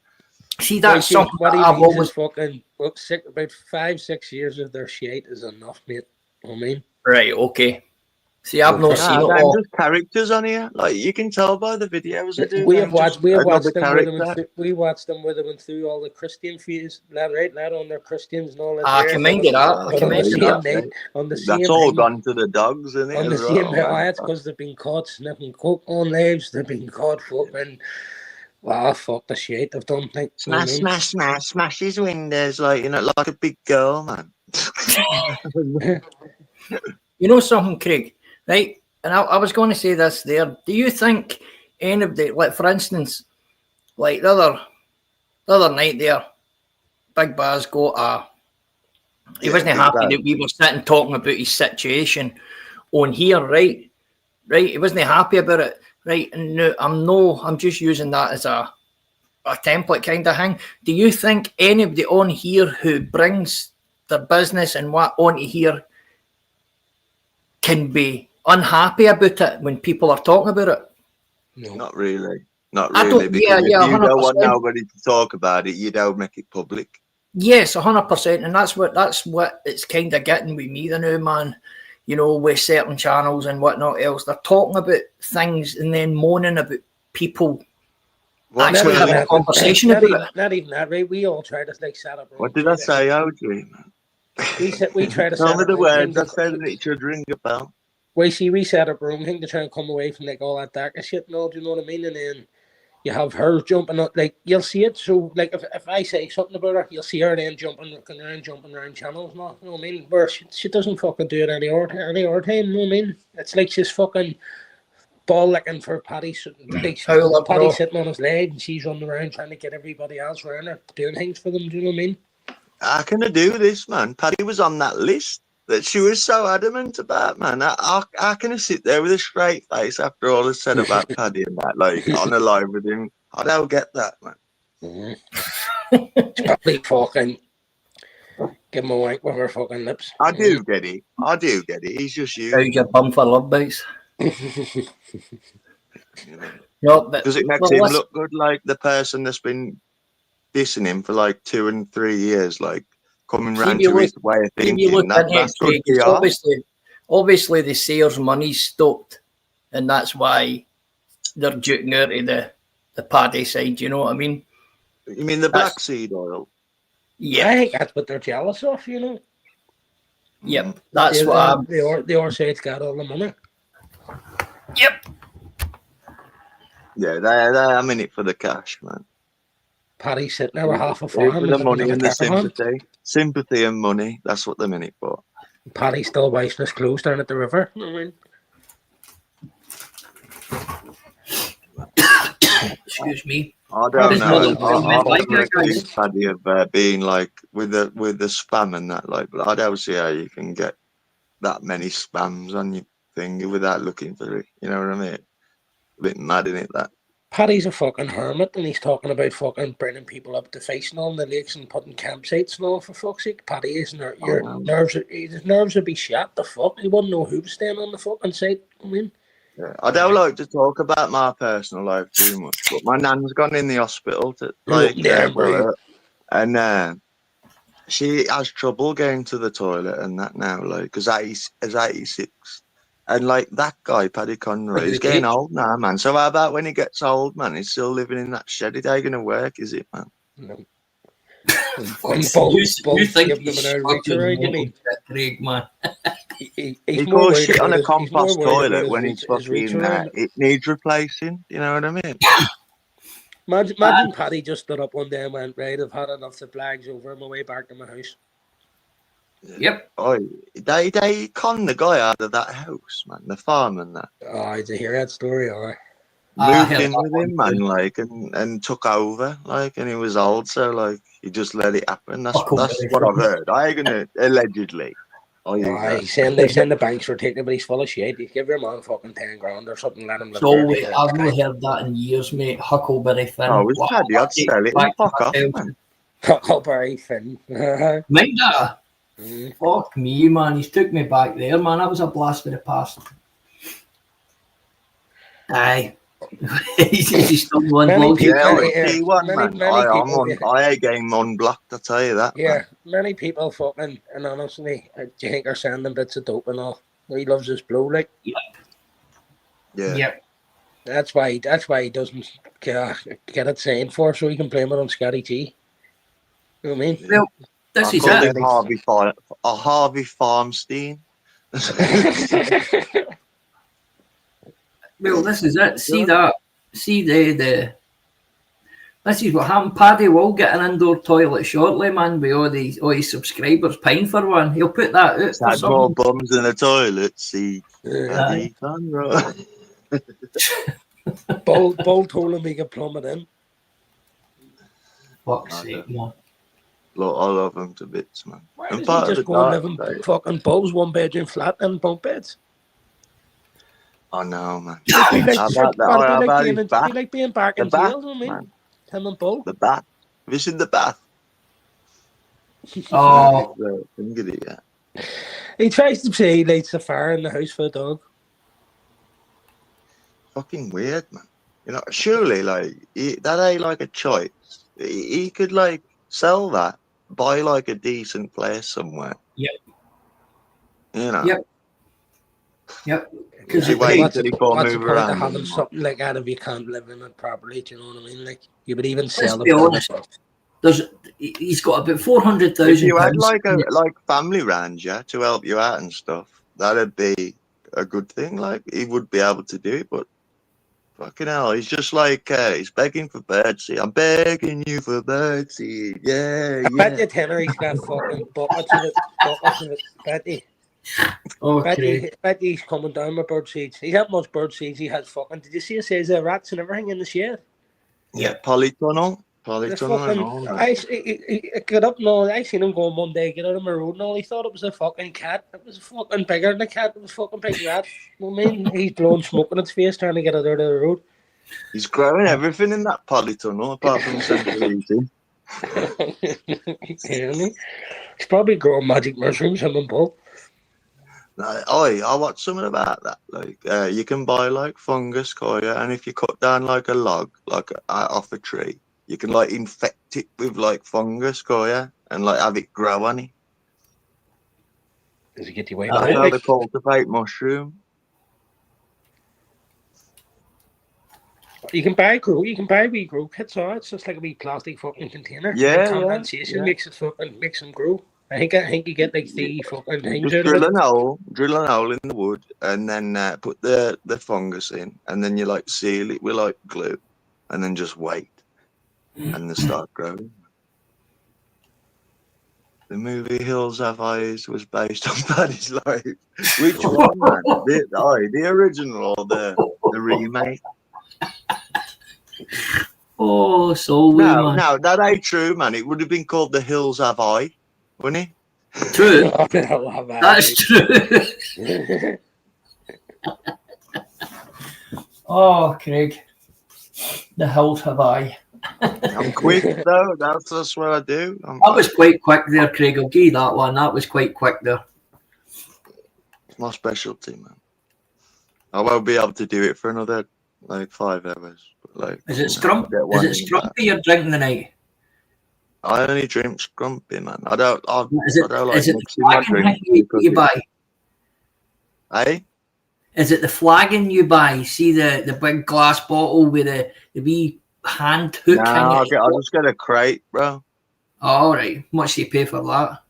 A: See, that's something
C: what
A: I've always
C: fucking about 5-6 years of their shit is enough, mate. I mean,
A: right, okay. See, I've not seen it all.
E: Just characters on here, like you can tell by the videos I do.
C: We watched them with them through all the Christian fees, right? Not on their Christians and all that.
A: I commend that.
E: That's all gone to the dogs, isn't it?
C: On the same night, because they've been caught sniffing coke on lives. They've been caught fucking. Wow, fuck the shit they've done.
E: Smash his windows, like like a big girl, man.
A: You know something, Craig? Right, and I was going to say this there. Do you think anybody, like for instance, like the other night there, Big Baz got he wasn't happy that we were sitting talking about his situation on here, right? Right, he wasn't happy about it, right? And no, I'm just using that as a template kind of thing. Do you think anybody on here who brings their business and what onto here can be unhappy about it when people are talking about it?
E: No, not really. Not really. Because if you don't want nobody to talk about it, you don't make it public.
A: Yes, 100%, and that's what it's kind of getting with me the now, man. You know, with certain channels and whatnot else, they're talking about things and then moaning about people actually having a conversation about it.
C: Not even that, right? We all try to set up.
E: What did I say, Audrey?
C: We try to.
E: Some of the words I said that it should ring a bell.
C: We set up room thing to try and come away from all that darker shit and all, do you know what I mean? And then you have her jumping up, you'll see it. So if I say something about her, you'll see her then jumping around channels and all, you know what I mean? Where she doesn't fucking do it any other time, you know what I mean? It's like she's fucking ball licking for Paddy, Paddy sitting on his leg and she's running around trying to get everybody else around her doing things for them, do you know what I mean?
E: How can I do this, man? Paddy was on that list that she was so adamant about, man. How can I sit there with a straight face after all is said about Paddy and that, on a live with him? I don't get that, man.
C: Mm-hmm. Probably fucking give him a wank with her fucking lips.
E: I do get it. He's just you.
A: How's your bum for love bites? No, but
E: because it makes him look good, like the person that's been dissing him for 2 and 3 years, coming round to his way of thinking. That's good PR.
A: Obviously the Sayers money's stopped, and that's why they're duking out of the Paddy side, you know what I mean?
E: You mean the black seed oil?
C: Yeah, I think that's what they're jealous of, you know?
A: Yep, that's what
C: the other side's got all the money.
A: Yep.
E: Yeah, they're in it for the cash, man.
C: Paddy's sitting there with half a farm.
E: For the money and the sympathy. Sympathy and money, that's what they're in it for.
C: Paddy's still washing his clothes down at the river. You know what I mean?
A: Excuse me.
E: I
C: Paddy's
E: don't know.
A: mother
C: not
A: told me
E: I
A: like
E: never
A: that, guys.
E: accused Paddy of being like with the spam and that, like, but I don't see how you can get that many spams on your finger without looking for it. You know what I mean? A bit mad in it, that.
C: Paddy's a fucking hermit, and he's talking about fucking bringing people up to fishing on the lakes and putting campsites and all, for fuck's sake. Paddy is your nerves. His nerves would be shot. The fuck, he wouldn't know who was staying on the fucking site. I mean,
E: Yeah. I don't like to talk about my personal life too much, but my nan's gone in the hospital to and she has trouble going to the toilet and that now, like, because is 86. And like that guy, Paddy Conroy, he's getting old now, man. So how about when he gets old, man? He's still living in that shed. It ain't gonna work, is it, man?
C: no.
A: You think
C: giving him an outreach around, you mean?
A: Craig, man.
C: He's
E: He
C: more
E: goes
C: worried
E: shit on
C: about
E: a
C: his- he's more
E: compost
C: worried about
E: toilet
C: his
E: when
C: reach-
E: he's
C: his reach
E: fucking
C: around.
E: it needs replacing. You know what I mean?
C: Imagine Paddy just stood up one day and went, right, I've had enough of flags over on my way back to my house.
A: Yep.
E: Oh, they conned the guy out of that house, man. The farm and that.
C: Oh, did you hear that story? Or
E: Moved
A: heard
E: in
A: that
E: with
A: one
E: him, man,
A: too.
E: like, and took over, like, and he was old, so like he just let it happen. That's
A: Fuck
E: that's
A: over
E: what
A: it.
E: I've heard. I ain't gonna allegedly. Oh, you
C: oh, he's saying the banks were taking it, but he's full of shit. He'd give your man fucking 10 grand or something, let him live
A: So
C: there.
A: I've not heard that in years, mate. Huckleberry Finn.
E: Oh, it's
A: Wow,
E: Paddy. I'd sell it.
A: back to
E: Fuck off,
A: myself.
E: man.
C: Huckleberry Finn.
A: Mind that?
C: Mm.
A: Fuck me, man. He's took me back there, man. That was a blast of the past. Aye. he's still one
C: Many
A: bloke.
C: people-
E: Yeah,
C: many-
E: T1,
C: many
E: man. I'm
C: people-
E: on. I game unblocked. I tell you that.
C: Yeah,
E: Man.
C: many people fucking, and honestly, do you think are sending bits of dope and all? He loves his blow, like,
E: Yeah.
A: Yep.
C: that's why he doesn't get it signed for, so he can blame it on Scotty G. You know what I mean?
A: Well, this
E: I
A: is
E: call
A: it.
E: him Harvey Farmstein.
A: Well, this is it. See that? See the. This is what happened. Paddy will get an indoor toilet shortly, man. With all his subscribers paying for one, he'll put that out for
E: Had more
A: something.
E: bums in the toilet. See,
C: Yeah.
E: Paddy Conroy.
C: Bull told him he could plumb it in.
A: Fuck's
E: Okay.
A: sake, man.
E: Look, I love him to bits, man.
C: Why
E: And
C: does
E: part
C: he
E: of
C: just
E: the
C: go and
E: dark
C: live in
E: side.
C: fucking Bull's one-bedroom flat and bunk beds?
E: I know, man.
C: It'd be like,
E: How
C: sure,
E: about that?
C: man,
E: How
C: it'd
E: about
C: be
E: his
C: like
E: bath?
C: being, being back
E: The
C: in
E: bath,
C: jail, you know what I mean?
E: man.
C: Him and Bull.
E: The bath. Have you seen the bath?
A: Oh,
E: Didn't get it yet.
C: He tries to say he lights the fire in the house for a dog.
E: Fucking weird, man. You know, surely, like, that ain't like a choice. He could, like, sell that, buy, like, a decent place somewhere.
A: Yep.
E: You know?
A: Yep. Yep. Because
E: You wait
C: What's
E: till
C: the
E: he can't
C: what's the
E: move
C: point of
E: around
C: having
E: anymore.
C: something like that if you can't live in it properly? Do you know what I mean? Like, you would even sell
A: be honest. He's got about 400,000
E: If you had
A: pounds.
E: like family around you to help you out and stuff, that'd be a good thing. Like he would be able to do it, but fucking hell, he's just like he's begging for birdseed. I'm begging you for birdseed. Yeah,
C: I bet
E: yeah.
C: you tenner he's got fucking buckets of it. Bet he's coming down with bird seeds. He's had much bird seeds. He has fucking. Did you see it says rats and everything in the shed?
E: Yeah, polytunnel
C: The
E: and all
C: fucking.
E: that.
C: I got up and all. I seen him going one day, get out of my road and all. He thought it was a fucking cat. It was fucking bigger than a cat. It was fucking big rat. I mean, he's blowing smoke in its face trying to get it out of the road.
E: He's growing everything in that polytunnel apart from central heating.
C: He's probably growing magic mushrooms, him and Paul.
E: I watched something about that. Like, you can buy like fungus coir, and if you cut down like a log, like off a tree, you can like infect it with like fungus coir and like have it grow on it.
C: Does he get you away
E: That's
C: with
E: how
C: it?
E: they cultivate mushroom.
C: You can buy wee grow kits, so it's just like a wee plastic fucking container.
E: Yeah,
C: And condensation
E: yeah.
C: makes them grow. I think you get like 3 fucking things
E: Just
C: out of
E: drill an hole in the wood, and then put the fungus in, and then you like seal it with like glue, and then just wait, and they start growing. The movie Hills Have Eyes was based on Paddy's life. Which one, man? The original or the remake?
A: Oh, so
E: No,
A: man.
E: no, that ain't true, man. It would have been called The Hills Have Eye, wouldn't it?
A: True.
C: That's
A: That's true. Oh, Craig. The hills have I.
E: I'm quick though. That's what I do.
A: That was quite quick there, Craig. I'll give you that one. That was quite quick there.
E: It's my specialty, man. I won't be able to do it for another like 5 hours. But, like,
A: Is it scrum?
E: get
A: Is
E: one
A: it
E: in
A: scrumpy you're drinking tonight?
E: I only drink scrumpy, man. I don't like
A: Is it the
E: mixing my
A: flagon
E: drinks
A: you
E: because
A: buy?
E: Eh?
A: Is it the flagon you buy? See the big glass bottle with the wee hand hook
E: No,
A: in it?
E: I'll just get a crate, bro.
A: All right. Much do you pay for that?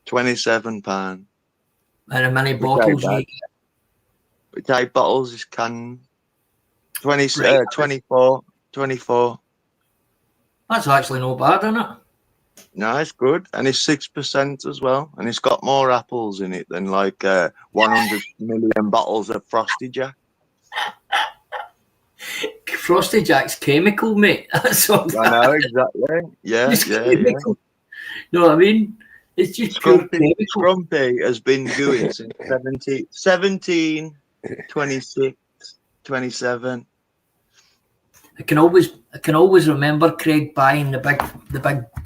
E: £27.
A: And how many
E: We
A: bottles
E: take
A: you
E: that.
A: get?
E: We take bottles, is can 20,
A: Right.
E: 24.
A: That's actually no bad, isn't it?
E: No, it's good, and it's 6% as well, and it's got more apples in it than like 100 million bottles of Frosty Jack.
A: Frosty Jack's chemical, mate. That's all.
E: I know exactly. Yeah,
A: It's
E: yeah.
A: chemical. You know what I mean? It's just pure chemical.
E: Scrumpy has been doing since 17, 26, 27.
A: I can always remember Craig buying the big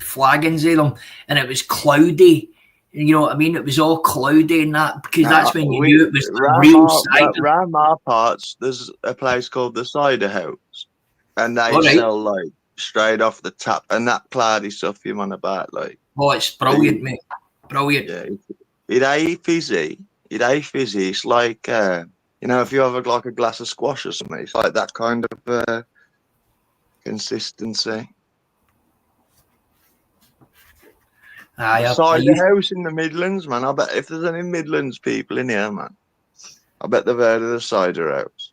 A: flagons of them, and it was cloudy. You know what I mean? It was all cloudy and that, because that's when you knew it was real cider.
E: Around my parts, there's a place called the Cider House, and they
A: All right.
E: sell like straight off the tap, and that cloudy stuff you're on about, like.
A: Oh, it's brilliant, mate. Brilliant.
E: Yeah, it ain't fizzy. It ain't fizzy. It's like you know, if you have like a glass of squash or something, it's like that kind of consistency. Cider House in the Midlands, man. I bet if there's any Midlands people in here, man, I bet they've heard of the Cider House.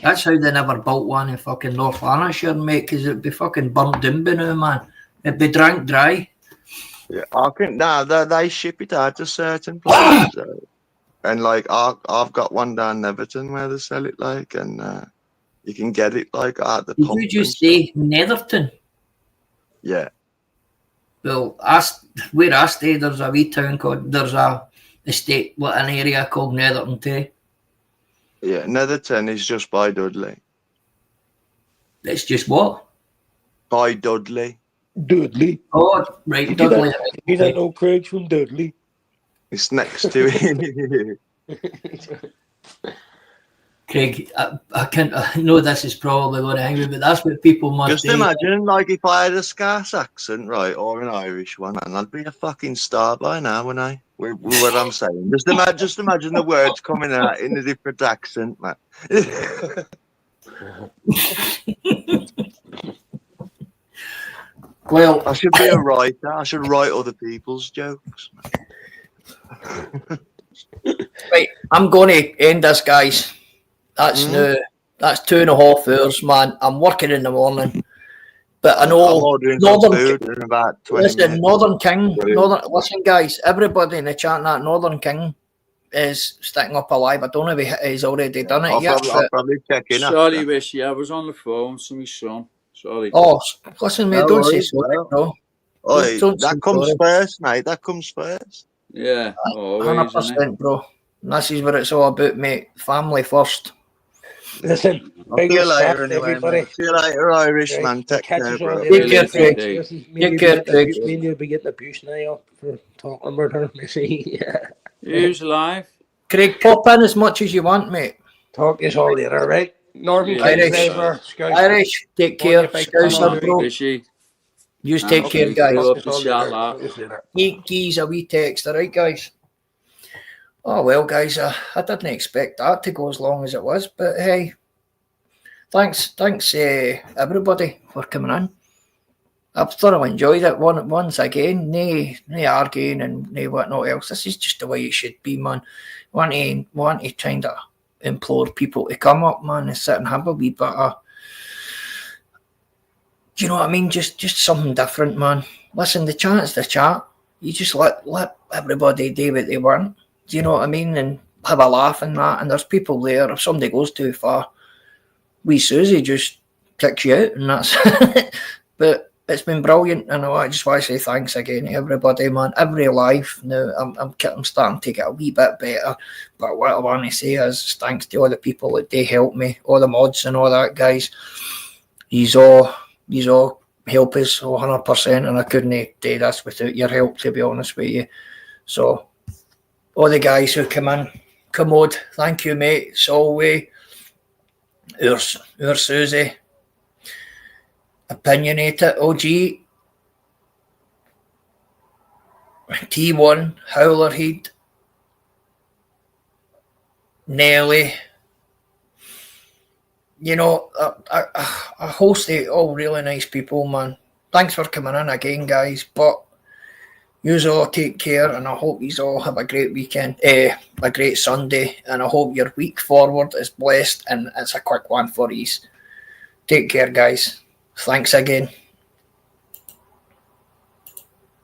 A: That's how they never built one in fucking North Lanarkshire, mate, because it'd be fucking burnt in by now, man. It'd be drank dry.
E: Yeah, I think they ship it out to certain places, and like I've got one down Neverton where they sell it, like, and you can get it like at the pump.
A: Did you just say Netherton?
E: Yeah.
A: Well, where I stay, there's a wee town called, there's an area called Netherton too.
E: Yeah, Netherton is just by Dudley.
A: It's just what?
E: By Dudley.
C: Dudley.
A: Oh, right, Dudley.
C: You don't know Craig's from Dudley.
E: It's next to it.
A: Craig, I know this is probably going to hang me, but that's what people must
E: Just
A: do.
E: imagine, like, if I had a Scouse accent, right, or an Irish one, and I'd be a fucking star by now, wouldn't I? With what I'm saying. Just imagine the words coming out in a different accent, man.
A: Well,
E: I should be a writer. I should write other people's jokes.
A: right, I'm going to end this, guys. That's now, that's 2.5 hours, man. I'm working in the morning. But I know
E: I'm ordering some food in about 20 minutes.
A: Northern King, listen, guys, everybody in the chat, that Northern King is sticking up alive. I don't know if he's already done it yet.
E: I'll probably check in.
B: Sorry, Wishy, I was on the phone to my son. Sorry.
A: Oh, listen, mate, don't say sorry, bro.
E: Oi,
A: Don't
E: that comes first, mate. That comes first.
B: Yeah, always,
A: 100%, bro. And this is what it's all about, mate. Family first.
C: Listen,
E: I'll see you later anyway,
C: everybody.
E: mate. See you later, Irish man. Take care, bro.
A: Take care, Craig. Take care, Craig.
C: You'll be getting abuse now for talking about her, Missy.
B: Who's live?
A: Craig, pop in as much as you want, mate.
C: Talk to us all later, right? Northern
B: Yeah.
C: King
A: Irish.
C: Neighbour, Scouse.
A: Irish, take care. Scouser, bro.
B: Wishy.
A: You take
B: Okay.
A: care, guys.
B: Well,
C: Talk to us all later.
A: Geez, a wee text, all right, guys? Oh, well, guys, I didn't expect that to go as long as it was, but hey, thanks, everybody for coming in. I've thoroughly enjoyed it once again. No arguing and no whatnot else. This is just the way it should be, man. Want to kind of implore people to come up, man, and sit and have a wee bit of, you know what I mean? Just something different, man. Listen, the chat's the chat. you just let everybody do what they want. Do you know what I mean? And have a laugh and that. And there's people there. If somebody goes too far, wee Susie just kicks you out, and that's it. But it's been brilliant, and I just want to say thanks again to everybody, man. Every life now, I'm starting to get a wee bit better. But what I want to say is thanks to all the people that they help me, all the mods and all that, guys. He's all help us 100%, and I couldn't do this without your help, to be honest with you. So all the guys who come in, Commode, thank you, mate. Solway, our Susie, Opinionated, OG, T1, Howlerhead, Nelly. You know, a host of all really nice people, man. Thanks for coming in again, guys. But you all take care, and I hope you all have a great weekend, a great Sunday, and I hope your week forward is blessed and it's a quick one for you. Take care, guys. Thanks again.